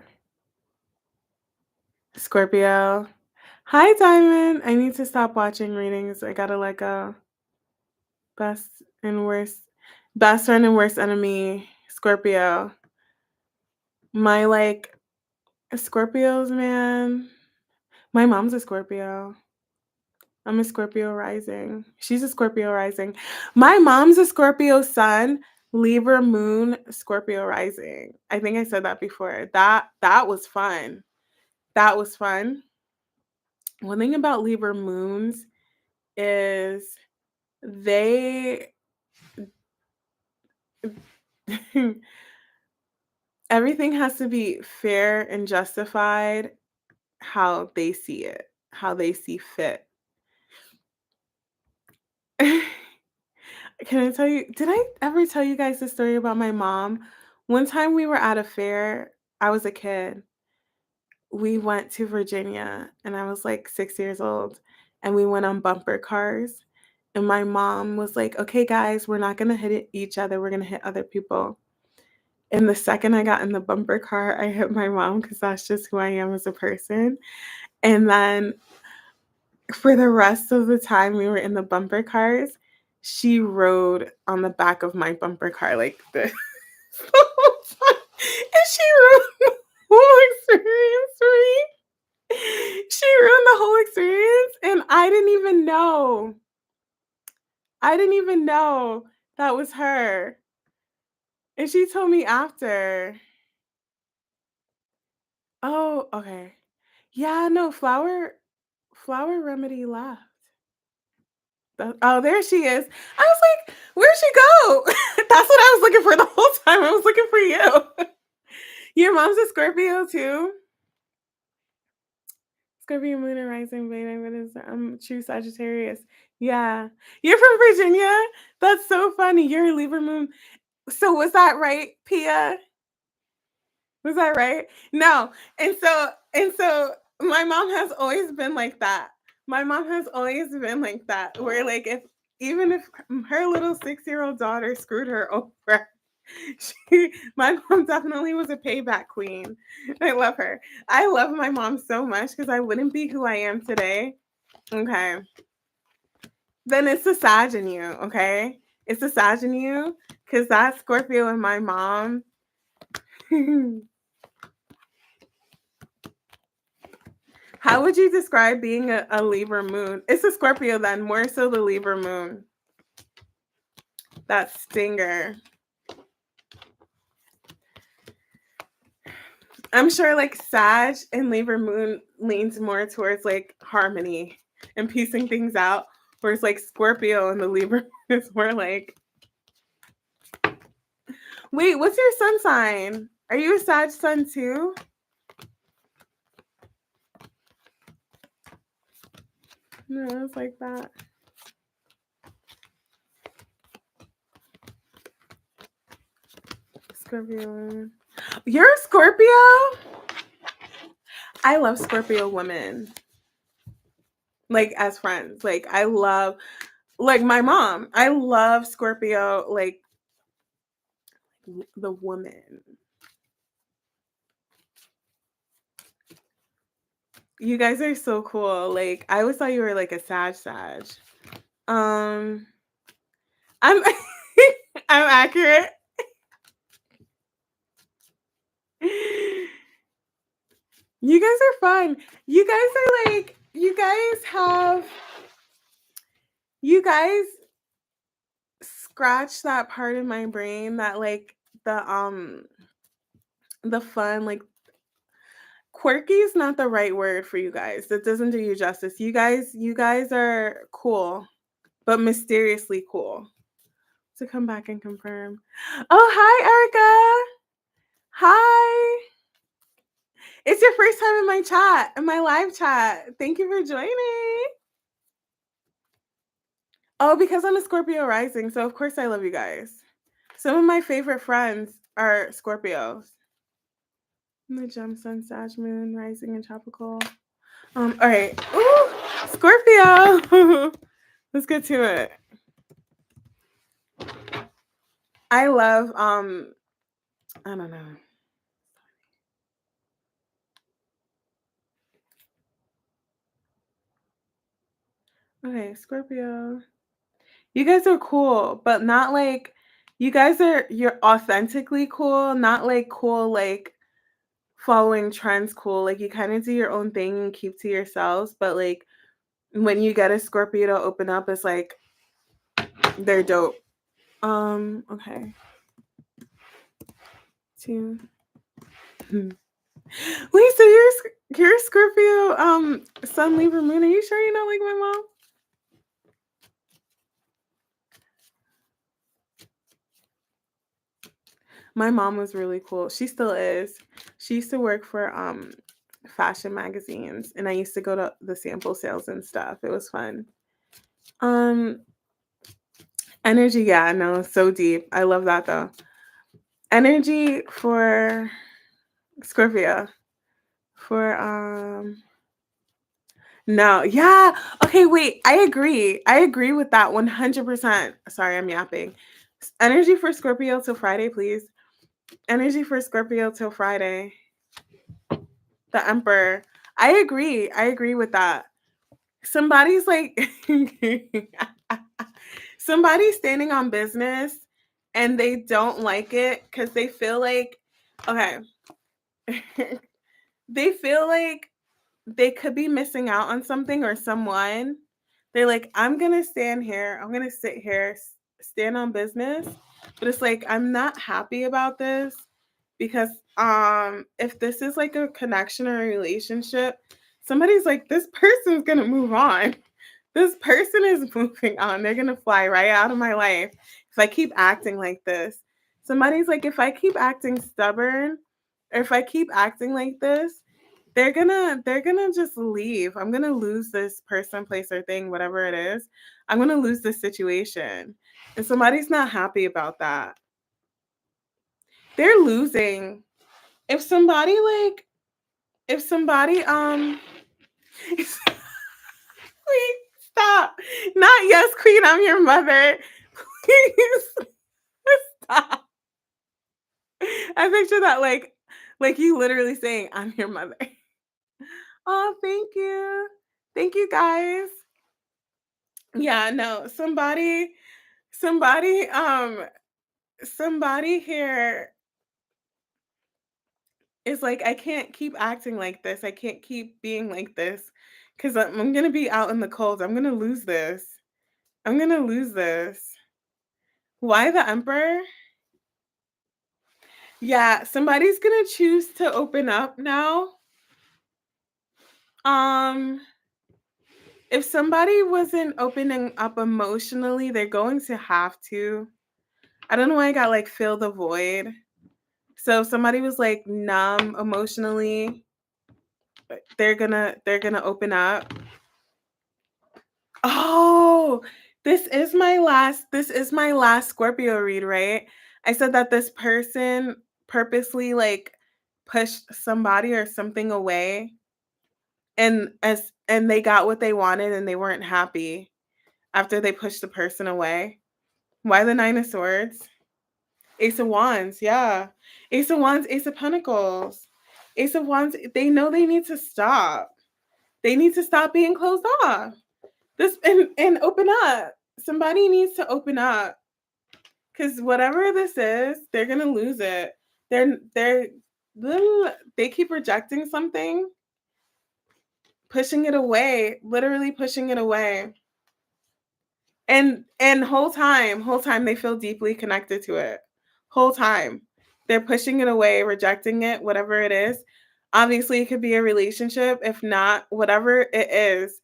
Scorpio. Hi, Diamond. I need to stop watching readings. I gotta let go. Best and worst. Best friend and worst enemy. Scorpio. My Scorpios, man. My mom's a Scorpio. I'm a Scorpio rising. She's a Scorpio rising. My mom's a Scorpio sun, Libra moon, Scorpio rising. I think I said that before. That was fun. That was fun. One thing about Libra moons is they everything has to be fair and justified how they see it, how they see fit. Can I tell you, did I ever tell you guys the story about my mom? One time we were at a fair, I was a kid. We went to Virginia and I was like 6 years old and we went on bumper cars. And my mom was like, okay, guys, we're not going to hit each other. We're going to hit other people. And the second I got in the bumper car, I hit my mom because that's just who I am as a person. And then for the rest of the time we were in the bumper cars, she rode on the back of my bumper car like this. And she ruined the whole experience for me. She ruined the whole experience, and I didn't even know. I didn't even know that was her. And she told me after. Oh, okay. Yeah, no, Flower Remedy left. Oh, there she is. I was like, where'd she go? That's what I was looking for the whole time. I was looking for you. Your mom's a Scorpio too? Scorpio moon and rising Veda. I'm true Sagittarius. Yeah. You're from Virginia? That's so funny. You're a Libra moon. So was that right, Pia? Was that right? No. And so my mom has always been like that. My mom has always been like that. Where like even if her little 6-year-old daughter screwed her over, my mom definitely was a payback queen. I love her. I love my mom so much because I wouldn't be who I am today. Okay. Then it's the Sag in you, okay? It's the Sag in you because that's Scorpio and my mom. How would you describe being a Libra moon? It's a Scorpio then, more so the Libra moon. That stinger. I'm sure like Sag and Libra moon leans more towards like harmony and piecing things out, whereas like Scorpio and the Libra is more like. Wait, what's your sun sign? Are you a Sag sun too? No, it's like that. Scorpio. You're a Scorpio? I love Scorpio women. Like as friends. Like I love like my mom. I love Scorpio like the woman. You guys are so cool. Like I always thought you were like a Sag. I'm I'm accurate. You guys are fun. You guys are like you guys scratch that part of my brain that like the fun like quirky is not the right word for you guys. That doesn't do you justice. You guys are cool, but mysteriously cool. To come back and confirm. Oh, hi, Erica. Hi. It's your first time in my chat, in my live chat. Thank you for joining. Oh, because I'm a Scorpio rising, so of course I love you guys. Some of my favorite friends are Scorpios. The gem, sun, Sag, moon, rising, and tropical. All right. Ooh, Scorpio. Let's get to it. I love, I don't know. Okay, Scorpio. You guys are cool, but not like, you're authentically cool, not like cool, like following trends cool. Like you kind of do your own thing and keep to yourselves, but like when you get a Scorpio to open up, it's like they're dope. Okay. 2. Wait, so you're Scorpio, Sun, Libra, Moon. Are you sure you're not like my mom? My mom was really cool. She still is. She used to work for fashion magazines, and I used to go to the sample sales and stuff. It was fun. Energy, yeah, no, so deep. I love that though. Energy for Scorpio. For no, yeah. Okay, wait. I agree. I agree with that 100%. Sorry, I'm yapping. Energy for Scorpio till Friday, please. Energy for Scorpio till Friday. The Emperor. I agree. I agree with that. Somebody's like somebody's standing on business and they don't like it because they feel like, okay. They feel like they could be missing out on something or someone. They're like, I'm gonna stand here, I'm gonna sit here, stand on business. But it's like, I'm not happy about this because if this is like a connection or a relationship, somebody's like, this person's gonna move on. This person is moving on. They're gonna fly right out of my life if I keep acting like this. Somebody's like, if I keep acting stubborn, or if I keep acting like this, they're gonna just leave. I'm gonna lose this person, place, or thing, whatever it is. I'm gonna lose this situation. And somebody's not happy about that. They're losing. If somebody like, if somebody wait, stop. Not yes, queen, I'm your mother. Please stop. I picture that like you literally saying, I'm your mother. Oh, thank you. Thank you guys. Yeah, no, somebody, somebody here is like, I can't keep acting like this. I can't keep being like this because I'm gonna be out in the cold. I'm gonna lose this. I'm gonna lose this. Why the Emperor? Yeah, somebody's gonna choose to open up now. Um, if somebody wasn't opening up emotionally, they're going to have to. I don't know why I got like fill the void. So if somebody was like numb emotionally, they're gonna open up. Oh, this is my last Scorpio read, right? I said that this person purposely like pushed somebody or something away and they got what they wanted and they weren't happy after they pushed the person away. Why the 9 of Swords? Ace of Wands, yeah. Ace of Wands, Ace of Pentacles. Ace of Wands, they know they need to stop. They need to stop being closed off. This and open up. Somebody needs to open up. Cause whatever this is, they're gonna lose it. They're they keep rejecting something, pushing it away, literally pushing it away. And whole time they feel deeply connected to it. Whole time. They're pushing it away, rejecting it, whatever it is. Obviously, it could be a relationship. If not, whatever it is,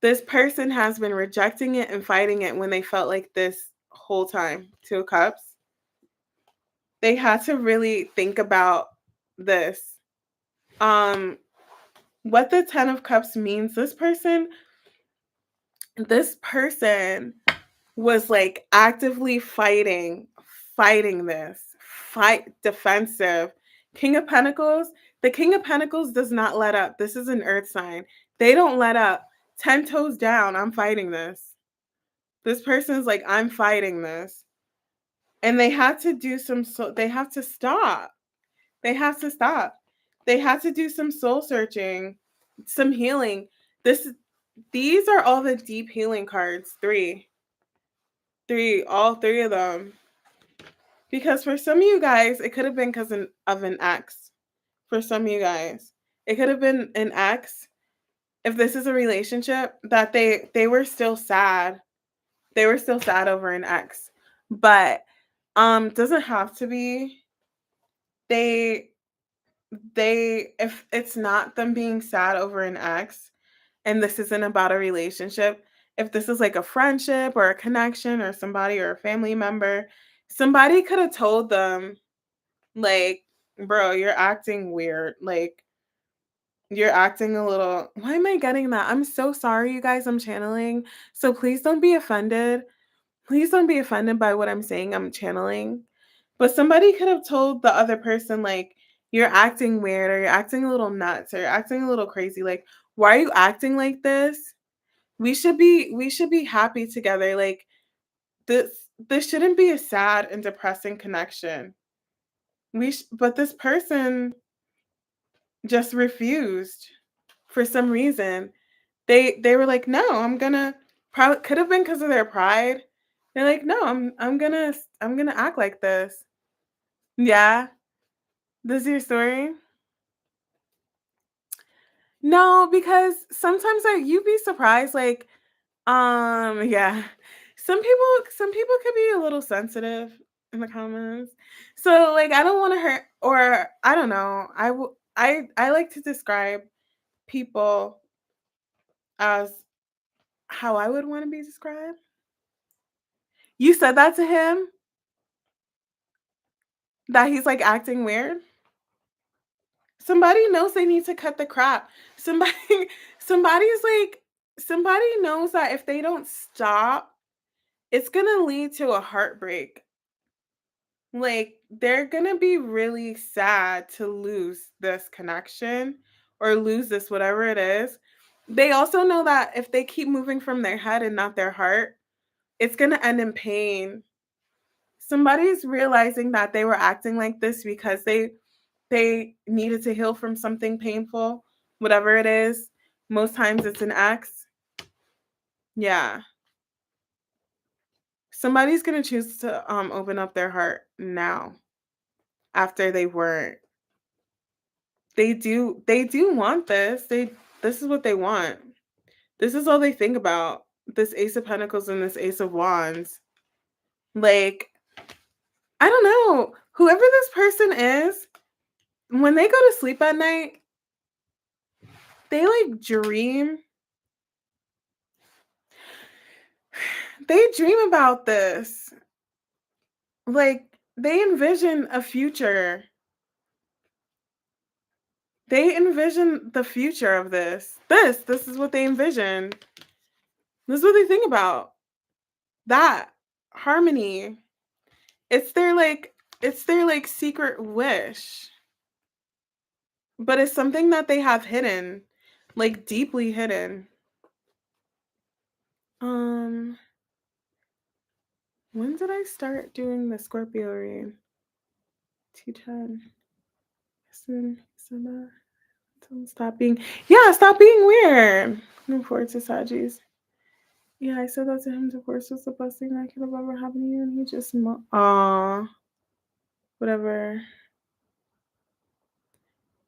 this person has been rejecting it and fighting it when they felt like this whole time. 2 of Cups. They had to really think about this. What the 10 of Cups means, this person was like actively fighting this, defensive. King of Pentacles, the King of Pentacles does not let up. This is an earth sign. They don't let up. 10 toes down, I'm fighting this. This person's like, I'm fighting this. And they had to do they have to stop. They have to stop. They had to do some soul searching, some healing. These are all the deep healing cards. All three of them. Because for some of you guys, it could have been because of an ex. For some of you guys, it could have been an ex. If this is a relationship that they were still sad. They were still sad over an ex. But doesn't have to be. They if it's not them being sad over an ex, and this isn't about a relationship, if this is like a friendship or a connection or somebody or a family member, somebody could have told them, like, bro, you're acting weird. Like, you're acting a little. Why am I getting that? I'm so sorry, you guys. I'm channeling. So please don't be offended. Please don't be offended by what I'm saying. I'm channeling. But somebody could have told the other person, like, you're acting weird, or you're acting a little nuts, or you're acting a little crazy. Like, why are you acting like this? We should be happy together. Like, this shouldn't be a sad and depressing connection. But this person just refused for some reason. They were like, no, I'm gonna. Probably could have been because of their pride. They're like, no, I'm gonna act like this. Yeah, this is your story. No, because sometimes you'd be surprised. Like, yeah, some people could be a little sensitive in the comments. So like, I don't want to hurt, or I don't know. I like to describe people as how I would want to be described. You said that to him, that he's like acting weird. Somebody knows they need to cut the crap. Somebody somebody's like somebody knows that if they don't stop, it's going to lead to a heartbreak. Like, they're going to be really sad to lose this connection or lose this whatever it is. They also know that if they keep moving from their head and not their heart, it's going to end in pain. Somebody's realizing that they were acting like this because they needed to heal from something painful, whatever it is. Most times it's an ex. Yeah. Somebody's going to choose to open up their heart now after they weren't. They do want this. This is what they want. This is all they think about. This Ace of Pentacles and this Ace of Wands. Like, I don't know. Whoever this person is, when they go to sleep at night, they like dream. They dream about this. Like, they envision a future. They envision the future of this. This is what they envision. This is what they think about. That harmony. It's their like secret wish. But it's something that they have hidden, like deeply hidden. When did I start doing the Scorpio read? T10. Stop being weird. Looking forward to Sagis. Yeah, I said that to him. Divorce was the best thing that could have ever happened to you, and he just whatever.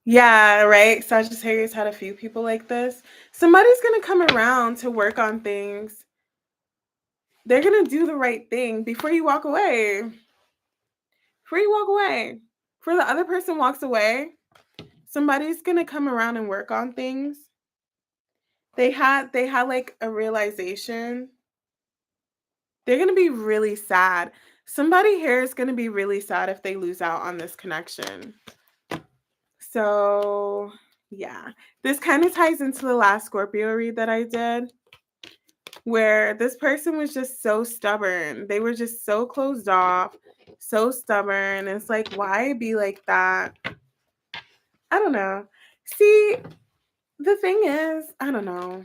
Yeah, right. Sagittarius had a few people like this. Somebody's gonna come around to work on things. They're gonna do the right thing before you walk away. Before you walk away. Before the other person walks away, somebody's gonna come around and work on things. They had like a realization. They're gonna be really sad. Somebody here is gonna be really sad if they lose out on this connection. So, yeah. This kind of ties into the last Scorpio read that I did, where this person was just so stubborn. They were just so closed off, so stubborn. It's like, why be like that? I don't know. See, the thing is, I don't know.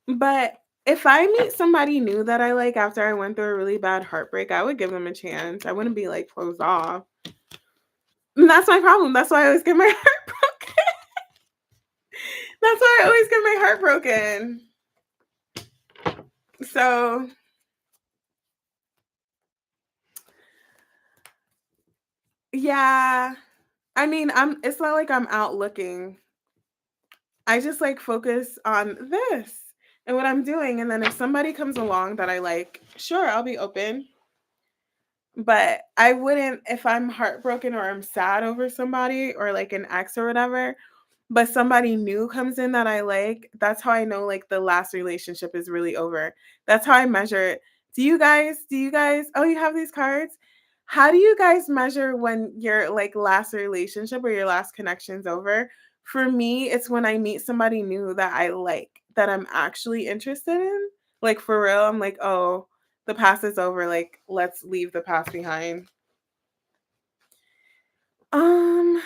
But if I meet somebody new that I like after I went through a really bad heartbreak, I would give them a chance. I wouldn't be like closed off. And that's my problem. That's why I always get my heart broken. That's why I always get my heart broken. So, yeah. I mean, it's not like I'm out looking. I just like focus on this and what I'm doing. And then if somebody comes along that I like, sure, I'll be open. But I wouldn't, if I'm heartbroken or I'm sad over somebody or like an ex or whatever, but somebody new comes in that I like, that's how I know like the last relationship is really over. That's how I measure it. Do you guys, oh, you have these cards? How do you guys measure when your like last relationship or your last connection's over? For me, it's when I meet somebody new that I like, that I'm actually interested in. Like for real, I'm like, oh, the past is over. Like, let's leave the past behind. Um,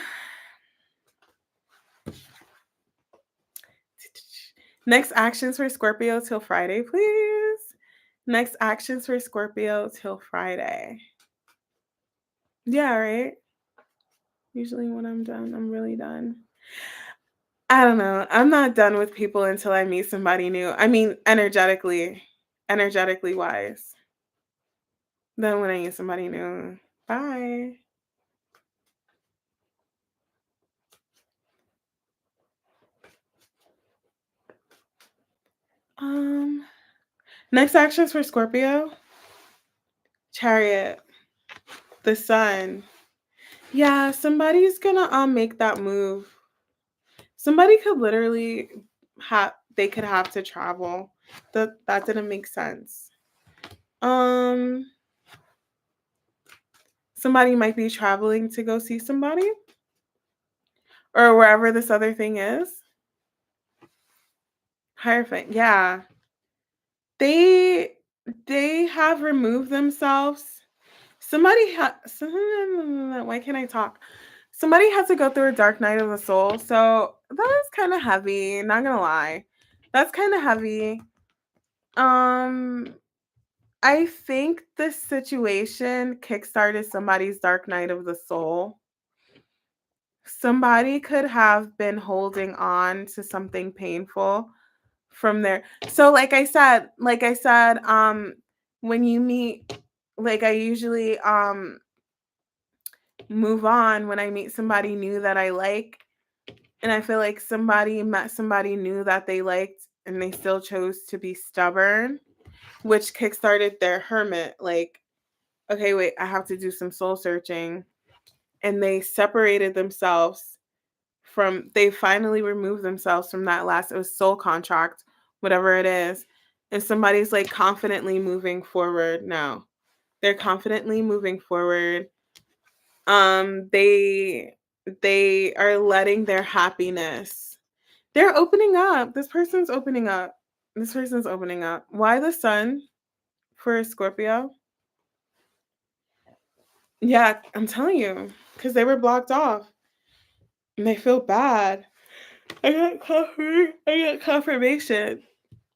Next actions for Scorpio till Friday, please. Next actions for Scorpio till Friday. Yeah, right? Usually when I'm done, I'm really done. I don't know. I'm not done with people until I meet somebody new. I mean, energetically wise. Then when I meet somebody new, bye. Um, Next actions for Scorpio, Chariot, the Sun. Yeah, somebody's gonna make that move. Somebody could literally have to travel. That didn't make sense. Um Somebody might be traveling to go see somebody or wherever this other thing is. Hierophant. Yeah. They they have removed themselves. Why can't I talk? Somebody had to go through a dark night of the soul. So that is kind of heavy, not gonna lie. That's kind of heavy. Um I think this situation kickstarted somebody's dark night of the soul. Somebody could have been holding on to something painful from there. So when you meet, like I usually move on when I meet somebody new that I like, and I feel like somebody met somebody new that they liked and they still chose to be stubborn, which kickstarted their hermit, like, okay, wait, I have to do some soul searching. And they separated themselves they finally removed themselves from that last, it was soul contract, whatever it is. And somebody's like confidently moving forward now. They're confidently moving forward. They are letting their happiness. They're opening up. This person's opening up. Why the Sun for Scorpio? Yeah, I'm telling you, because they were blocked off and they feel bad. I got confirmation.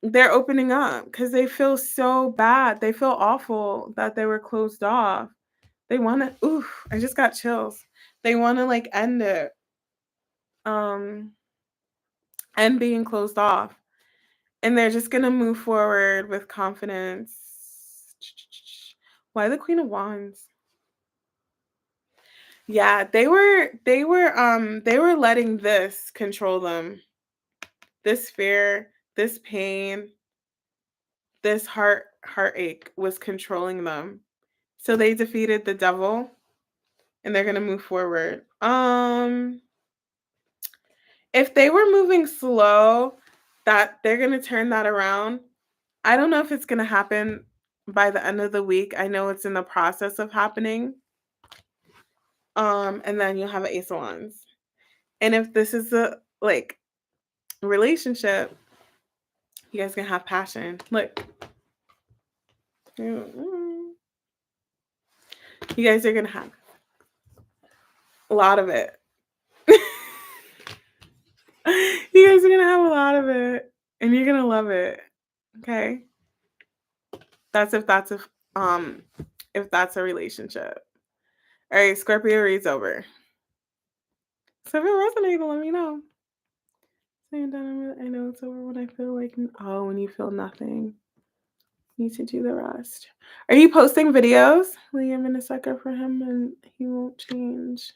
They're opening up because they feel so bad. They feel awful that they were closed off. They want to. Oof! I just got chills. They want to like end it. End being closed off, and they're just gonna move forward with confidence. Why the Queen of Wands? Yeah, they were letting this control them. This fear, this pain, this heartache was controlling them. So they defeated the devil and they're going to move forward. If they were moving slow, that they're going to turn that around. I don't know if it's going to happen by the end of the week. I know it's in the process of happening. And then you'll have an Ace of Wands. And if this is a like relationship, you guys gonna have passion. Look, you guys are gonna have a lot of it. You guys are gonna have a lot of it, and you're gonna love it. Okay, that's if that's a relationship. All right, Scorpio reads over. So if it resonates, let me know. Saying that I know it's over when I feel like when you feel nothing. Need to do the rest. Are you posting videos? Liam in a sucker for him and he won't change.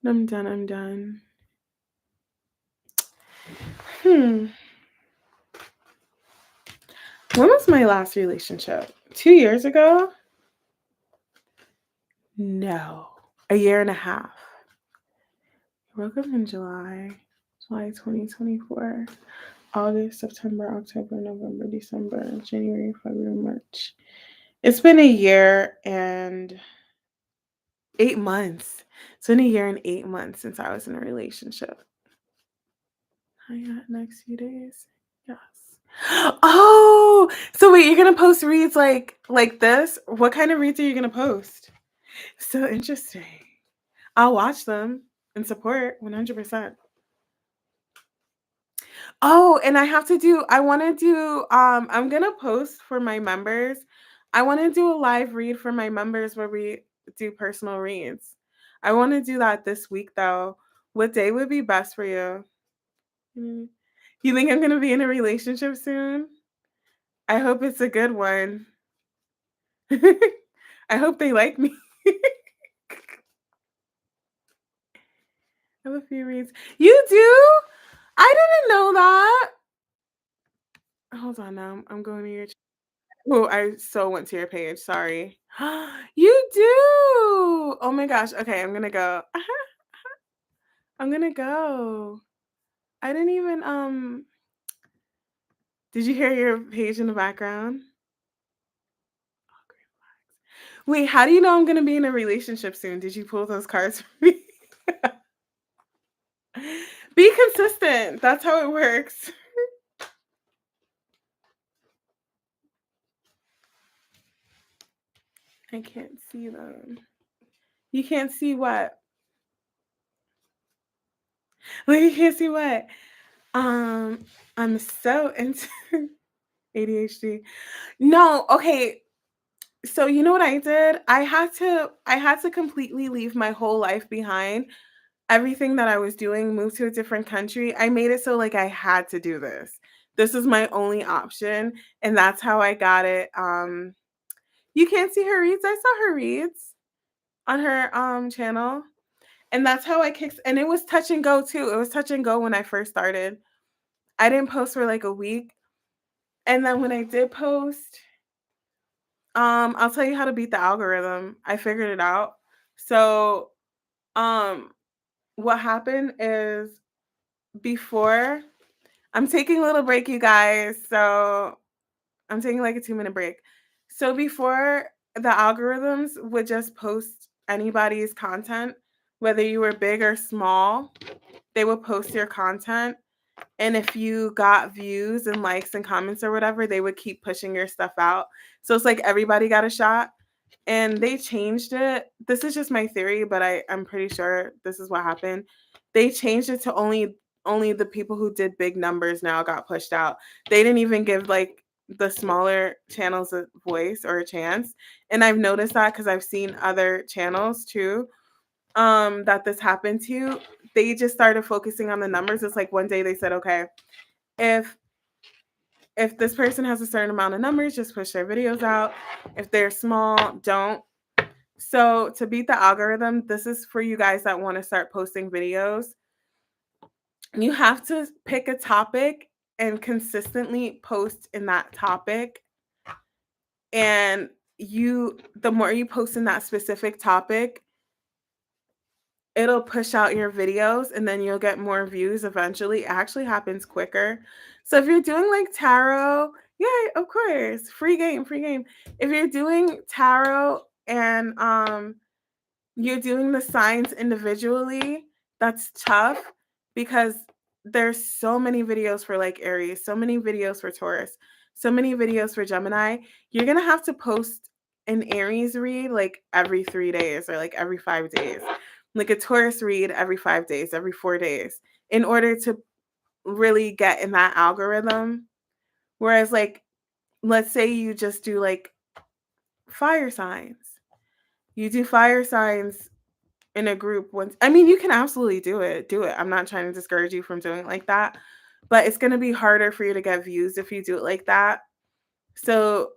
I'm done. When was my last relationship? 2 years ago? No. A year and a half. I broke up in July 2024. August, September, October, November, December, January, February, March. It's been a year and 8 months. It's been a year and 8 months since I was in a relationship. Next few days. Yes. Oh, so wait, you're gonna post reads like this? What kind of reads are you gonna post? So interesting. I'll watch them and support 100%. Oh, and I want to do I'm going to post for my members. I want to do a live read for my members where we do personal reads. I want to do that this week though. What day would be best for you? You think I'm going to be in a relationship soon? I hope it's a good one. I hope they like me. I have a few reads. You do? I didn't know that. Hold on now. I'm going to your. Oh, I so went to your page. Sorry. You do. Oh my gosh. Okay, I'm gonna go. I'm gonna go. I didn't even. Did you hear your page in the background? Wait, how do you know I'm gonna be in a relationship soon? Did you pull those cards for me? Be consistent. That's how it works. I can't see them. You can't see what? Like you can't see what? I'm so into ADHD. No, okay. So you know what I did? I had to completely leave my whole life behind. Everything that I was doing, move to a different country. I made it so like I had to do this. This is my only option, and that's how I got it. You can't see her reads. I saw her reads on her channel. And that's how I kicked, and it was touch and go too. It was touch and go when I first started. I didn't post for like a week. And then when I did post, I'll tell you how to beat the algorithm. I figured it out. So, what happened is before I'm taking a little break, you guys. So I'm taking like a 2-minute break. So before the algorithms would just post anybody's content, whether you were big or small, they would post your content. And if you got views and likes and comments or whatever, they would keep pushing your stuff out. So it's like everybody got a shot. And they changed it. This is just my theory, but I'm pretty sure this is what happened. They changed it to only the people who did big numbers now got pushed out. They didn't even give like the smaller channels a voice or a chance. And I've noticed that because I've seen other channels too that this happened to. They just started focusing on the numbers. It's like one day they said, okay, if this person has a certain amount of numbers, just push their videos out. If they're small, don't. So to beat the algorithm, this is for you guys that want to start posting videos. You have to pick a topic and consistently post in that topic. And the more you post in that specific topic, it'll push out your videos and then you'll get more views eventually. It actually happens quicker. So if you're doing like tarot, yeah, of course, free game. If you're doing tarot and you're doing the signs individually, that's tough because there's so many videos for like Aries, so many videos for Taurus, so many videos for Gemini. You're going to have to post an Aries read like every 3 days or like every 5 days. Like a Taurus read every 5 days, every 4 days in order to really get in that algorithm. Whereas like let's say you just do like fire signs. You do fire signs in a group once. I mean, you can absolutely do it. Do it. I'm not trying to discourage you from doing it like that, but it's going to be harder for you to get views if you do it like that. So,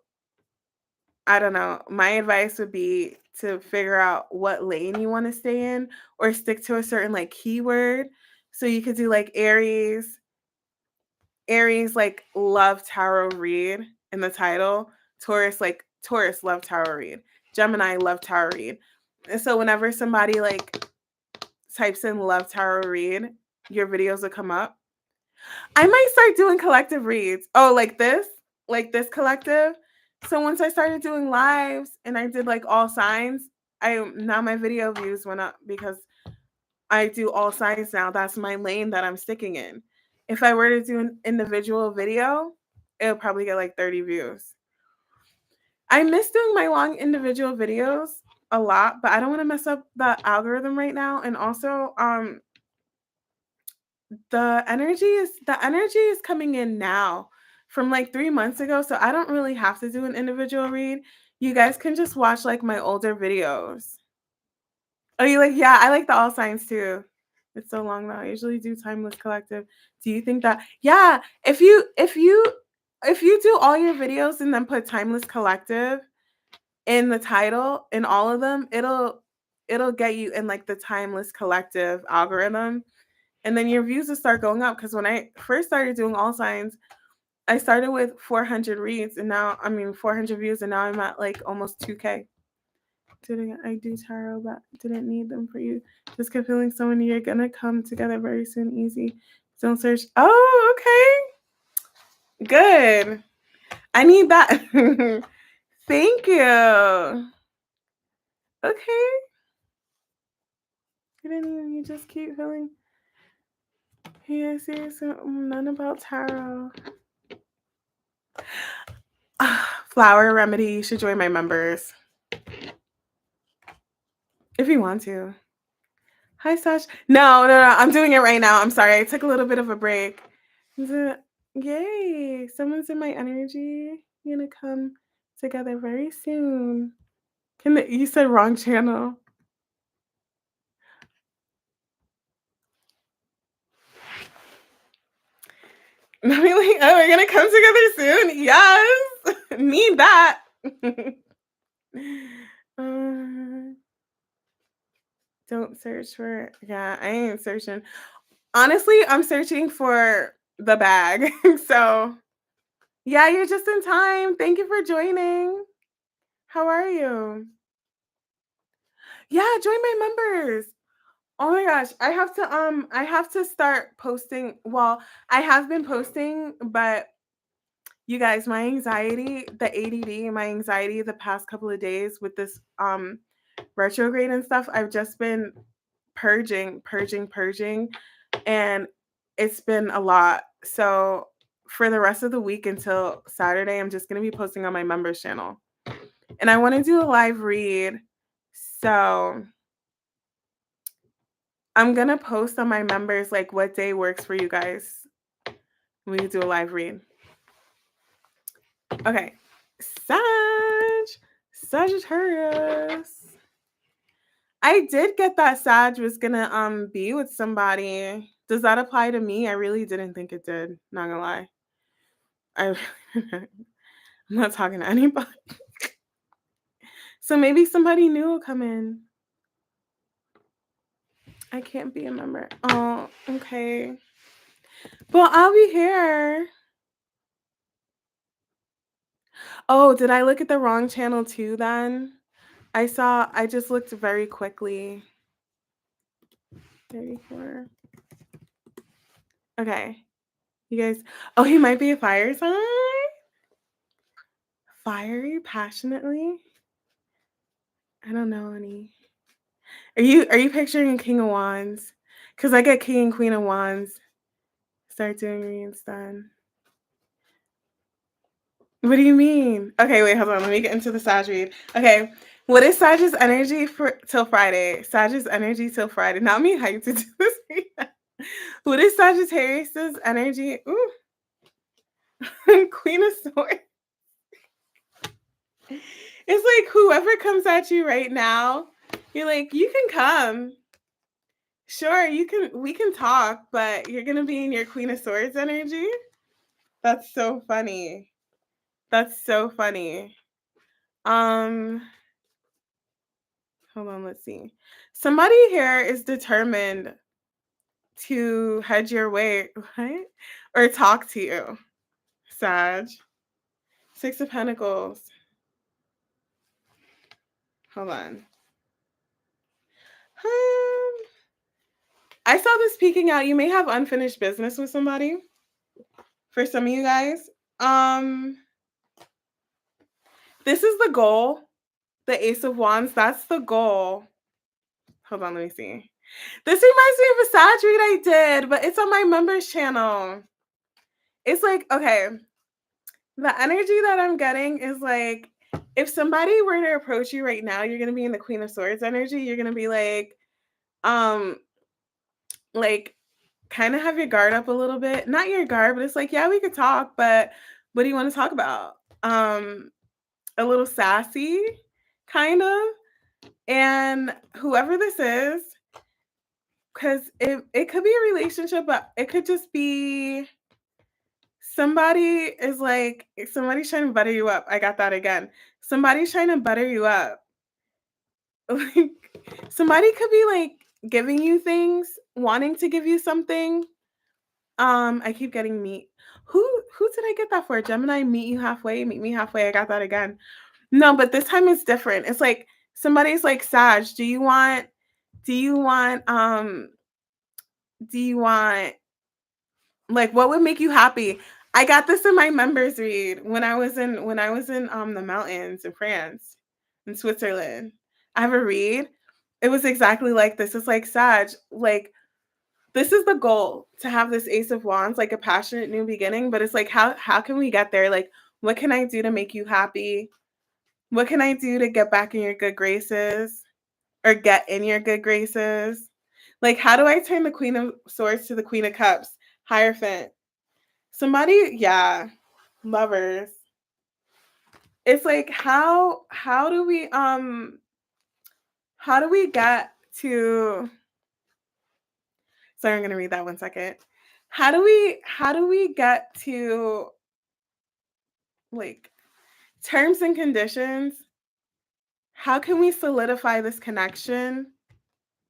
I don't know. My advice would be to figure out what lane you want to stay in or stick to a certain like keyword. So you could do like Aries like love tarot read in the title. Taurus like Taurus love tarot read. Gemini love tarot read. And so whenever somebody like types in love tarot read, your videos will come up. I might start doing collective reads. Oh, like this collective. So once I started doing lives and I did like all signs, now my video views went up because I do all signs now. That's my lane that I'm sticking in. If I were to do an individual video, it'll probably get like 30 views. I miss doing my long individual videos a lot, but I don't want to mess up the algorithm right now. And also, the energy is coming in now from like 3 months ago, so I don't really have to do an individual read. You guys can just watch like my older videos. Oh, you like, yeah, I like the all signs too. It's so long though. I usually do timeless collective. Do you think that, yeah, if you do all your videos and then put timeless collective in the title in all of them, it'll get you in like the timeless collective algorithm. And then your views will start going up because when I first started doing all signs, I started with 400 reads and now, 400 views, and now I'm at like almost 2K. Didn't I do tarot, but didn't need them for you. Just kept feeling so many. You're gonna come together very soon. Easy. Don't search. Oh, okay. Good. I need that. Thank you. Okay. You just keep feeling. Yeah, seriously, none about tarot. Flower remedy. You should join my members if you want to. Hi, Sash. No. I'm doing it right now. I'm sorry. I took a little bit of a break. Yay! Someone's in my energy. You're gonna come together very soon. You said wrong channel. I mean, like, oh, we're gonna come together soon. Yes, need that. Don't search for. Yeah, I ain't searching. Honestly, I'm searching for the bag. So, yeah, you're just in time. Thank you for joining. How are you? Yeah, join my members. Oh my gosh, I have to start posting. Well, I have been posting, but you guys, my anxiety, the ADD, my anxiety the past couple of days with this retrograde and stuff, I've just been purging, and it's been a lot. So for the rest of the week until Saturday, I'm just going to be posting on my members channel. And I want to do a live read. So I'm going to post on my members like what day works for you guys. We can do a live read. Okay. Sagittarius. I did get that Sag was gonna be with somebody. Does that apply to me? I really didn't think it did. Not gonna lie. I'm not talking to anybody. So maybe somebody new will come in. I can't be a member. Oh, okay. Well, I'll be here. Oh, did I look at the wrong channel too then? I just looked very quickly. 34. Okay. You guys, oh, he might be a fire sign? Fiery, passionately? I don't know any. Are you picturing King of Wands? Because I get King and Queen of Wands. Start doing reads then. What do you mean? Okay, wait, hold on. Let me get into the Sag read. Okay, what is Sag's energy for till Friday? Sag's energy till Friday. Not me hyped to do this. What is Sagittarius's energy? Ooh, Queen of Swords. It's like whoever comes at you right now, you're like, you can come. Sure, we can talk, but you're gonna be in your Queen of Swords energy. That's so funny. That's so funny. Um, Hold on, let's see. Somebody here is determined to head your way, what? Or talk to you. Sag. Six of Pentacles. Hold on. I saw this peeking out. You may have unfinished business with somebody. For some of you guys. This is the goal. The Ace of Wands. That's the goal. Hold on, let me see. This reminds me of a Sag read I did, but it's on my members channel. It's like, okay, the energy that I'm getting is like, if somebody were to approach you right now, you're gonna be in the Queen of Swords energy. You're gonna be like kind of have your guard up a little bit. Not your guard, but it's like, yeah, we could talk, but what do you want to talk about? A little sassy, kind of. And whoever this is, because it could be a relationship, but it could just be somebody's trying to butter you up. I got that again. Somebody's trying to butter you up. Like somebody could be like giving you things, wanting to give you something. I keep getting meet. Who did I get that for? Gemini, meet you halfway, meet me halfway. I got that again. No, but this time it's different. It's like somebody's like, Sag, do you want do you want like what would make you happy? I got this in my members read when I was in the mountains in France, in Switzerland. I have a read. It was exactly like this. It's like Sag, like this is the goal to have this Ace of Wands, like a passionate new beginning. But it's like how can we get there? Like, what can I do to make you happy? What can I do to get back in your good graces or get in your good graces? Like, how do I turn the Queen of Swords to the Queen of Cups? Hierophant. Somebody, yeah, lovers. It's like how do we get to sorry, I'm gonna read that 1 second. How do we get to like terms and conditions? How can we solidify this connection?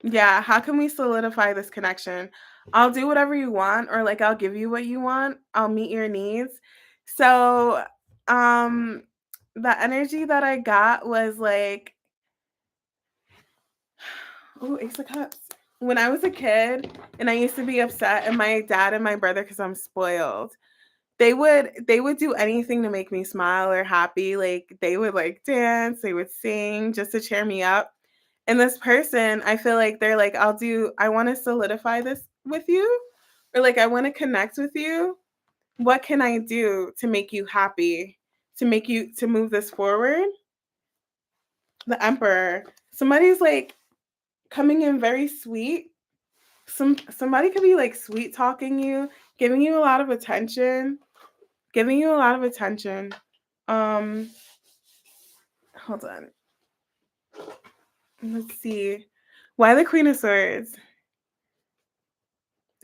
Yeah, how can we solidify this connection? I'll do whatever you want, or like I'll give you what you want. I'll meet your needs. So, the energy that I got was like, oh, Ace of Cups. When I was a kid and I used to be upset, and my dad and my brother, because I'm spoiled, they would do anything to make me smile or happy. Like they would like dance, they would sing just to cheer me up. And this person, I feel like they're like, I want to solidify this with you, or like I want to connect with you. What can I do to make you happy? To move this forward? The Emperor. Somebody's like coming in very sweet. Somebody could be like sweet talking you, giving you a lot of attention, giving you a lot of attention. Hold on. Let's see. Why the Queen of Swords?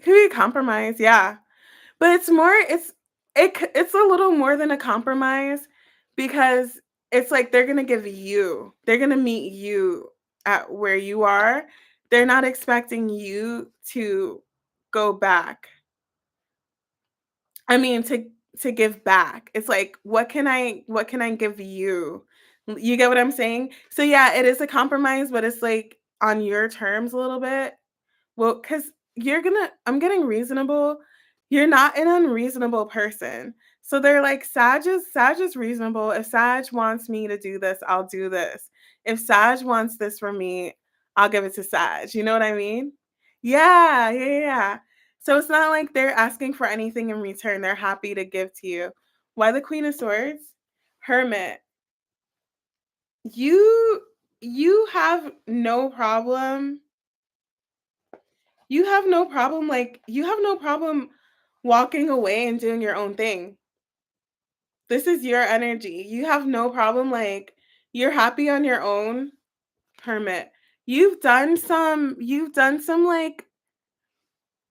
Could be a compromise, yeah. But it's a little more than a compromise because it's like they're gonna meet you at where you are. They're not expecting you to go back. I mean, to give back. It's like, what can I give you? You get what I'm saying? So yeah, it is a compromise, but it's like on your terms a little bit. Well, because I'm getting reasonable. You're not an unreasonable person. So they're like, Sag is reasonable. If Sag wants me to do this, I'll do this. If Sag wants this from me, I'll give it to Sag. You know what I mean? Yeah, yeah, yeah, yeah. So it's not like they're asking for anything in return. They're happy to give to you. Why the Queen of Swords? Hermit. You you have no problem. You have no problem you have no problem walking away and doing your own thing. This is your energy. You have no problem you're happy on your own, Hermit. You've done some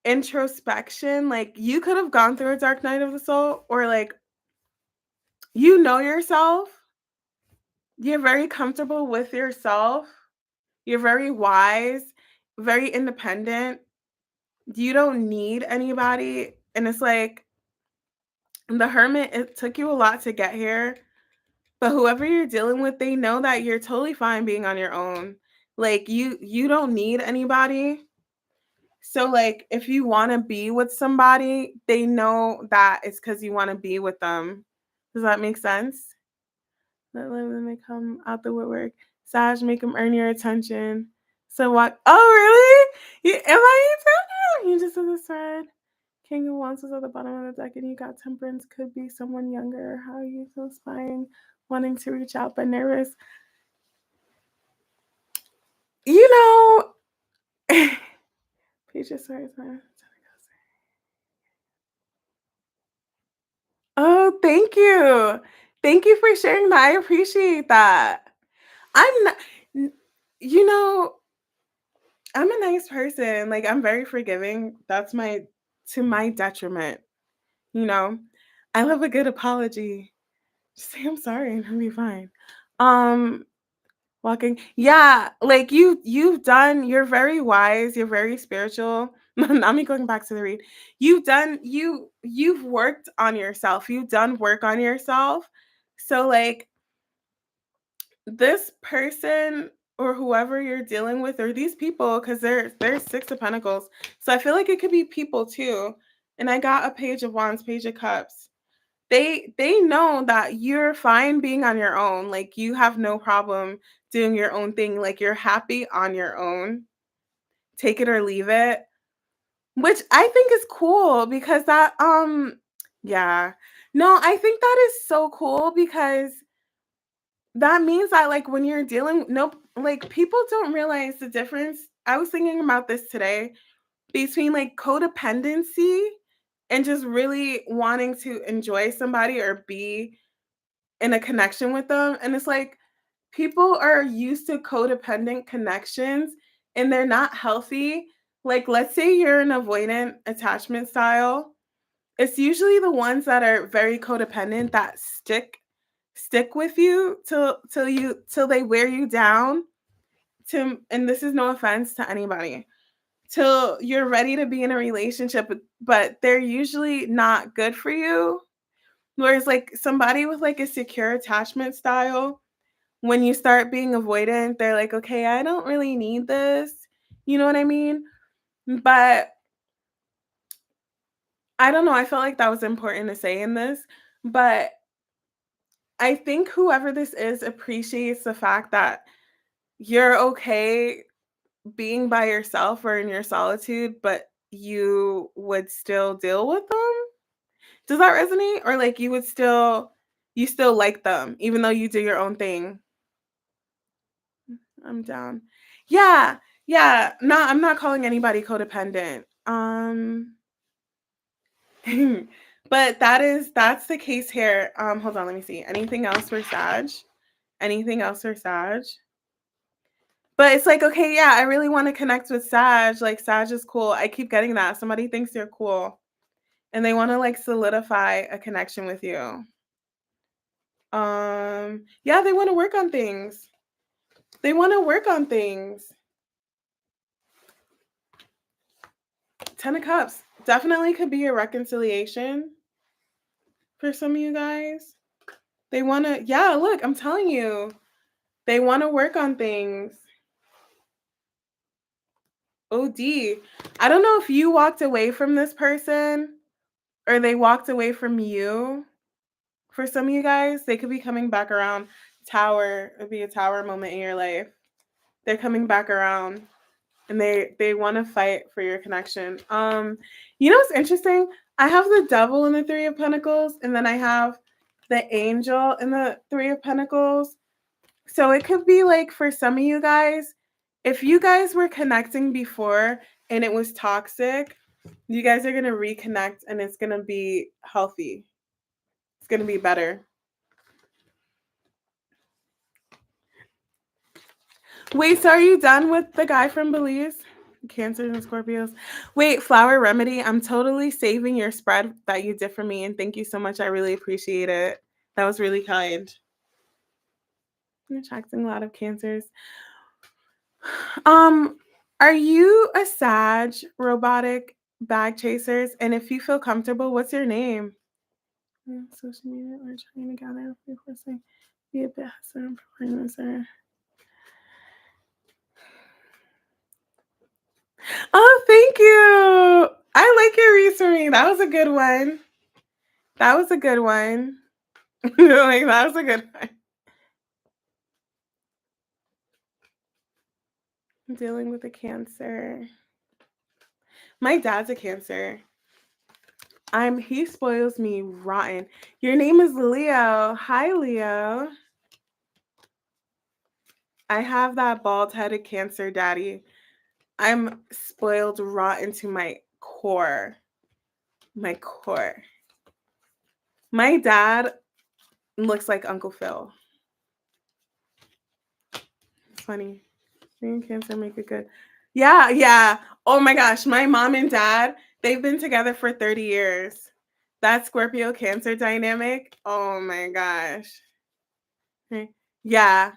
introspection. Like you could have gone through a dark night of the soul or you know yourself. You're very comfortable with yourself. You're very wise, very independent. You don't need anybody. And it's like the Hermit, it took you a lot to get here. But whoever you're dealing with, they know that you're totally fine being on your own. Like you don't need anybody. So if you want to be with somebody, they know that it's cuz you want to be with them. Does that make sense? Let them they come out the woodwork. Sag, make them earn your attention. So what? Oh, really? Am I your You just said this thread. King of Wands is at the bottom of the deck, and you got Temperance. Could be someone younger. How are you so spying, wanting to reach out but nervous? You know, Page of Swords, man. Oh, thank you. Thank you for sharing that. I appreciate that. I'm not, n- you know, I'm a nice person. Like I'm very forgiving. That's to my detriment. You know, I love a good apology. Just say I'm sorry and I'll be fine. Um, Walking, yeah, you're very wise. You're very spiritual. Not me going back to the read. You've worked on yourself. You've done work on yourself. So this person or whoever you're dealing with or these people because there's 6 of Pentacles, so I feel like it could be people too. And I got a Page of Wands, Page of Cups. They know that you're fine being on your own. Like you have no problem doing your own thing. Like you're happy on your own. Take it or leave it, which I think is cool because yeah, no, I think that is so cool because that means that when you're dealing nope, people don't realize the difference. I was thinking about this today between codependency and just really wanting to enjoy somebody or be in a connection with them. And it's people are used to codependent connections and they're not healthy. Let's say you're an avoidant attachment style. It's usually the ones that are very codependent that stick with you till they wear you down and this is no offense to anybody till you're ready to be in a relationship, but they're usually not good for you. Whereas somebody with a secure attachment style, when you start being avoidant, they're like, okay, I don't really need this. You know what I mean? But I don't know. I felt like that was important to say in this. But I think whoever this is appreciates the fact that you're okay being by yourself or in your solitude, but you would still deal with them. Does that resonate? Or you still like them even though you do your own thing? I'm down. Yeah. Yeah. No, I'm not calling anybody codependent. But that's the case here. Hold on, let me see. Anything else for Sag? Anything else for Sag? But it's okay, yeah, I really want to connect with Sag. Sag is cool. I keep getting that. Somebody thinks they're cool and they want to solidify a connection with you. Yeah, they want to work on things. They want to work on things. 10 of Cups definitely could be a reconciliation for some of you guys. They want to, yeah, look, I'm telling you, they want to work on things. OD. I don't know if you walked away from this person or they walked away from you. For some of you guys, they could be coming back around. Tower. It'd be a tower moment in your life. They're coming back around. And they want to fight for your connection. You know what's interesting? I have the devil in the Three of Pentacles, and then I have the angel in the Three of Pentacles. So it could be like for some of you guys, if you guys were connecting before and it was toxic, you guys are going to reconnect and it's going to be healthy. It's going to be better. Wait, so are you done with the guy from Belize? Cancers and Scorpios. Wait, Flower Remedy, I'm totally saving your spread that you did for me, and thank you so much. I really appreciate it. That was really kind. I'm attracting a lot of Cancers. Are you a Sag robotic bag chasers? And if you feel comfortable, what's your name? Social media, we're trying to gather before saying be a bit hesitant for sir. Oh, thank you. I like your reasoning. That was a good one. That was a good one. Like, that was a good one. I'm dealing with a Cancer. My dad's a Cancer. He spoils me rotten. Your name is Leo. Hi, Leo. I have that bald-headed Cancer daddy. I'm spoiled rotten to my core. My core. My dad looks like Uncle Phil. It's funny. Being Cancer make it good. Yeah. Oh my gosh. My mom and dad, they've been together for 30 years. That Scorpio Cancer dynamic. Oh my gosh. Yeah.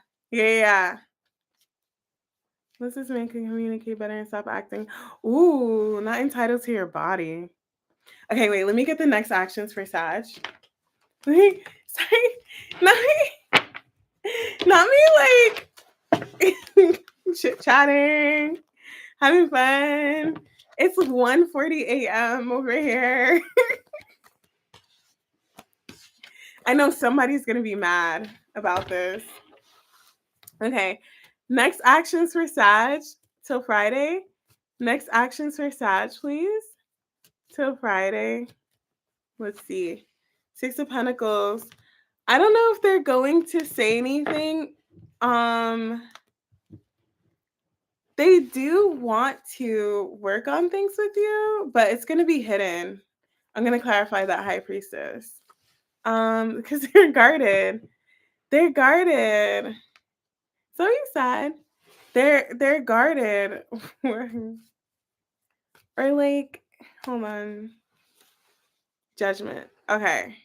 Let's just make you communicate better and stop acting. Ooh, not entitled to your body. Okay, wait, let me get the next actions for Sag. Sorry. Not me like chit-chatting, having fun. It's 1:40 a.m. over here. I know somebody's going to be mad about this. Okay, next actions for Sag till Friday. Next actions for Sag, please. Till Friday. Let's see. Six of Pentacles. I don't know if they're going to say anything. They do want to work on things with you, but it's going to be hidden. I'm going to clarify that, High Priestess. Because they're guarded. They're guarded. So you said they're guarded. Or like, hold on. Judgment. Okay.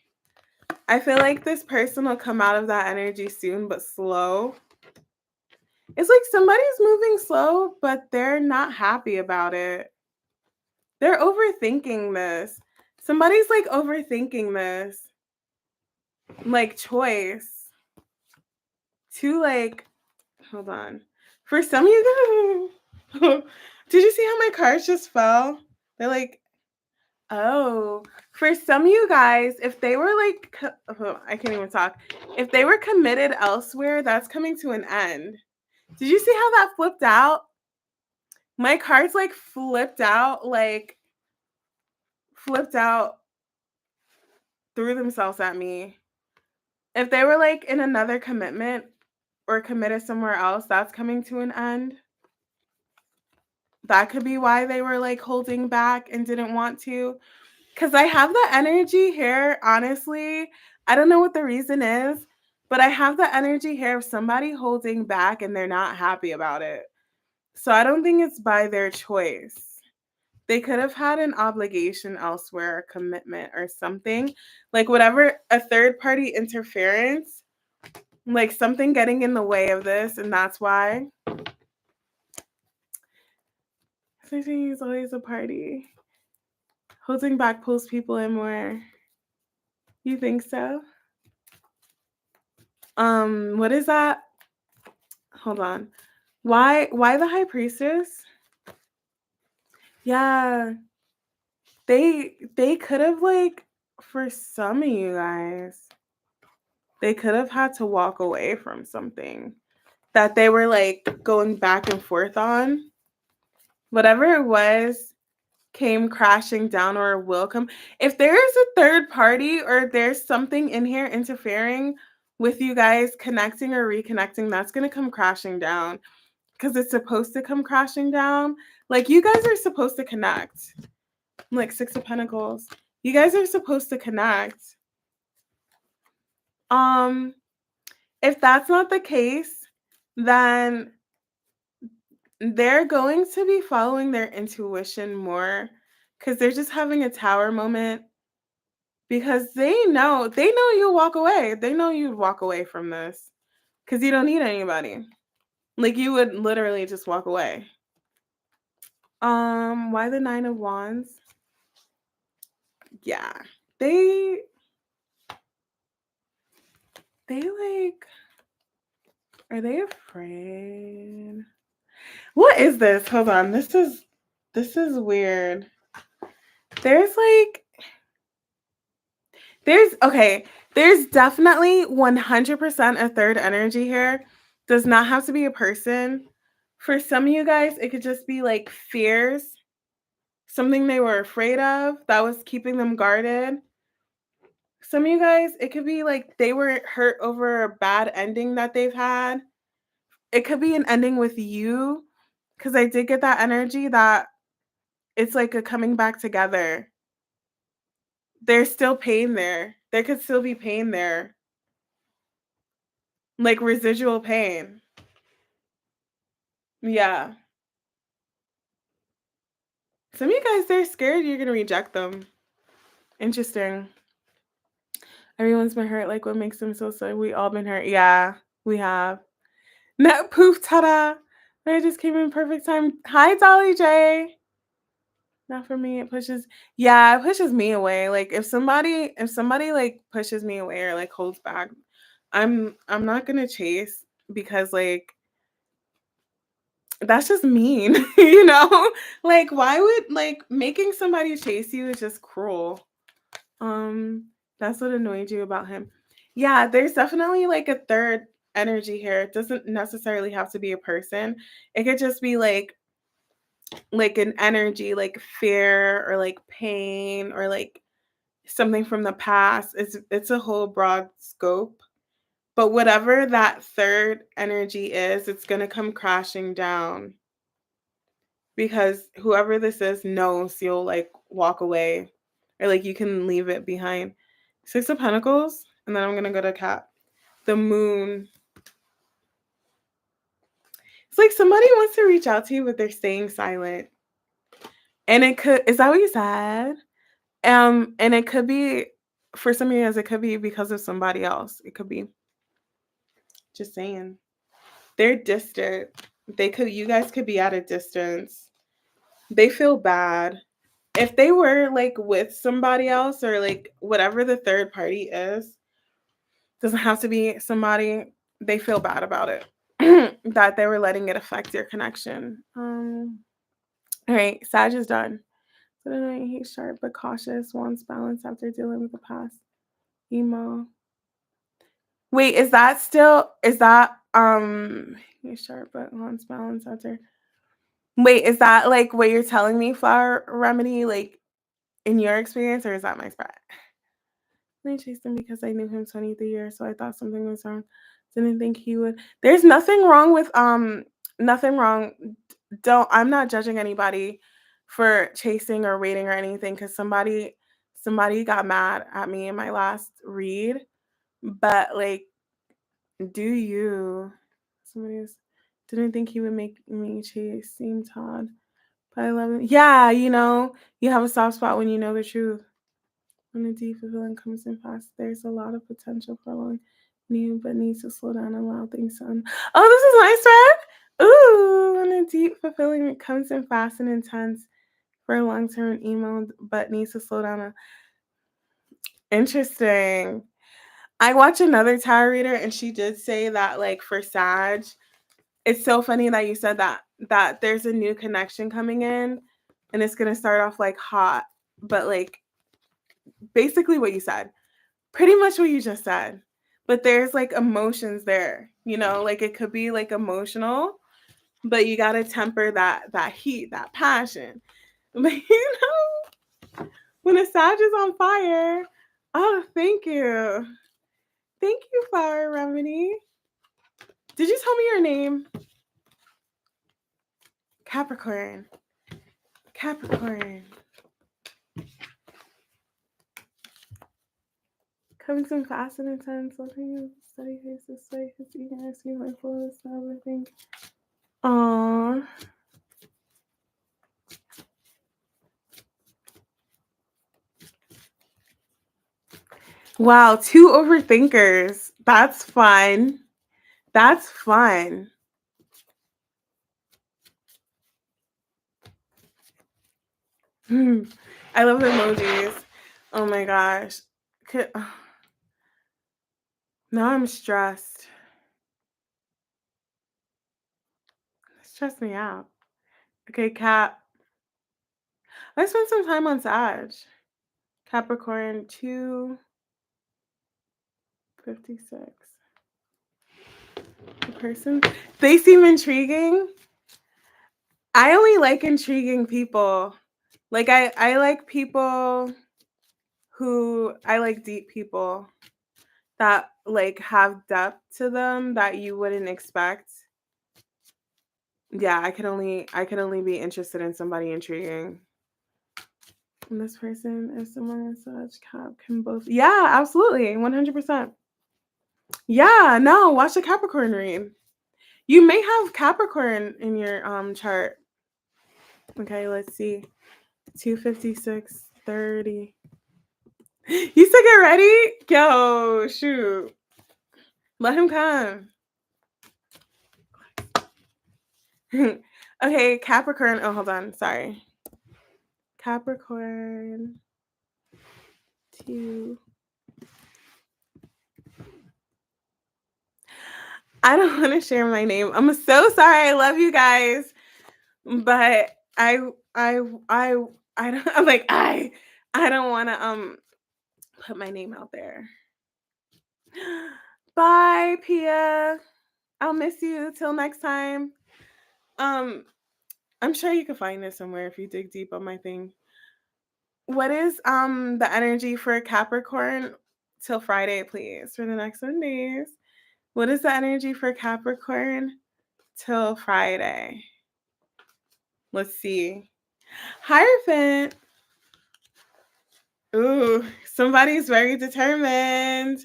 I feel like this person will come out of that energy soon, but slow. It's like somebody's moving slow, but they're not happy about it. They're overthinking this. Somebody's like overthinking this. Like choice. To like, hold on. For some of you, did you see how my cards just fell? They're like, oh, for some of you guys, if they were like, I can't even talk. If they were committed elsewhere, that's coming to an end. Did you see how that flipped out? My cards like flipped out threw themselves at me. If they were like in another commitment or committed somewhere else, that's coming to an end. That could be why they were like holding back and didn't want to. Because I have the energy here, honestly. I don't know what the reason is, but I have the energy here of somebody holding back and they're not happy about it. So I don't think it's by their choice. They could have had an obligation elsewhere, a commitment or something. Like whatever, a third party interference, like something getting in the way of this, and that's why. Is always a party. Holding back pulls people in more. You think so? What is that? Hold on. Why the High Priestess? Yeah. They could have like, for some of you guys, they could have had to walk away from something. that they were like going back and forth on. Whatever it was came crashing down or will come. If there is a third party or there's something in here interfering with you guys connecting or reconnecting, that's going to come crashing down because it's supposed to come crashing down. Like, you guys are supposed to connect. Like, Six of Pentacles. You guys are supposed to connect. If that's not the case, then they're going to be following their intuition more because they're just having a tower moment because they know you'll walk away. They know you'd walk away from this because you don't need anybody. Like, you would literally just walk away. Why the Nine of Wands? Yeah. They like, are they afraid? What is this? Hold on. This is weird. There's definitely 100% a third energy here. Does not have to be a person. For some of you guys, it could just be like fears, something they were afraid of that was keeping them guarded. Some of you guys, it could be like they were hurt over a bad ending that they've had. It could be an ending with you, because I did get that energy that it's like a coming back together. There's still pain there. There could still be pain there. Like residual pain. Yeah. Some of you guys, they're scared you're going to reject them. Interesting. Everyone's been hurt. Like, what makes them so sad? We all been hurt. Yeah, we have. Net poof, ta-da. I just came in perfect time. Hi, Dolly J. Not for me. It pushes me away. Like, if somebody like pushes me away or like holds back, I'm not gonna chase because like that's just mean, you know? Like, why would like making somebody chase you is just cruel. That's what annoyed you about him. Yeah, there's definitely like a third energy here. It doesn't necessarily have to be a person. It could just be like an energy, like fear or like pain or like something from the past. It's a whole broad scope. But whatever that third energy is, it's going to come crashing down. Because whoever this is knows you'll like walk away or like you can leave it behind. Six of Pentacles, and then I'm going to go to Cap. The Moon. It's like somebody wants to reach out to you, but they're staying silent. And it could, is that what you said? And it could be, for some of you guys, it could be because of somebody else. It could be. Just saying. They're distant. You guys could be at a distance. They feel bad. If they were like with somebody else or like whatever the third party is, doesn't have to be somebody, they feel bad about it. That they were letting it affect your connection. All right, Sag is done. So annoying, he's sharp but cautious, wants balance after dealing with the past. Emo. Wait, is that he's sharp but wants balance after. Wait, is that like what you're telling me, Flower Remedy, like in your experience, or is that my spread? I chased him because I knew him 23 years, so I thought something was wrong. Didn't think he would. There's nothing wrong with nothing wrong. I'm not judging anybody for chasing or waiting or anything because somebody got mad at me in my last read. But like, do you? Somebody else didn't think he would make me chase. Seemed Todd. But I love him. Yeah, you have a soft spot when you know the truth. When a deep fulfilling comes in fast, there's a lot of potential for long new, but needs to slow down and allow things to Oh, this is nice, Red. Ooh, when a deep fulfilling comes in fast and intense for a long-term emo, but needs to slow down. Interesting. I watched another tarot reader, and she did say that, like, for Sag, it's so funny that you said that there's a new connection coming in, and it's gonna start off like hot, but like basically what you said, pretty much what you just said. but there's like emotions there, you know, like it could be like emotional, but you got to temper that heat, that passion. But you know, when a Sag is on fire, oh, thank you. Thank you, Flower Remedy. Did you tell me your name? Capricorn. Capricorn. Coming soon fast and intense. Looking at study face this way. His eagerness, you my full of self, I think. Aww. Wow, 2 overthinkers. That's fun. That's fun. I love the emojis. Oh my gosh. Now I'm stressed. Stress me out. Okay, Cap. I spent some time on Sag. Capricorn 256. The person. They seem intriguing. I only like intriguing people. Like I like people who I like deep people that like have depth to them that you wouldn't expect. Yeah, I could only be interested in somebody intriguing. And this person, if someone is such Cap, can both. Yeah, absolutely, 100%. Yeah, no, watch the Capricorn read. You may have Capricorn in your chart. Okay, let's see. 256, 30. You said get ready? Yo, shoot. Let him come. Okay, Capricorn. Oh, hold on. Sorry. Capricorn 2. I don't want to share my name. I'm so sorry. I love you guys, but I don't. I'm like I don't want to put my name out there. Bye, Pia. I'll miss you till next time. I'm sure you can find it somewhere if you dig deep on my thing. What is the energy for Capricorn till Friday, please, for the next 7 days? What is the energy for Capricorn till Friday? Let's see. Hierophant. Ooh, somebody's very determined.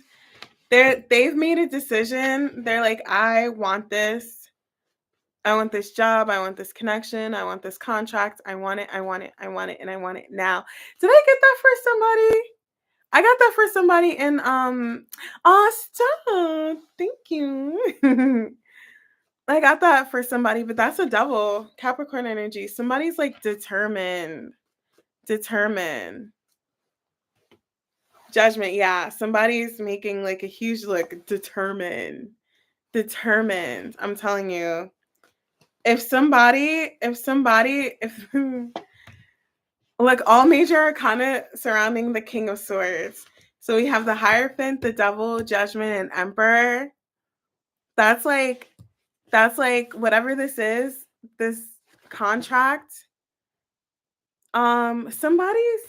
They've made a decision. They're like, I want this. I want this job. I want this connection. I want this contract. I want it. I want it. I want it. And I want it now. Did I get that for somebody? I got that for somebody in stop. Thank you. I got that for somebody, but that's a double Capricorn energy. Somebody's like determined. Determined. Judgment, yeah. Somebody's making like a huge look. Determined. Determined. I'm telling you. If like all major arcana surrounding the King of Swords. So we have the Hierophant, the Devil, Judgment, and Emperor. That's like whatever this is, this contract. Somebody's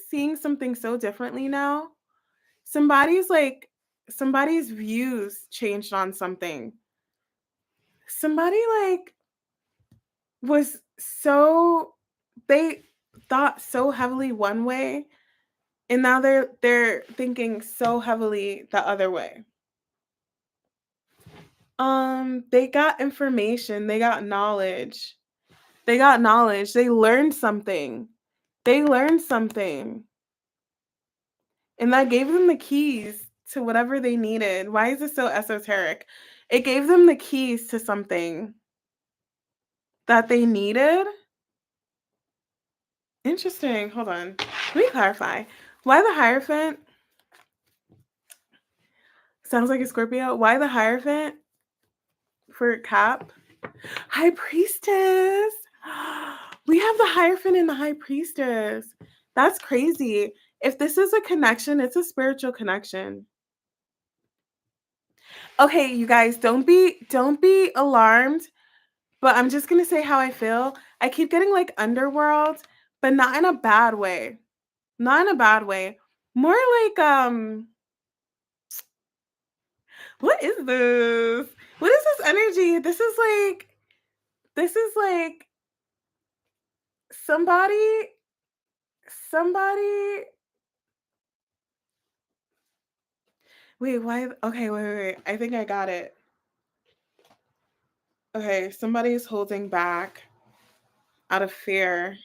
seeing something so differently now. Somebody's views changed on something. Somebody like was so they thought so heavily one way, and now they're thinking so heavily the other way. They got information, they got knowledge. They learned something. And that gave them the keys to whatever they needed. Why is it so esoteric? It gave them the keys to something that they needed. Interesting. Hold on. Let me clarify. Why the Hierophant? Sounds like a Scorpio. Why the Hierophant for Cap? High Priestess. We have the Hierophant and the High Priestess. That's crazy. If this is a connection, it's a spiritual connection. Okay, you guys, don't be alarmed, but I'm just gonna say how I feel. I keep getting like underworld, but not in a bad way. Not in a bad way. More like what is this? What is this energy? This is like somebody somebody wait, why okay, wait. I think I got it. Okay, somebody's holding back out of fear.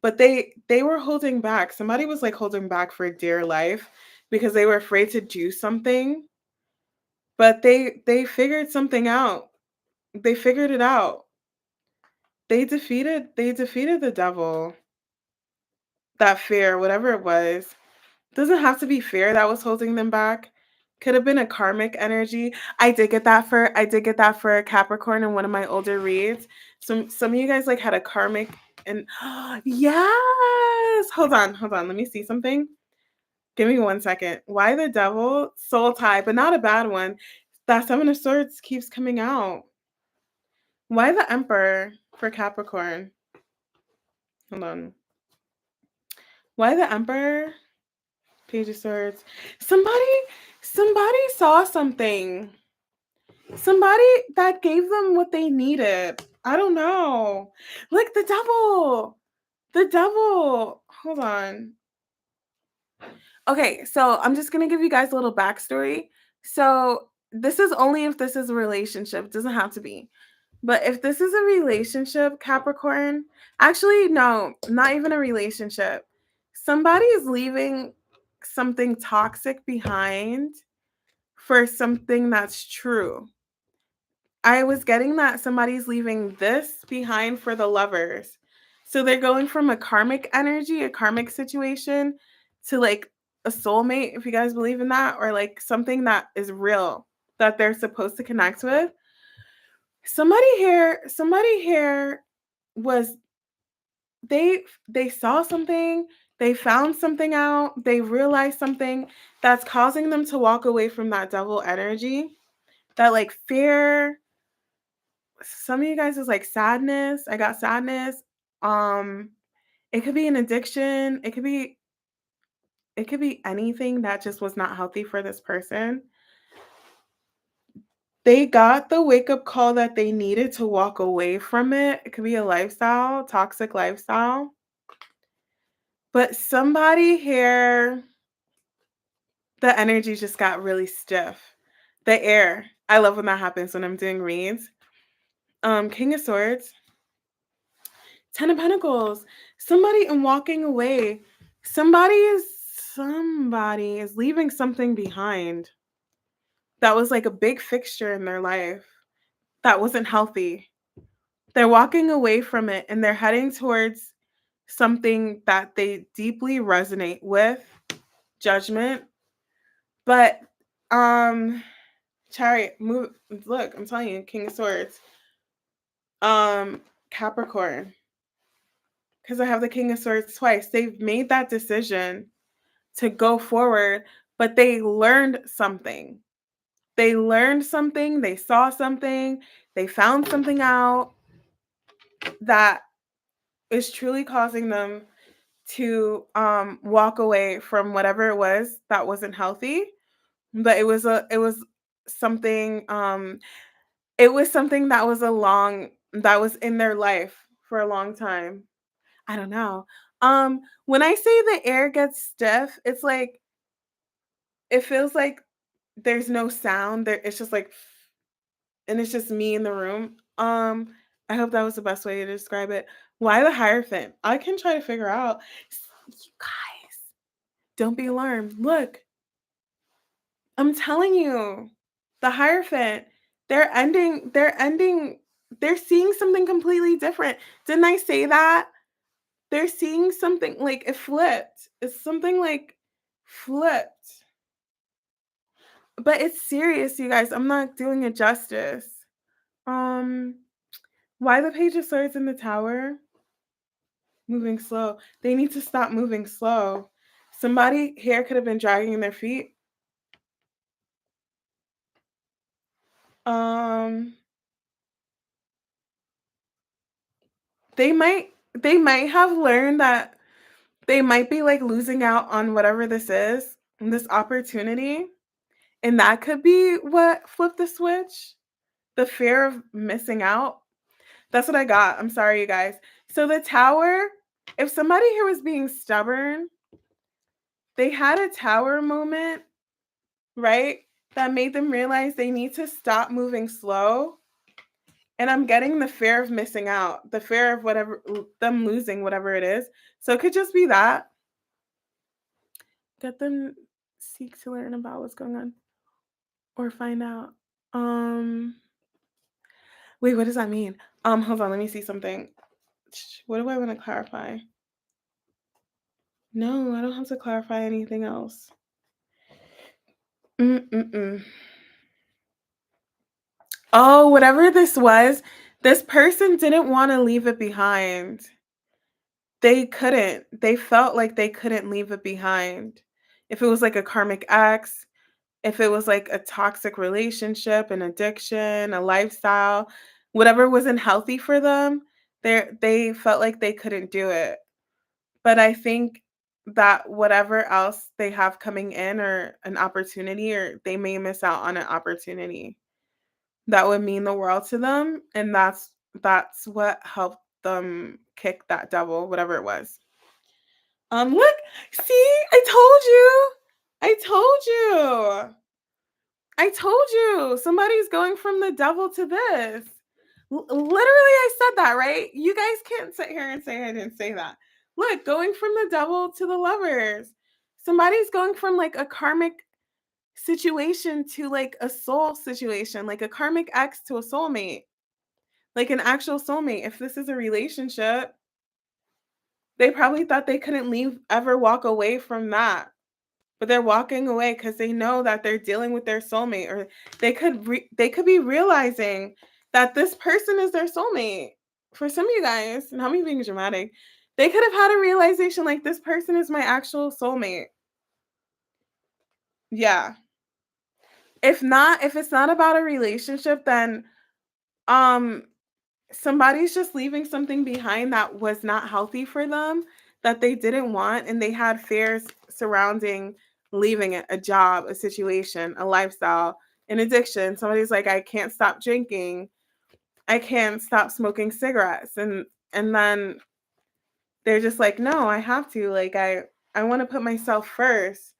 But they were holding back. Somebody was like holding back for dear life because they were afraid to do something, but they figured something out. They figured it out. They defeated the devil. That fear, whatever it was. Doesn't have to be fear that was holding them back. Could have been a karmic energy. I did get that for Capricorn in one of my older reads. Some of you guys like had a karmic and yes. Hold on. Let me see something. Give me 1 second. Why the devil? Soul tie, but not a bad one. That Seven of Swords keeps coming out. Why the Emperor for Capricorn? Hold on. Why the Emperor? Page of Swords. Somebody saw something. Somebody that gave them what they needed. I don't know. Like the devil. The devil. Hold on. Okay, so I'm just gonna give you guys a little backstory. So this is only if this is a relationship. It doesn't have to be. But if this is a relationship, Capricorn, actually, no, not even a relationship. Somebody is leaving something toxic behind for something that's true. I was getting that somebody's leaving this behind for the lovers. So they're going from a karmic energy, a karmic situation, to like a soulmate, if you guys believe in that, or like something that is real that they're supposed to connect with. Somebody here was they saw something, they found something out, they realized something that's causing them to walk away from that devil energy. That like fear, some of you guys is like sadness. I got sadness. Um, it could be an addiction. It could be anything that just was not healthy for this person. They got the wake up call that they needed to walk away from it. It could be a lifestyle, toxic lifestyle. But somebody here, the energy just got really stiff. The air. I love when that happens when I'm doing reads. King of Swords, Ten of Pentacles. Somebody in walking away. Somebody is leaving something behind that was like a big fixture in their life that wasn't healthy. They're walking away from it and they're heading towards something that they deeply resonate with, judgment. But Chariot, move, look, I'm telling you, King of Swords. Capricorn, because I have the King of Swords twice. They've made that decision to go forward, but they learned something. They learned something, they saw something, they found something out that is truly causing them to walk away from whatever it was that wasn't healthy. But something it was something that was that was in their life for a long time. I don't know. When I say the air gets stiff, it's like it feels like there's no sound. There it's just like and it's just me in the room. I hope that was the best way to describe it. Why the Hierophant? I can try to figure out. You guys, don't be alarmed. Look, I'm telling you, the Hierophant, they're seeing something completely different. Didn't I say that? They're seeing something like it flipped. It's something like flipped. But it's serious, you guys. I'm not doing it justice. Um, why the Page of Swords in the Tower? Moving slow. They need to stop moving slow. Somebody here could have been dragging their feet. Um, they might have learned that they might be like losing out on whatever this is, this opportunity. And that could be what flipped the switch. The fear of missing out. That's what I got. I'm sorry, you guys. So the tower, if somebody here was being stubborn, they had a tower moment, right? That made them realize they need to stop moving slow. And I'm getting the fear of missing out, the fear of whatever, them losing whatever it is. So it could just be that. Get them seek to learn about what's going on or find out. Wait, what does that mean? Hold on, let me see something. What do I want to clarify? No, I don't have to clarify anything else. Oh, whatever this was, this person didn't want to leave it behind. They couldn't. They felt like they couldn't leave it behind. If it was like a karmic ex, if it was like a toxic relationship, an addiction, a lifestyle, whatever wasn't healthy for them, they felt like they couldn't do it. But I think that whatever else they have coming in or an opportunity, or they may miss out on an opportunity that would mean the world to them, and that's what helped them kick that devil, whatever it was. Look, see, I told you. I told you. Somebody's going from the devil to this. Literally, I said that, right? You guys can't sit here and say I didn't say that. Look, going from the devil to the lovers. Somebody's going from like a karmic situation to like a soul situation, like a karmic ex to a soulmate, like an actual soulmate. If this is a relationship, they probably thought they couldn't ever walk away from that. But they're walking away because they know that they're dealing with their soulmate, or they could be realizing that this person is their soulmate. For some of you guys, and I'm being dramatic, they could have had a realization like this person is my actual soulmate. Yeah. If it's not about a relationship, then um somebody's just leaving something behind that was not healthy for them, that they didn't want, and they had fears surrounding leaving it, a job, a situation, a lifestyle, an addiction. Somebody's like, I can't stop drinking, I can't stop smoking cigarettes, and then they're just like, no, I have to, like, I want to put myself first.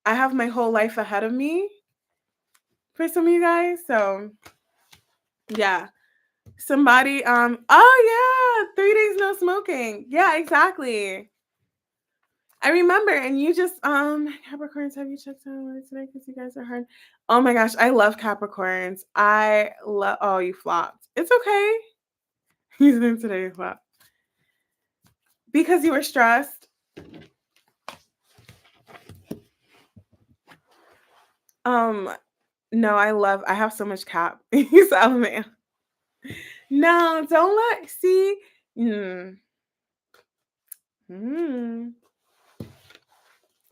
I have my whole life ahead of me for some of you guys. So yeah. Somebody, oh yeah, 3 days no smoking. Yeah, exactly. I remember, and you just, Capricorns, have you checked on where today? Because you guys are hard. Oh my gosh, I love Capricorns. Oh, you flopped. It's okay. You didn't today, you flopped. Because you were stressed. No, I have so much cap. He's out, man. No, don't see. You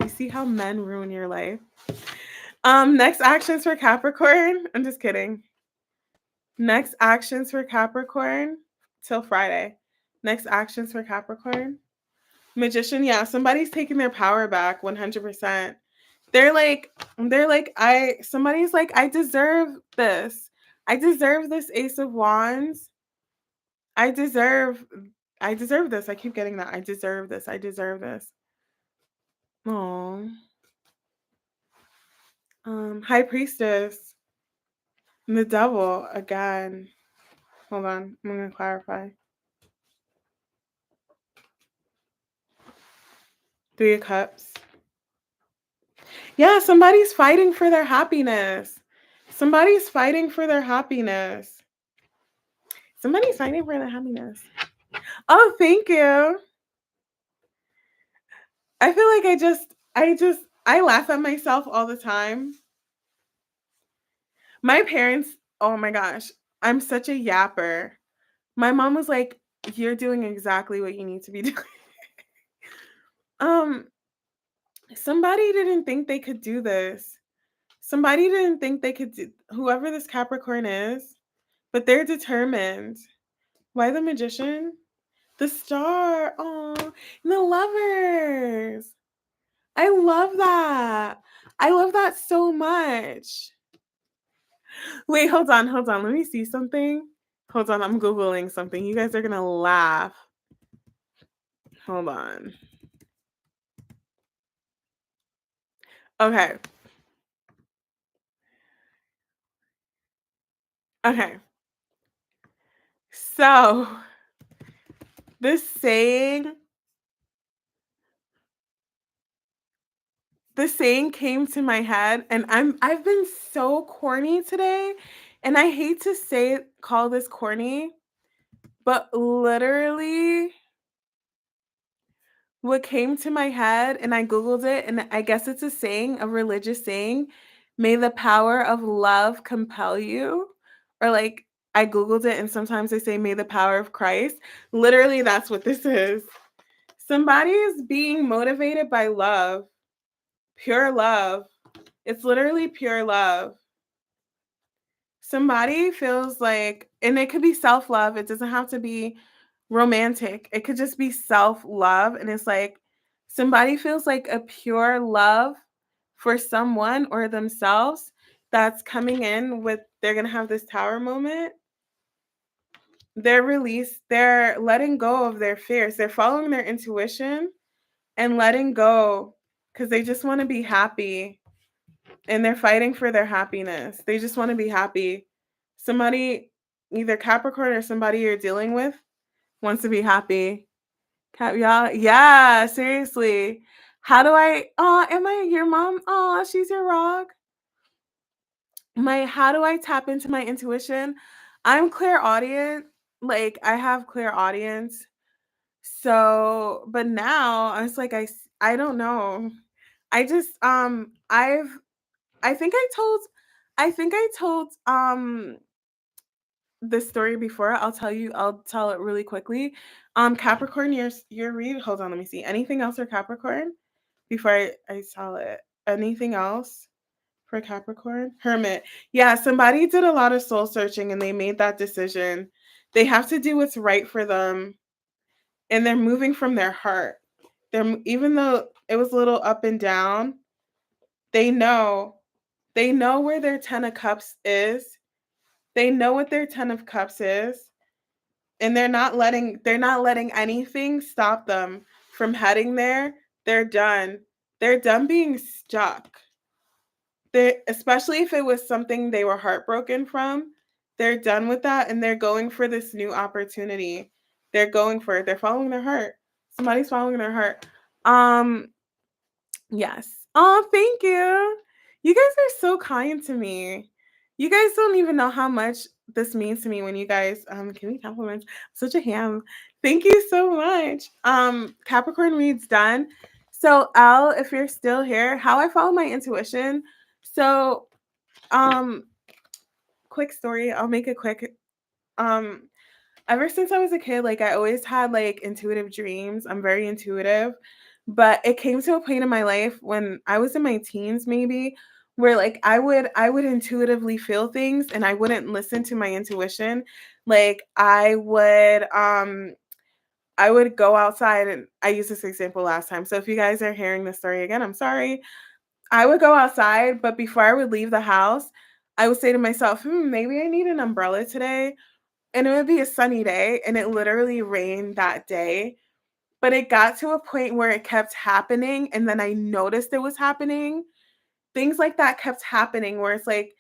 see how men ruin your life? Next actions for Capricorn. I'm just kidding. Next actions for Capricorn till Friday. Next actions for Capricorn. Magician, yeah, somebody's taking their power back 100%. Somebody's like, I deserve this. I deserve this Ace of Wands. I deserve this. I keep getting that. I deserve this. I deserve this. Oh. High Priestess. And the devil again. Hold on. I'm going to clarify. 3 of Cups. Yeah, somebody's fighting for their happiness. Somebody's fighting for their happiness. Somebody's fighting for their happiness. Oh, thank you. I feel like I laugh at myself all the time. My parents, oh my gosh, I'm such a yapper. My mom was like, you're doing exactly what you need to be doing. Somebody didn't think they could do this. Somebody didn't think they could do whoever this Capricorn is, but they're determined. Why the Magician? The Star. Oh, the Lovers. I love that. I love that so much. Wait, hold on. Let me see something. Hold on, I'm Googling something. You guys are gonna laugh. Hold on. Okay. Okay. So this saying, the saying came to my head, and I've been so corny today, and I hate to call this corny, but literally what came to my head, and I Googled it, and I guess it's a saying, a religious saying, may the power of love compel you. Or like I Googled it, and sometimes they say, may the power of Christ. Literally, that's what this is. Somebody is being motivated by love, pure love. It's literally pure love. Somebody feels like, and it could be self love, it doesn't have to be romantic. It could just be self-love, and it's like somebody feels like a pure love for someone or themselves that's coming in with they're going to have this tower moment. They're letting go of their fears. They're following their intuition and letting go cuz they just want to be happy, and they're fighting for their happiness. They just want to be happy. Somebody, either Capricorn or somebody you're dealing with, wants to be happy. Yeah, yeah, seriously. How do I am I your mom? Oh, she's your rock. How do I tap into my intuition? I'm clairaudient. Like I have clairaudience. So, but now I was like I don't know. I just I think I told this story before. I'll tell it really quickly. Capricorn, your read. Hold on, let me see. Anything else for Capricorn before I tell it? Anything else for Capricorn? Hermit. Yeah, somebody did a lot of soul searching and they made that decision. They have to do what's right for them, and they're moving from their heart. Even though it was a little up and down, they know. They know where their 10 of cups is. They know what their 10 of cups is, and they're not letting anything stop them from heading there. They're done. They're done being stuck. They, especially if it was something they were heartbroken from, they're done with that, and they're going for this new opportunity. They're going for it. They're following their heart. Somebody's following their heart. Um Yes. Oh, thank you. You guys are so kind to me. You guys don't even know how much this means to me when you guys give me compliments. I'm such a ham. Thank you so much. Capricorn reads done. So Al, if you're still here, how I follow my intuition. So um quick story. I'll make it quick. Um Ever since I was a kid, like I always had like intuitive dreams. I'm very intuitive. But it came to a point in my life when I was in my teens maybe where like I would intuitively feel things and I wouldn't listen to my intuition. Like I would go outside, and I used this example last time. So if you guys are hearing this story again, I'm sorry. I would go outside, but before I would leave the house, I would say to myself, maybe I need an umbrella today, and it would be a sunny day, and it literally rained that day. But it got to a point where it kept happening, and then I noticed it was happening. Things like that kept happening where it's like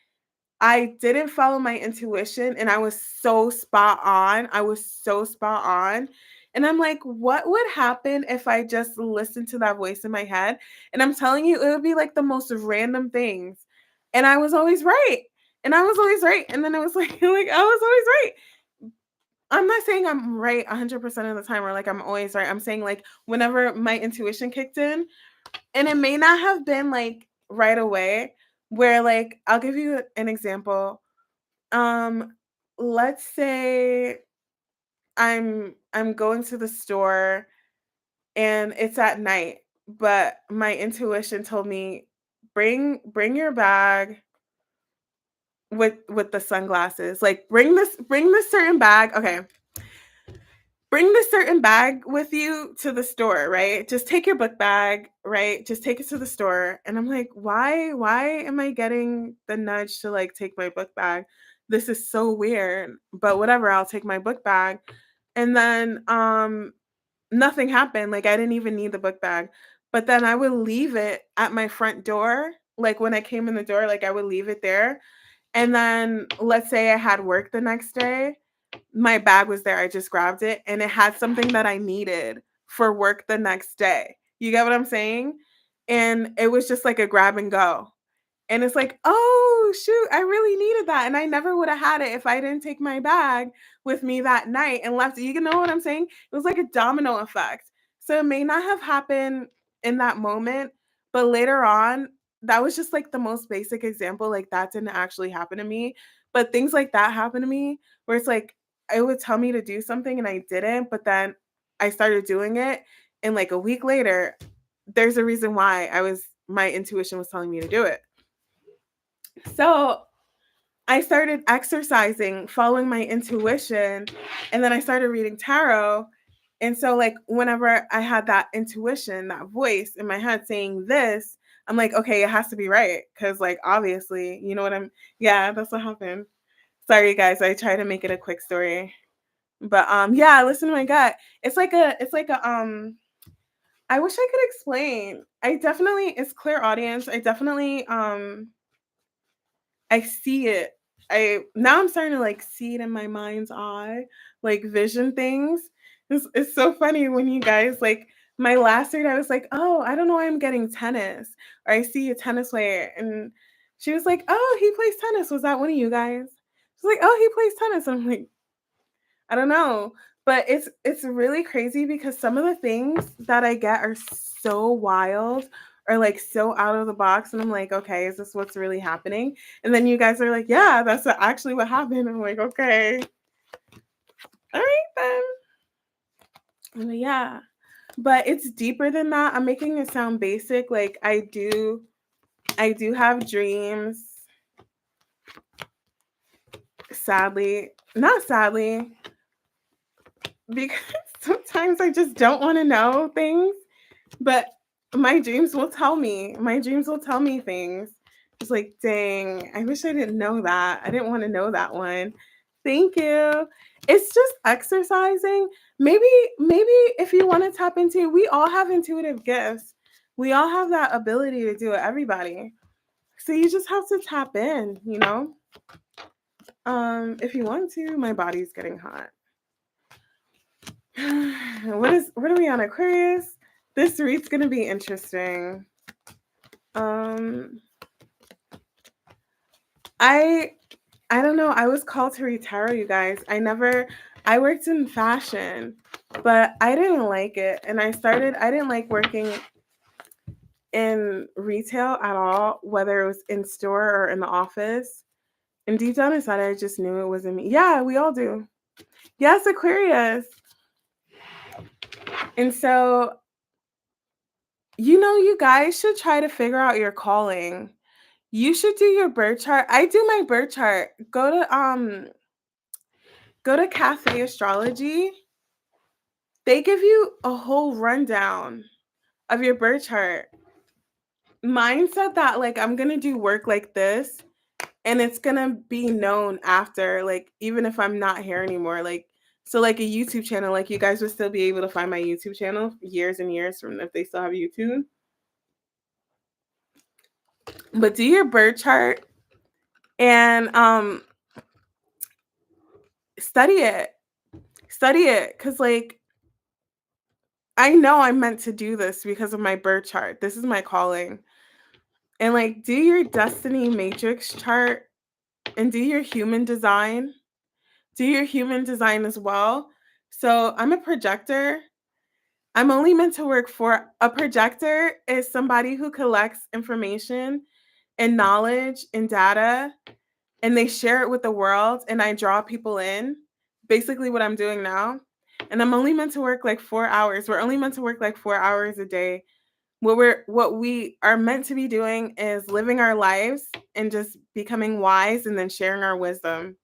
I didn't follow my intuition, and I was so spot on. I was so spot on. And I'm like, what would happen if I just listened to that voice in my head? And I'm telling you, it would be like the most random things. And I was always right. And I was always right. And then it was like, like I was always right. I'm not saying I'm right 100% of the time or like I'm always right. I'm saying like whenever my intuition kicked in, and it may not have been like right away, where like I'll give you an example. Um let's say I'm going to the store and it's at night, but my intuition told me bring your bag with the sunglasses. Like bring this certain bag. Okay. Bring this certain bag with you to the store, right? Just take your book bag, right? Just take it to the store. And I'm like, why am I getting the nudge to like take my book bag? This is so weird. But whatever, I'll take my book bag. And then nothing happened. Like I didn't even need the book bag. But then I would leave it at my front door. Like when I came in the door, like I would leave it there. And then let's say I had work the next day, my bag was there. I just grabbed it and it had something that I needed for work the next day. You get what I'm saying? And it was just like a grab and go. And it's like, oh, shoot, I really needed that. And I never would have had it if I didn't take my bag with me that night and left it. You know what I'm saying? It was like a domino effect. So it may not have happened in that moment, but later on, that was just like the most basic example. Like that didn't actually happen to me. But things like that happen to me where it's like, it would tell me to do something and I didn't, but then I started doing it. And like a week later, there's a reason why my intuition was telling me to do it. So I started exercising, following my intuition, and then I started reading tarot. And so, like, whenever I had that intuition, that voice in my head saying this, I'm like, okay, it has to be right. Cause, like, obviously, you know what yeah, that's what happened. Sorry, guys, I try to make it a quick story. But yeah, listen to my gut. I wish I could explain. It's clear audience. I see it. I'm starting to like see it in my mind's eye, like vision things. It's so funny when you guys like my last read, I was like, oh, I don't know why I'm getting tennis. Or I see a tennis player and she was like, oh, he plays tennis. Was that one of you guys? She's like, oh, he plays tennis. I'm like, I don't know. But it's really crazy because some of the things that I get are so wild or like so out of the box. And I'm like, okay, is this what's really happening? And then you guys are like, yeah, that's actually what happened. I'm like, okay. All right then. But yeah. But it's deeper than that. I'm making it sound basic. Like I do have dreams. Not sadly, because sometimes I just don't want to know things, but my dreams will tell me. My dreams will tell me things. It's like, dang, I wish I didn't know that. I didn't want to know that one. Thank you. It's just exercising. Maybe if you want to tap into, we all have intuitive gifts. We all have that ability to do it, everybody. So you just have to tap in, you know? If you want to, my body's getting hot. What are we on, Aquarius? This read's gonna be interesting. I don't know. I was called to read tarot, you guys. I worked in fashion, but I didn't like it. And I didn't like working in retail at all, whether it was in store or in the office. And deep down inside, I just knew it wasn't me. Yeah, we all do. Yes, Aquarius. And so, you guys should try to figure out your calling. You should do your birth chart. I do my birth chart. Go to Cafe Astrology. They give you a whole rundown of your birth chart. Mine said that like I'm gonna do work like this and it's gonna be known after, like even if I'm not here anymore. Like so like a YouTube channel, like you guys would still be able to find my YouTube channel years and years from if they still have YouTube. But do your birth chart and study it. Study it. Cause like I know I'm meant to do this because of my birth chart. This is my calling. And like do your destiny matrix chart and do your human design. Do your human design as well. So I'm a projector. I'm only meant to work for a projector is somebody who collects information and knowledge and data and they share it with the world and I draw people in. Basically what I'm doing now. And I'm only meant to work like 4 hours. We're only meant to work like 4 hours a day what we are meant to be doing is living our lives and just becoming wise and then sharing our wisdom.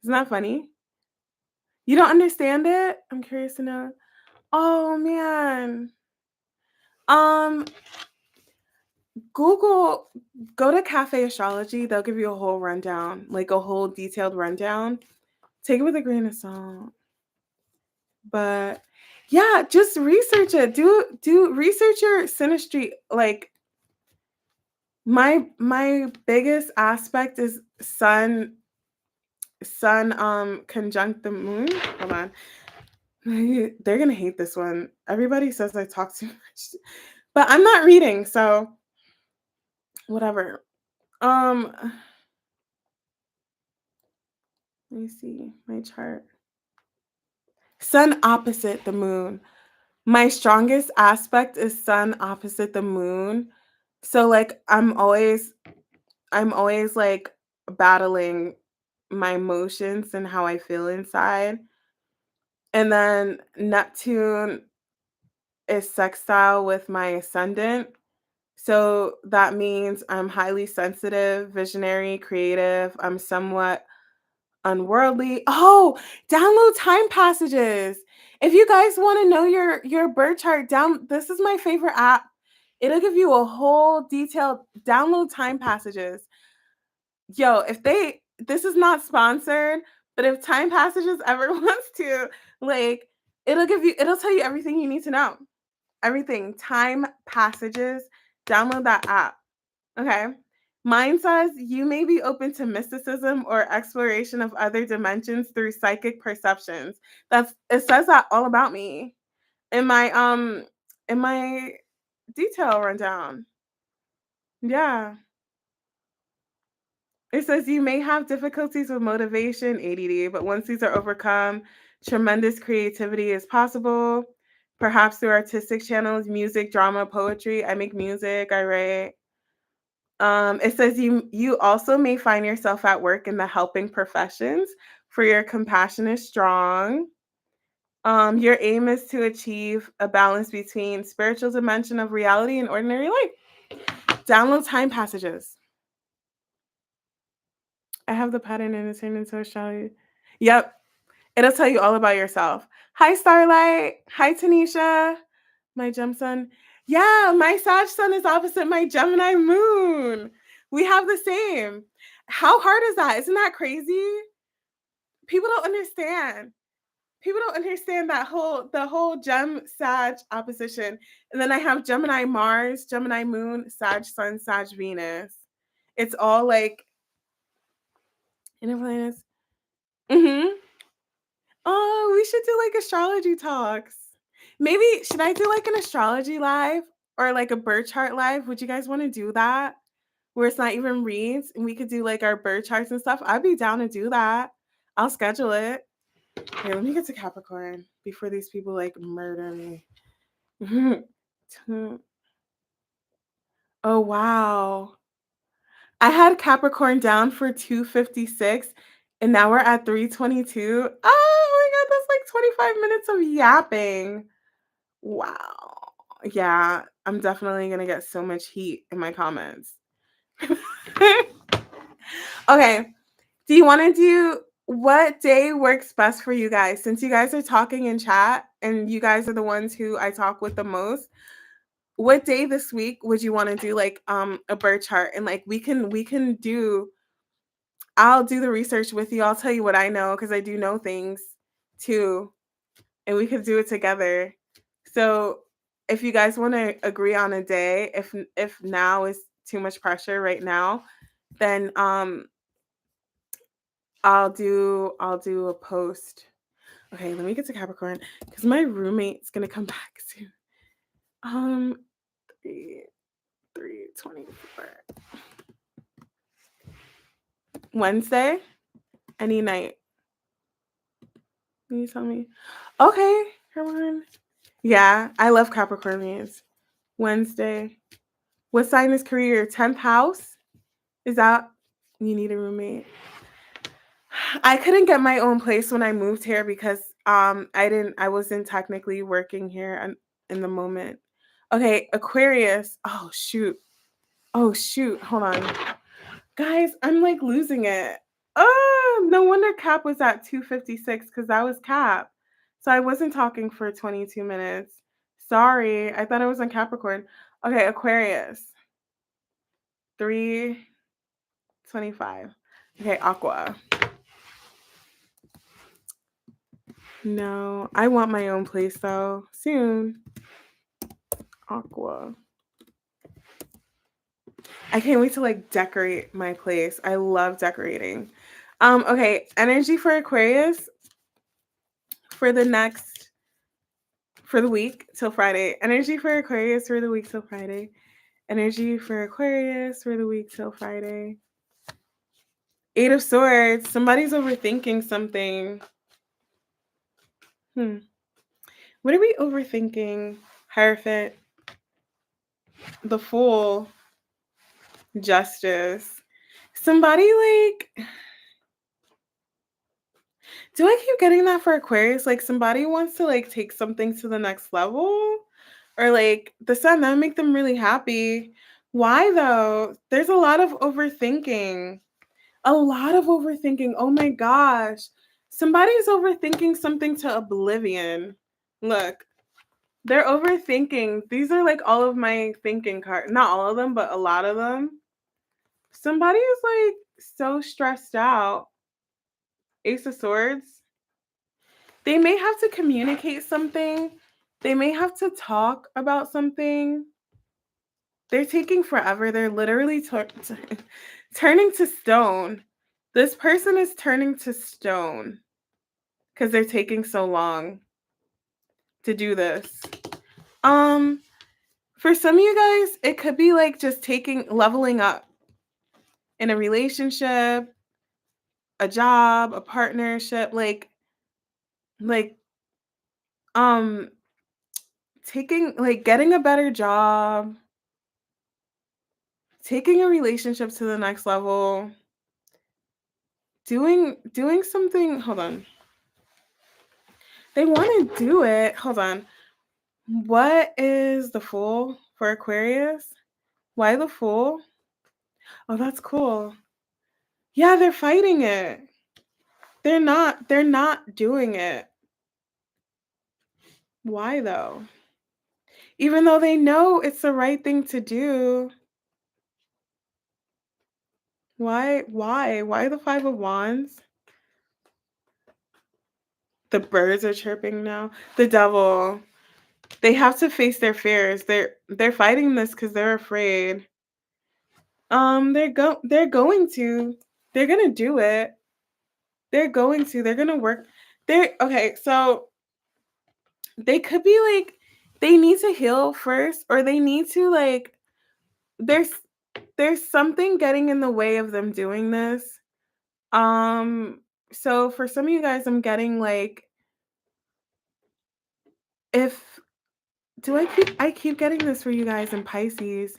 Isn't that funny? You don't understand it? I'm curious to know. Oh man. Um, go to Cafe Astrology. They'll give you a whole rundown, like a whole detailed rundown. Take it with a grain of salt. But yeah, just research it. Do research your synastry. Like my biggest aspect is sun conjunct the moon. Hold on. They're gonna hate this one. Everybody says I talk too much. But I'm not reading, so whatever. Let me see my chart. Sun opposite the moon. My strongest aspect is sun opposite the moon. So like I'm always like battling my emotions and how I feel inside. And then Neptune is sextile with my ascendant. So that means I'm highly sensitive, visionary, creative. I'm somewhat unworldly. Oh, download time passages. If you guys want to know your birth chart, this is my favorite app. It'll give you a whole detailed download time passages. Yo, this is not sponsored, but if Time Passages ever wants to, like, it'll tell you everything you need to know. Everything. Time Passages. Download that app. Okay. Mine says you may be open to mysticism or exploration of other dimensions through psychic perceptions. It says that all about me in my detail rundown. Yeah. It says you may have difficulties with motivation, ADD, but once these are overcome, tremendous creativity is possible. Perhaps through artistic channels, music, drama, poetry. I make music, I write. It says you also may find yourself at work in the helping professions, for your compassion is strong. Your aim is to achieve a balance between spiritual dimension of reality and ordinary life. Download time passages. I have the pattern and it's into astrology. Yep. It'll tell you all about yourself. Hi, Starlight. Hi, Tanisha. My gem sun. Yeah, my Sag sun is opposite my Gemini moon. We have the same. How hard is that? Isn't that crazy? People don't understand. People don't understand the whole Gem Sag opposition. And then I have Gemini Mars, Gemini moon, Sag sun, Sag Venus. It's all like inner planets. Mm-hmm. Oh, we should do like astrology talks. Maybe should I do like an astrology live or like a birth chart live? Would you guys want to do that? Where it's not even reads and we could do like our birth charts and stuff. I'd be down to do that. I'll schedule it. Okay, let me get to Capricorn before these people like murder me. Oh wow. I had Capricorn down for 256 and now we're at 322. Oh my god, that's like 25 minutes of yapping. Wow. Yeah, I'm definitely gonna get so much heat in my comments. Okay. Do you want to do what day works best for you guys? Since you guys are talking in chat and you guys are the ones who I talk with the most, what day this week would you want to do like a birth chart and like we can do I'll do the research with you. I'll tell you what I know because I do know things too and we could do it together. So if you guys want to agree on a day, if now is too much pressure right now, then I'll do a post. Okay, let me get to Capricorn because my roommate's gonna come back soon. 3/24. Wednesday, any night. Can you tell me? Okay, Capricorn. Yeah, I love Capricornians. Wednesday. What sign is career? 10th house? Is that you need a roommate? I couldn't get my own place when I moved here because I wasn't technically working here in the moment. Okay, Aquarius. Oh shoot. Oh shoot. Hold on. Guys, I'm like losing it. Oh, no wonder Cap was at 256 because that was Cap. So I wasn't talking for 22 minutes. Sorry. I thought I was on Capricorn. Okay, Aquarius. 325. Okay, Aqua. No, I want my own place though. Soon. Aqua. I can't wait to like decorate my place. I love decorating. Okay, energy for Aquarius for the week till Friday. Energy for Aquarius for the week till Friday. Energy for Aquarius for the week till Friday. 8 of Swords. Somebody's overthinking something. What are we overthinking? Hierophant. The Fool. Justice. Somebody like, do I keep getting that for Aquarius? Like somebody wants to like take something to the next level, or like the sun, that would make them really happy. Why though? There's a lot of overthinking. A lot of overthinking. Oh my gosh. Somebody's overthinking something to oblivion. Look, they're overthinking. These are like all of my thinking cards. Not all of them, but a lot of them. Somebody is like so stressed out. Ace of Swords. They may have to communicate something. They may have to talk about something. They're taking forever. They're literally turning to stone. This person is turning to stone because they're taking so long to do this. For some of you guys, it could be like just leveling up in a relationship, a job, a partnership, getting a better job, taking a relationship to the next level, doing something. Hold on. They want to do it. Hold on. What is the Fool for Aquarius? Why the Fool? Oh, that's cool. Yeah, they're fighting it. They're not doing it. Why though? Even though they know it's the right thing to do. Why the 5 of Wands? The birds are chirping now. The Devil. They have to face their fears. They're fighting this because they're afraid. They're going to. They're gonna do it. They're gonna work. Okay, so they could be like, they need to heal first, or they need to like, there's something getting in the way of them doing this. So for some of you guys, I'm getting like, if I keep getting this for you guys in Pisces.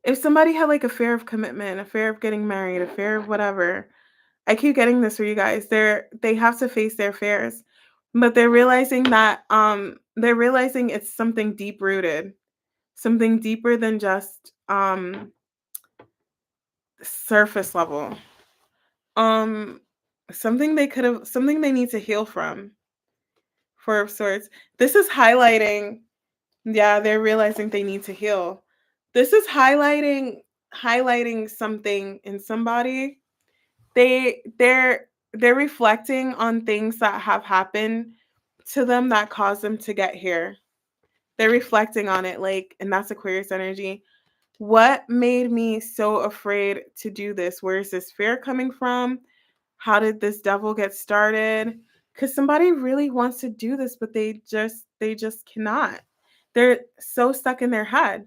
If somebody had like a fear of commitment, a fear of getting married, a fear of whatever, I keep getting this for you guys. They have to face their fears, but they're realizing that it's something deep rooted, something deeper than just surface level. Something they need to heal from. 4 of Swords. This is highlighting. Yeah, they're realizing they need to heal. This is highlighting something in somebody. They're reflecting on things that have happened to them that caused them to get here. They're reflecting on it, like, and that's Aquarius energy. What made me so afraid to do this? Where is this fear coming from? How did this devil get started? Because somebody really wants to do this, but they just cannot. They're so stuck in their head.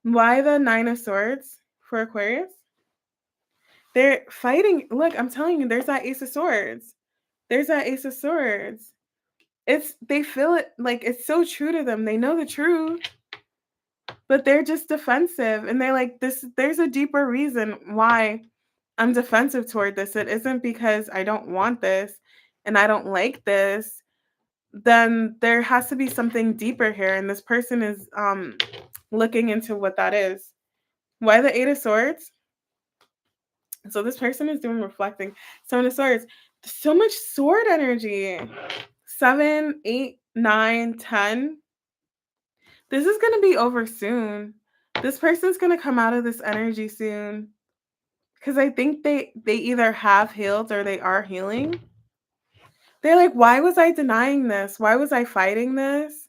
Why the 9 of Swords for Aquarius? They're fighting. Look, I'm telling you, there's that Ace of Swords. There's that Ace of Swords. They feel it, like it's so true to them. They know the truth, but they're just defensive. And they're like, there's a deeper reason why I'm defensive toward this. It isn't because I don't want this and I don't like this. Then there has to be something deeper here. And this person is looking into what that is. Why the Eight of Swords? So this person is doing reflecting. Seven of Swords. So much sword energy. 7, 8, 9, 10. This is going to be over soon. This person's going to come out of this energy soon. Because I think they either have healed or they are healing. They're like, why was I denying this? Why was I fighting this?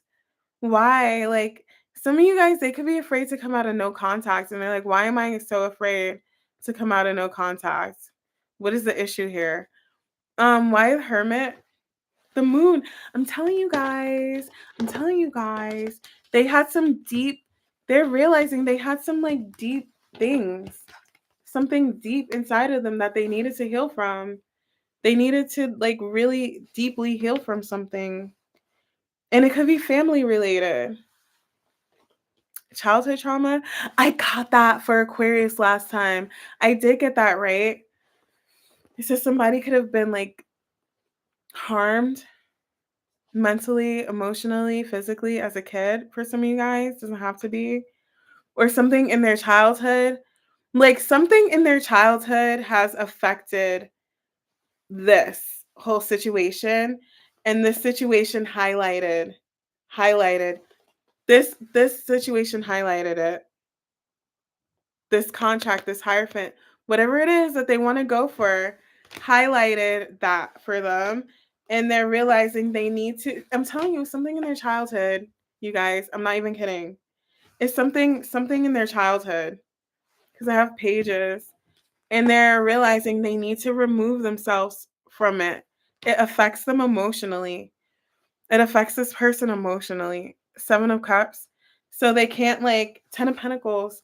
Why? Like, some of you guys, they could be afraid to come out of no contact. And they're like, why am I so afraid to come out of no contact? What is the issue here? Why the Hermit? The Moon. I'm telling you guys, they had some deep, they're realizing they had some like deep things, something deep inside of them that they needed to heal from. They needed to like really deeply heal from something. And it could be family related. Childhood trauma. I got that for Aquarius last time. I did get that right. It says somebody could have been like harmed mentally, emotionally, physically as a kid for some of you guys. Doesn't have to be. Or something in their childhood. Like something in their childhood has affected this whole situation. And this situation highlighted this situation highlighted it. This contract, this Hierophant, whatever it is that they want to go for, highlighted that for them. And they're realizing they need to, I'm telling you, something in their childhood, you guys, I'm not even kidding. It's something in their childhood. Because I have pages. And they're realizing they need to remove themselves from it. It affects them emotionally. It affects this person emotionally. 7 of Cups. So they can't like 10 of Pentacles.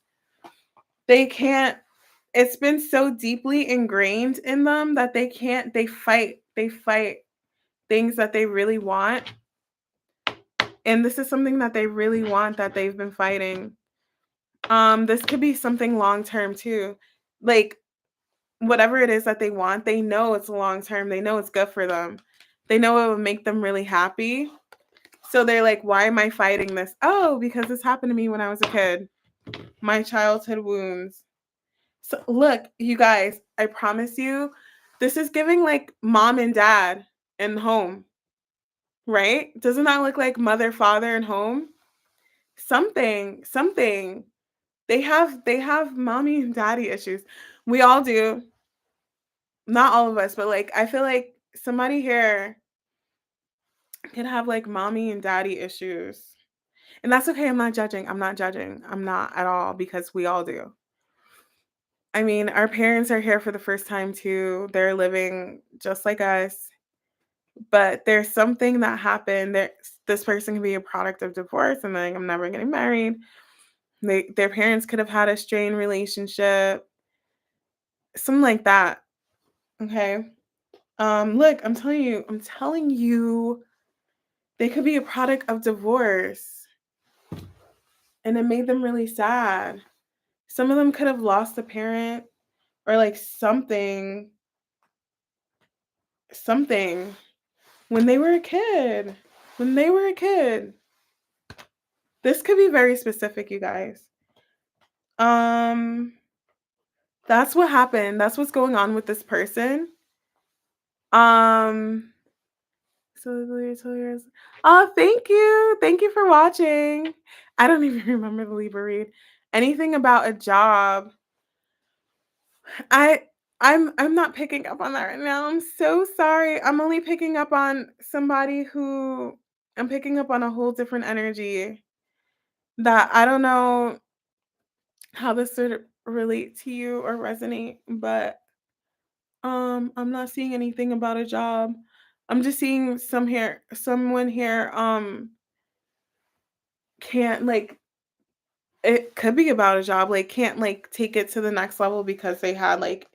They can't, it's been so deeply ingrained in them that they can't, they fight things that they really want. And this is something that they really want that they've been fighting. This could be something long-term too. Like whatever it is that they want, they know it's long-term. They know it's good for them. They know it will make them really happy. So they're like, why am I fighting this? Oh, because this happened to me when I was a kid. My childhood wounds. So look, you guys, I promise you, this is giving like mom and dad and home, right? Doesn't that look like mother, father, and home? Something. They have mommy and daddy issues. We all do. Not all of us, but like I feel like somebody here could have like mommy and daddy issues. And that's okay. I'm not judging. I'm not at all because we all do. I mean, our parents are here for the first time too. They're living just like us. But there's something that happened. This person can be a product of divorce and like I'm never getting married. Their parents could have had a strained relationship. Something like that. Okay. Look, I'm telling you, they could be a product of divorce. And it made them really sad. Some of them could have lost a parent or like something when they were a kid. This could be very specific, you guys. That's what happened. That's what's going on with this person. Oh, thank you. Thank you for watching. I don't even remember the Libra read. Anything about a job. I'm not picking up on that right now. I'm so sorry. I'm only picking up on somebody who I'm picking up on a whole different energy that I don't know how this would relate to you or resonate, but I'm not seeing anything about a job. I'm just seeing someone here can't like it could be about a job, like can't like take it to the next level because they had like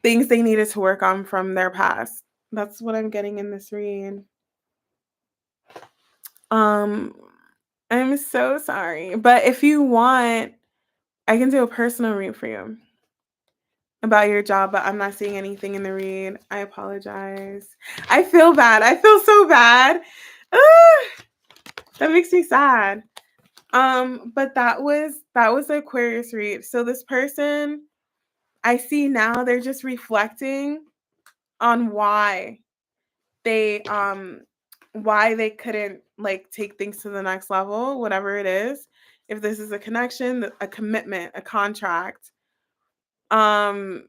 things they needed to work on from their past. That's what I'm getting in this read. I'm so sorry, but if you want, I can do a personal read for you about your job, but I'm not seeing anything in the read. I apologize. I feel bad. I feel so bad. That makes me sad. But that was the Aquarius read. So this person, I see now they're just reflecting on they um why they couldn't like take things to the next level, whatever it is. If this is a connection, a commitment, a contract. Um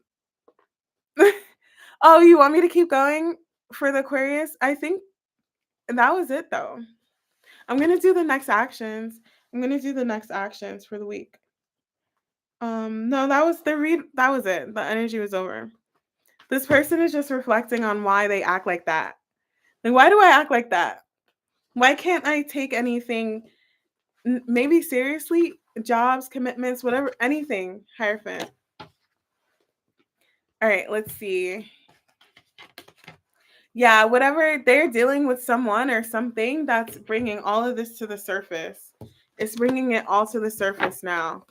oh, you want me to keep going for the Aquarius? I think that was it though. I'm gonna do the next actions. I'm gonna do the next actions for the week. No, that was the read. That was it. The energy was over. This person is just reflecting on why they act like that. Like, why do I act like that? Why can't I take anything, maybe seriously, jobs, commitments, whatever, anything, Hierophant. All right, let's see. Yeah, whatever, they're dealing with someone or something that's bringing all of this to the surface. It's bringing it all to the surface now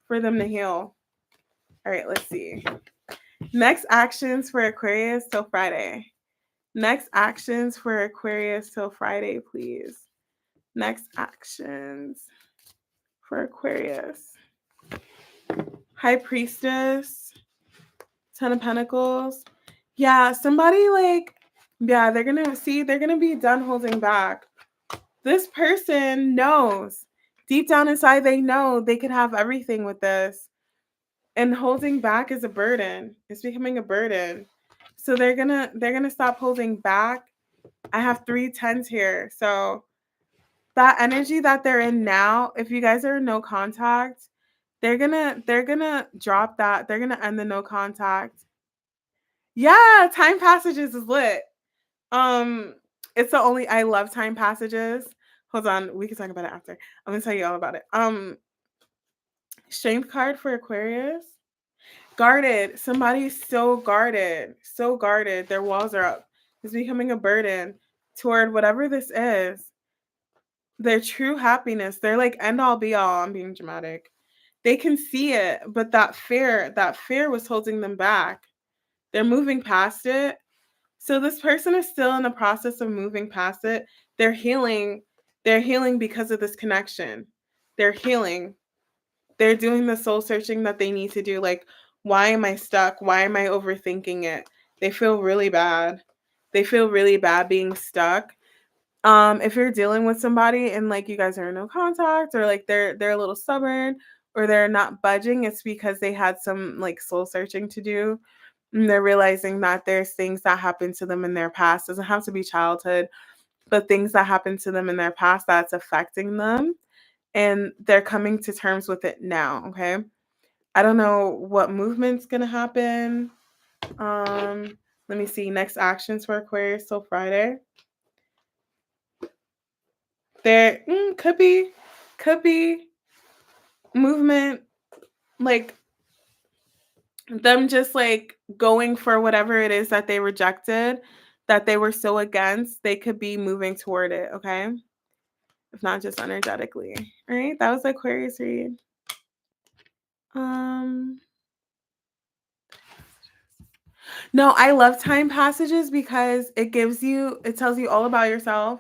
for them to heal. All right, let's see. Next actions for Aquarius till Friday. Next actions for Aquarius till Friday, please. Next actions for Aquarius. High Priestess, Ten of Pentacles. Yeah, somebody like, yeah, they're gonna be done holding back. This person knows. Deep down inside, they know they could have everything with this. And holding back is a burden. It's becoming a burden. So they're gonna stop holding back. I have 3 tens here. So that energy that they're in now, if you guys are in no contact, they're gonna drop that. They're gonna end the no contact. Yeah, time passages is lit. It's the only I love time passages. Hold on, we can talk about it after. I'm gonna tell you all about it. Strength card for Aquarius. Guarded. Somebody's so guarded. So guarded. Their walls are up. It's becoming a burden toward whatever this is. Their true happiness. They're like end all be all. I'm being dramatic. They can see it, but that fear was holding them back. They're moving past it. So this person is still in the process of moving past it. They're healing. They're healing because of this connection. They're healing. They're doing the soul searching that they need to do. Like, why am I stuck? Why am I overthinking it? They feel really bad. They feel really bad being stuck. If you're dealing with somebody and like you guys are in no contact or like they're a little stubborn or they're not budging, it's because they had some like soul searching to do. And they're realizing that there's things that happened to them in their past. Doesn't have to be childhood, but things that happened to them in their past that's affecting them. And they're coming to terms with it now. Okay. I don't know what movement's gonna happen. Let me see. Next actions for Aquarius till Friday. There could be movement, like them just like going for whatever it is that they rejected, that they were so against. They could be moving toward it. Okay, if not just energetically. All right, that was Aquarius read. No, I love time passages because it tells you all about yourself.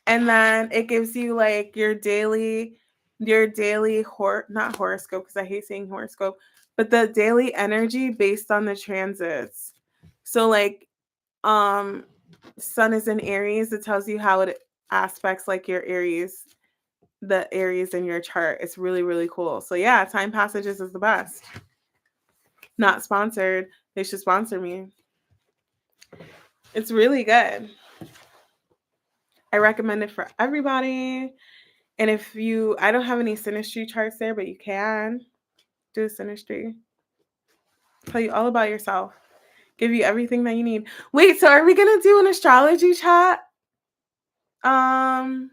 And then it gives you like your daily not horoscope, because I hate saying horoscope, but the daily energy based on the transits. So like sun is in Aries, it tells you how it aspects like your Aries, the Aries in your chart. It's really, really cool. So yeah, time passages is the best. Not sponsored. They should sponsor me. It's really good. I recommend it for everybody. And if I don't have any synastry charts there, but you can do a synastry. Tell you all about yourself. Give you everything that you need. Wait, so are we going to do an astrology chat? I'm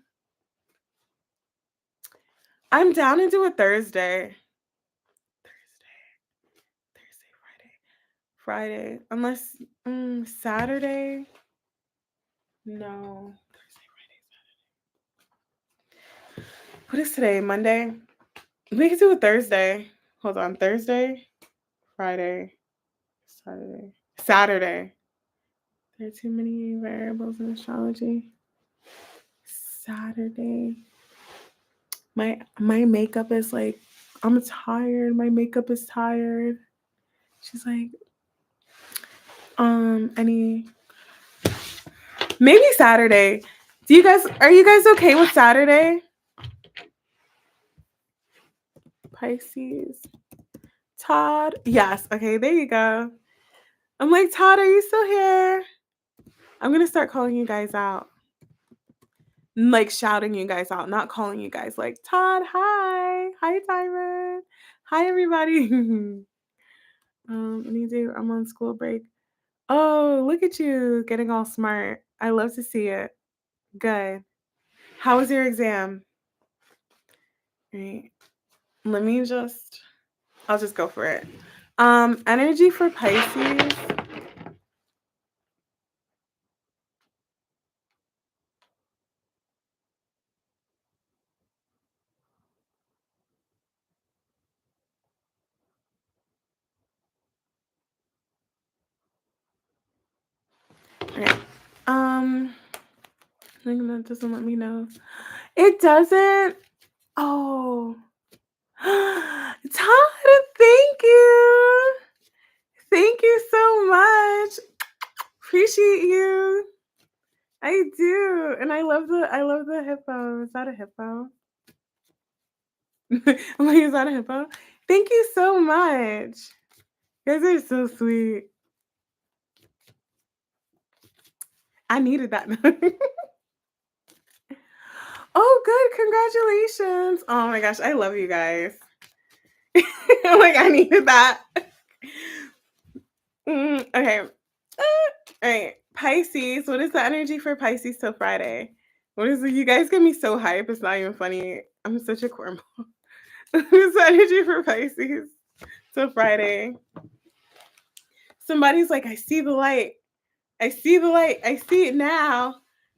down to do it Thursday. Friday. Unless Saturday. No. What is today? Monday? We could do it Thursday. Hold on. Thursday, Friday, Saturday. There are too many variables in astrology. Saturday. My makeup is like, I'm tired. My makeup is tired. She's like, any maybe Saturday. Are you guys okay with Saturday? Pisces. Todd. Yes. Okay, there you go. I'm like, Todd, are you still here? I'm gonna start calling you guys out. Like shouting you guys out, not calling you guys like, Todd, hi. Hi, Tyron. Hi, everybody. Any day I'm on school break. Oh, look at you getting all smart. I love to see it. Good. How was your exam? Right. I'll just go for it. Energy for Pisces. Okay. That doesn't let me know. It doesn't. Oh. Todd, thank you. Thank you so much. Appreciate you. I do. And I love the hippo. Is that a hippo? I'm like, is that a hippo? Thank you so much. You guys are so sweet. I needed that. Oh, good. Congratulations. Oh my gosh. I love you guys. Like, I needed that. Okay. All right. Pisces. What is the energy for Pisces till Friday? What is it? You guys get me so hype. It's not even funny. I'm such a cornball. What is the energy for Pisces till Friday? Somebody's like, I see the light. I see the light. I see it now.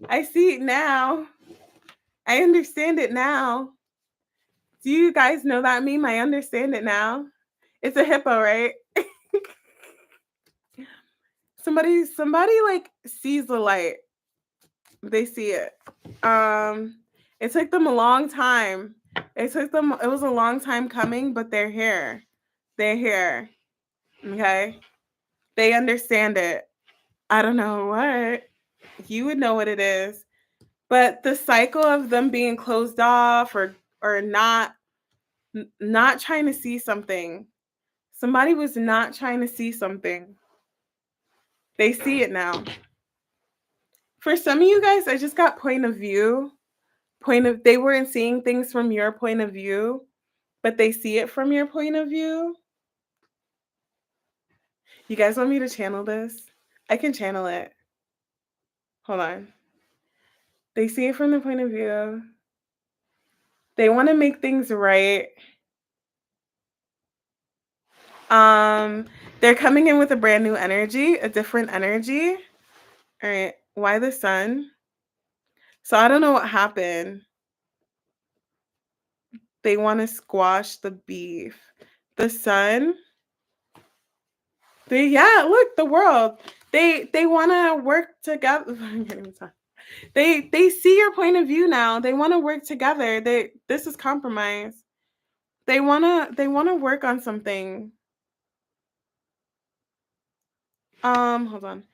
I see it now. I understand it now. Do you guys know that meme? I understand it now. It's a hippo, right? Somebody like sees the light. They see it. It took them a long time. It was a long time coming, but they're here. They're here. Okay? They understand it. I don't know what. You would know what it is. But the cycle of them being closed off or not trying to see something. Somebody was not trying to see something. They see it now. For some of you guys, I just got point of view. They weren't seeing things from your point of view, but they see it from your point of view. You guys want me to channel this? I can channel it. Hold on. They see it from the point of view. They want to make things right. They're coming in with a brand new energy, a different energy. All right. Why the sun? So I don't know what happened. They want to squash the beef. The sun. Look, the world. They want to work together. They see your point of view now. They want to work together. This is compromise. They want to work on something. Hold on.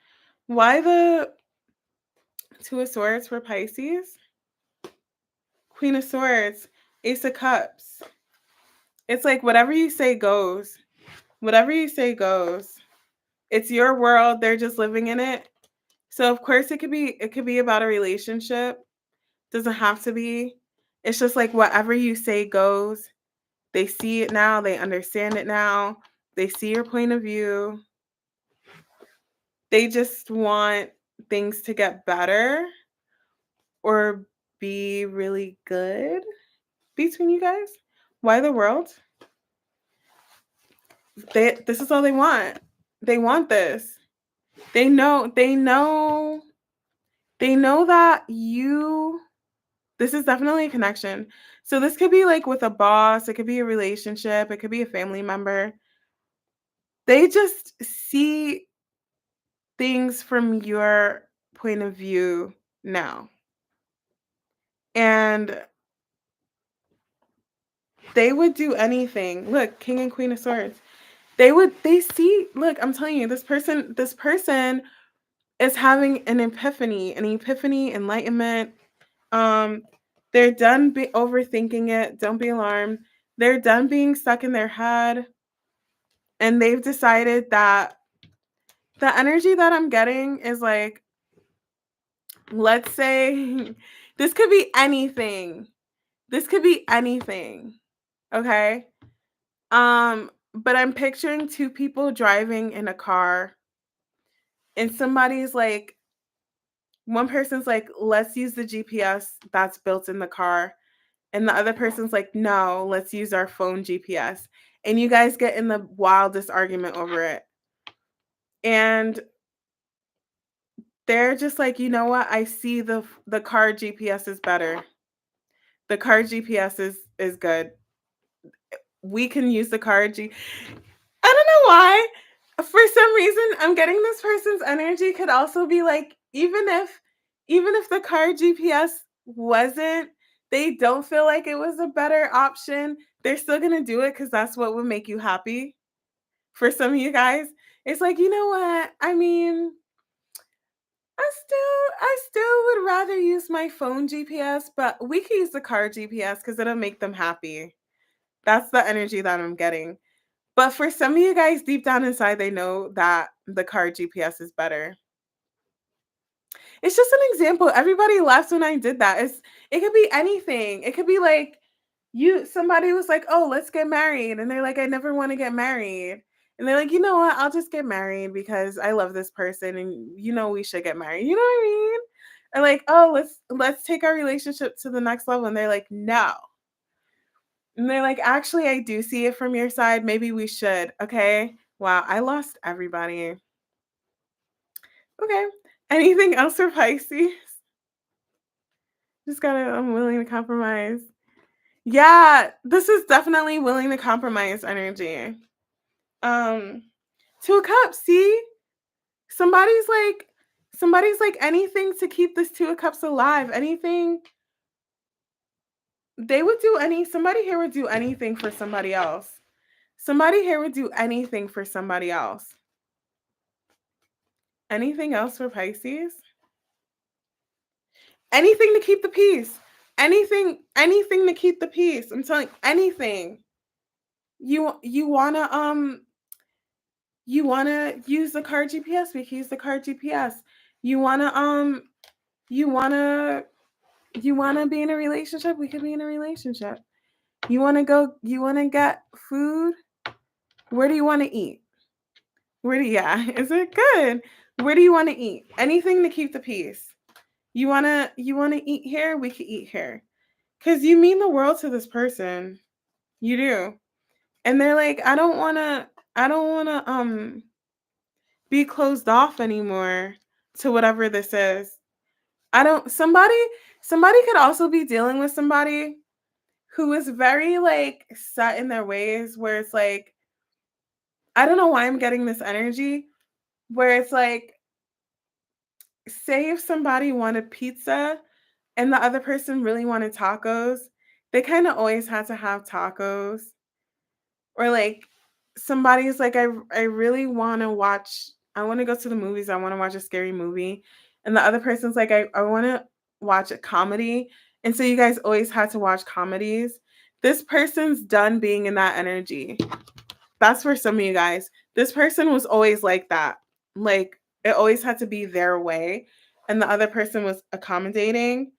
Why the Two of Swords for Pisces? Queen of Swords, Ace of Cups. It's like whatever you say goes. Whatever you say goes. It's your world. They're just living in it. So of course it could be about a relationship. Doesn't have to be. It's just like whatever you say goes. They see it now. They understand it now. They see your point of view. They just want things to get better or be really good between you guys. Why the world? This is all they want. They want this. They know that this is definitely a connection. So this could be like with a boss, it could be a relationship, it could be a family member. They just see things from your point of view now. And they would do anything. Look, King and Queen of Swords. Look, I'm telling you, this person is having an epiphany, enlightenment. Um, they're done overthinking it. Don't be alarmed. They're done being stuck in their head. And they've decided that the energy that I'm getting is like, let's say, this could be anything. This could be anything. Okay? But I'm picturing two people driving in a car, and somebody's like, one person's like, let's use the GPS that's built in the car. And the other person's like, no, let's use our phone GPS. And you guys get in the wildest argument over it. And they're just like, you know what? I see the car GPS is better. The car GPS is good. We can use the car G. I don't know why. For some reason, I'm getting this person's energy could also be like, even if the car GPS wasn't, they don't feel like it was a better option, they're still gonna do it because that's what would make you happy. For some of you guys, it's like, you know what? I mean, I still would rather use my phone GPS, but we can use the car GPS because it'll make them happy. That's the energy that I'm getting. But for some of you guys, deep down inside, they know that the car GPS is better. It's just an example. Everybody laughs when I did that. It could be anything. It could be like somebody was like, "Oh, let's get married." And they're like, "I never want to get married." And they're like, "You know what? I'll just get married because I love this person and we should get married." You know what I mean? And like, "Oh, let's take our relationship to the next level." And they're like, "No." And they're like, "Actually, I do see it from your side. Maybe we should." Okay? Wow, I lost everybody. Okay. Anything else for Pisces? Just gotta, I'm willing to compromise. Yeah, this is definitely willing to compromise energy. Um, Two of Cups, see? Somebody's like, anything to keep this Two of Cups alive. Anything, somebody here would do anything for somebody else. Somebody here would do anything for somebody else. Anything else for Pisces? Anything to keep the peace. Anything to keep the peace. I'm telling you, anything. You wanna use the car GPS, we can use the car GPS. You wanna you wanna be in a relationship, we could be in a relationship. You wanna get food? Where do you wanna eat? Yeah, is it good? Where do you wanna eat? Anything to keep the peace. You wanna eat here? We could eat here. 'Cause you mean the world to this person. You do. And they're like, I don't wanna be closed off anymore to whatever this is. I don't somebody could also be dealing with somebody who is very like set in their ways where it's like, I don't know why I'm getting this energy where it's like, say if somebody wanted pizza and the other person really wanted tacos, they kind of always had to have tacos. Or like somebody's like, I really want to watch, I want to go to the movies, I want to watch a scary movie. And the other person's like, I want to watch a comedy. And so you guys always had to watch comedies. This person's done being in that energy. That's for some of you guys. This person was always like that. Like it always had to be their way. And the other person was accommodating.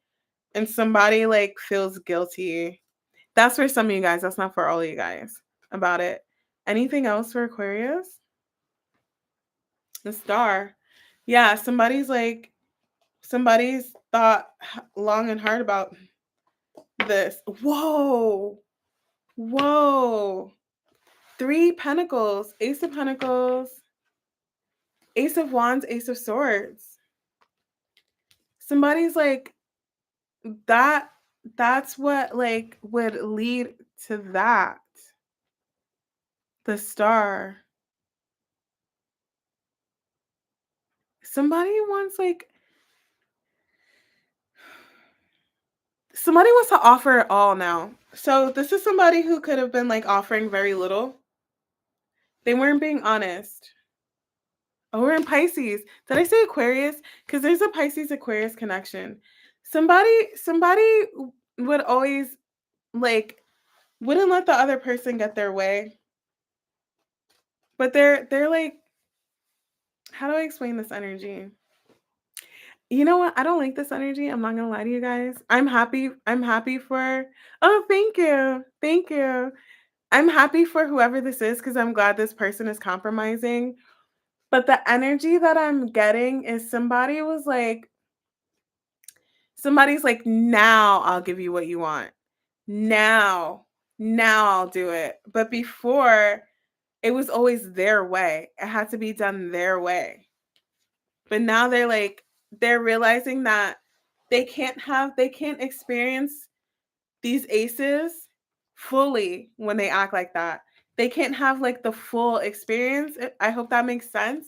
And somebody like feels guilty. That's for some of you guys. That's not for all of you guys about it. Anything else for Aquarius? The star. Yeah, somebody's thought long and hard about this. Whoa. Whoa. Three Pentacles, Ace of Pentacles, Ace of Wands, Ace of Swords. Somebody's like, that's what like would lead to that. The star. Somebody wants like Somebody wants to offer it all now. So this is somebody who could have been like offering very little. They weren't being honest. Oh, we're in Pisces. Did I say Aquarius? Because there's a Pisces Aquarius connection. Somebody would always like wouldn't let the other person get their way. But they're like, how do I explain this energy? You know what? I don't like this energy. I'm not gonna lie to you guys. I'm happy for. Oh, thank you. Thank you. I'm happy for whoever this is because I'm glad this person is compromising. But the energy that I'm getting is somebody's like, now I'll give you what you want. Now, now I'll do it. But before, it was always their way. It had to be done their way. But now they're realizing that they can't experience these aces fully when they act like that. They can't have like the full experience. I hope that makes sense.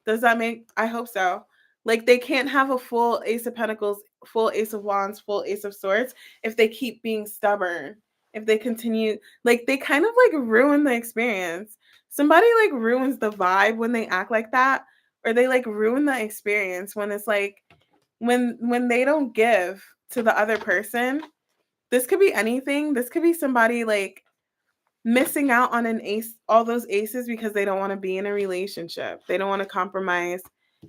Does that make I hope so. Like they can't have a full ace of pentacles, full ace of wands, full ace of swords if they keep being stubborn. If they continue like they kind of like ruin the experience. Somebody like ruins the vibe when they act like that or they like ruin the experience when it's like when they don't give to the other person. This could be anything. This could be somebody like missing out on an ace, all those aces because they don't want to be in a relationship. They don't want to compromise.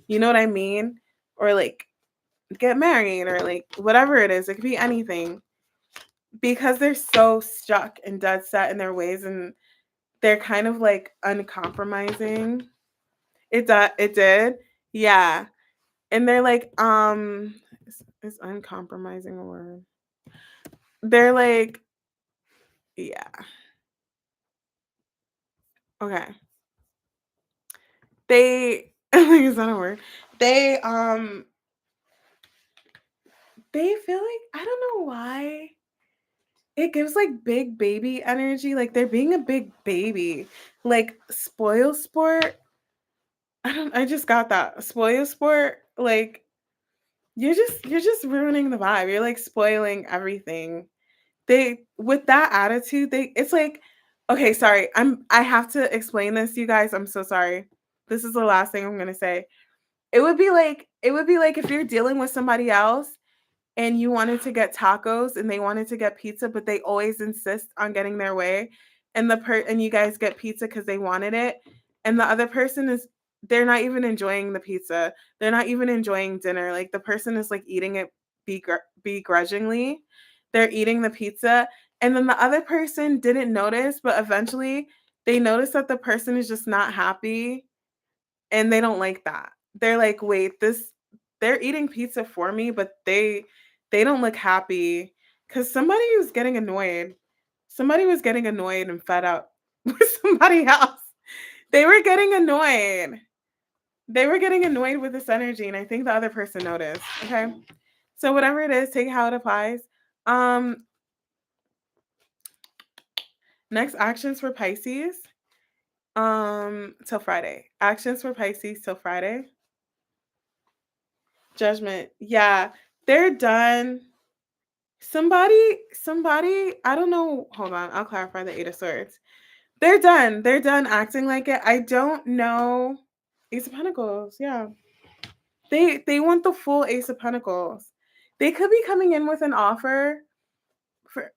You know what I mean? Or like get married or like whatever it is. It could be anything because they're so stuck and dead set in their ways and they're kind of like uncompromising. It did. Yeah. And they're like, is uncompromising a word? They're like, yeah. Okay. They is that a word? They they feel like I don't know why. It gives like big baby energy, like they're being a big baby. Like spoil sport. I just got that. Spoil sport, like you're just ruining the vibe. You're like spoiling everything. They with that attitude, they it's like okay, sorry. I have to explain this, you guys. I'm so sorry. This is the last thing I'm gonna say. It would be like if you're dealing with somebody else and you wanted to get tacos and they wanted to get pizza, but they always insist on getting their way, and and you guys get pizza because they wanted it, and the other person is they're not even enjoying the pizza. They're not even enjoying dinner. Like the person is like eating it begrudgingly. They're eating the pizza, and then the other person didn't notice, but eventually they notice that the person is just not happy and they don't like that. They're like, "Wait, this they're eating pizza for me, but they don't look happy." Cuz somebody was getting annoyed. Somebody was getting annoyed and fed up with somebody else. They were getting annoyed. They were getting annoyed with this energy and I think the other person noticed, okay? So whatever it is, take how it applies. Um Next actions for Pisces. Till Friday. Actions for Pisces till Friday. Judgment. Yeah, they're done. Somebody, I don't know. Hold on, I'll clarify the Eight of Swords. They're done. They're done acting like it. I don't know. Ace of Pentacles. Yeah. They want the full Ace of Pentacles. They could be coming in with an offer for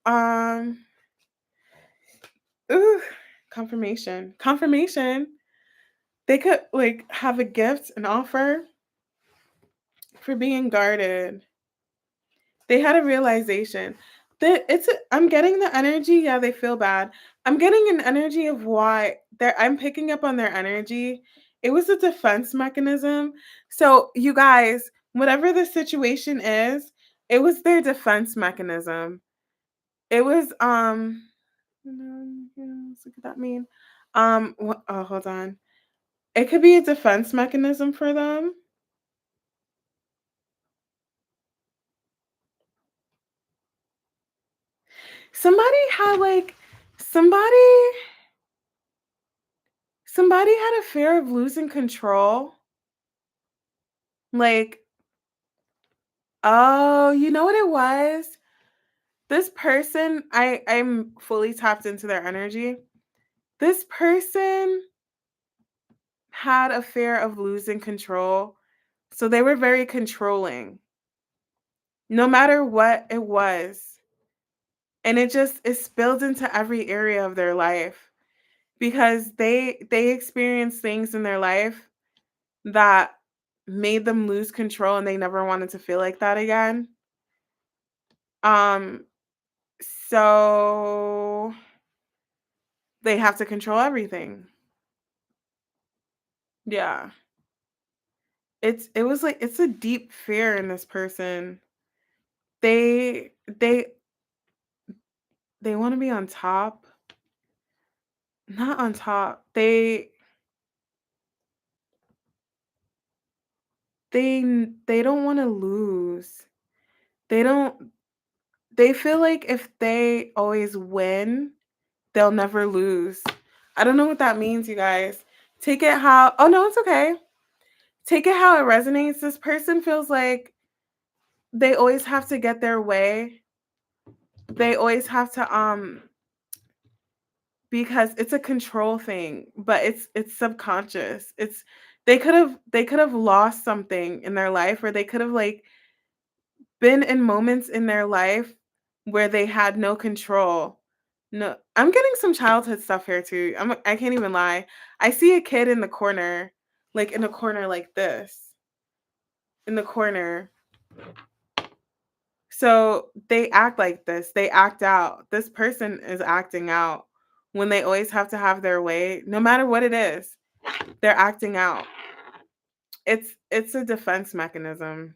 ooh, confirmation. Confirmation. They could like have a gift, an offer for being guarded. They had a realization. I'm getting the energy, yeah, they feel bad. I'm getting an energy of why I'm picking up on their energy. It was a defense mechanism. So, you guys, whatever the situation is, it was their defense mechanism. It was what could that mean? Oh, hold on. It could be a defense mechanism for them. Somebody had like somebody Somebody had a fear of losing control. Like, oh, you know what it was? This person, I'm fully tapped into their energy. This person had a fear of losing control. So they were very controlling, no matter what it was. And it spilled into every area of their life because they experienced things in their life that made them lose control and they never wanted to feel like that again. Um so they have to control everything. Yeah. It's a deep fear in this person. They they they want to be on top, not on top. They don't want to lose. They don't they feel like if they always win, they'll never lose. I don't know what that means, you guys. Take it how Oh no, it's okay. Take it how it resonates. This person feels like they always have to get their way. They always have to because it's a control thing, but it's subconscious. It's they could have lost something in their life, or they could have like been in moments in their life where they had no control. No, I'm getting some childhood stuff here too. I can't even lie. I see a kid in the corner, like in a corner like this, in the corner. So they act like this. They act out. This person is acting out when they always have to have their way, no matter what it is. They're acting out. It's a defense mechanism.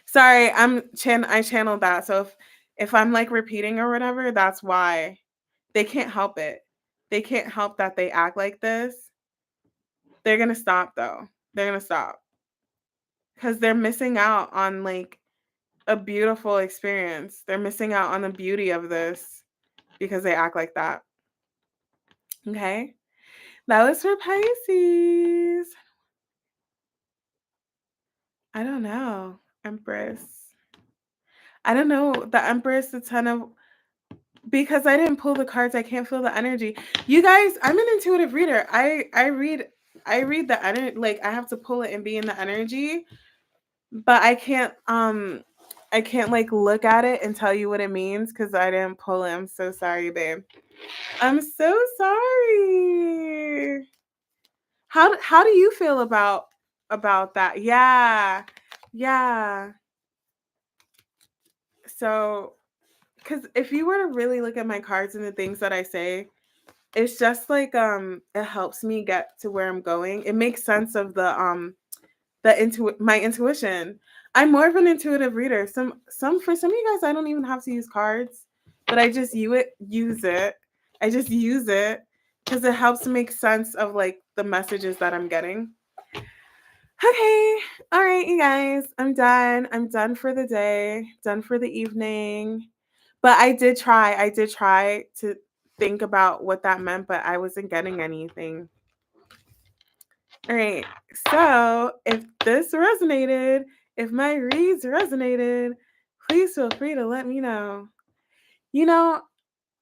Sorry, I channeled that. So if I'm like repeating or whatever, that's why. They can't help it. They can't help that they act like this. They're going to stop though. They're going to stop cuz they're missing out on like a beautiful experience. They're missing out on the beauty of this because they act like that. Okay? That was for Pisces. I don't know. Empress. I don't know. The Empress, the Ten of because I didn't pull the cards, I can't feel the energy. You guys, I'm an intuitive reader. I read the energy, like I have to pull it and be in the energy, but I can't like look at it and tell you what it means because I didn't pull it. I'm so sorry, babe. I'm so sorry. How do you feel about that? Yeah. Yeah. So, because if you were to really look at my cards and the things that I say, it's just like it helps me get to where I'm going. It makes sense of my intuition. I'm more of an intuitive reader. Some for some of you guys I don't even have to use cards, but I just use it. I just use it because it helps make sense of like the messages that I'm getting. Okay. All right, you guys. I'm done. I'm done for the day, done for the evening. But I did try. I did try to think about what that meant, but I wasn't getting anything. All right. So if this resonated, if my reads resonated, please feel free to let me know. You know,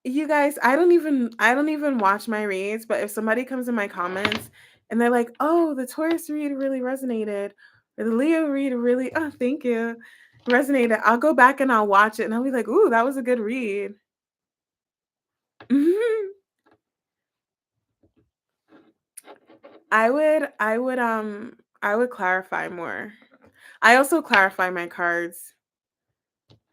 you guys, I don't even watch my reads, but if somebody comes in my comments and they're like, "Oh, the Taurus read really resonated," or the Leo read really, oh, thank you, resonated, I'll go back and I'll watch it and I'll be like, "Ooh, that was a good read." Mhm. I would clarify more. I also clarify my cards.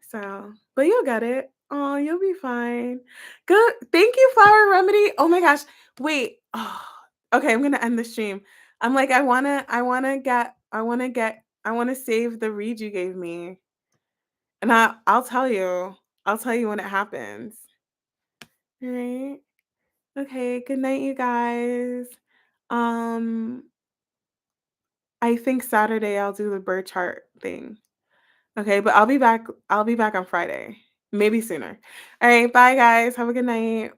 So, but you'll get it. Oh, you'll be fine. Good. Thank you, Flower Remedy. Oh my gosh. Wait. Oh, okay, I'm gonna end the stream. I'm like, I wanna save the read you gave me. And I'll tell you. I'll tell you when it happens. All right. Okay, good night, you guys. Um, I think Saturday I'll do the bird chart thing. Okay, but I'll be back on Friday. Maybe sooner. All right, bye guys. Have a good night.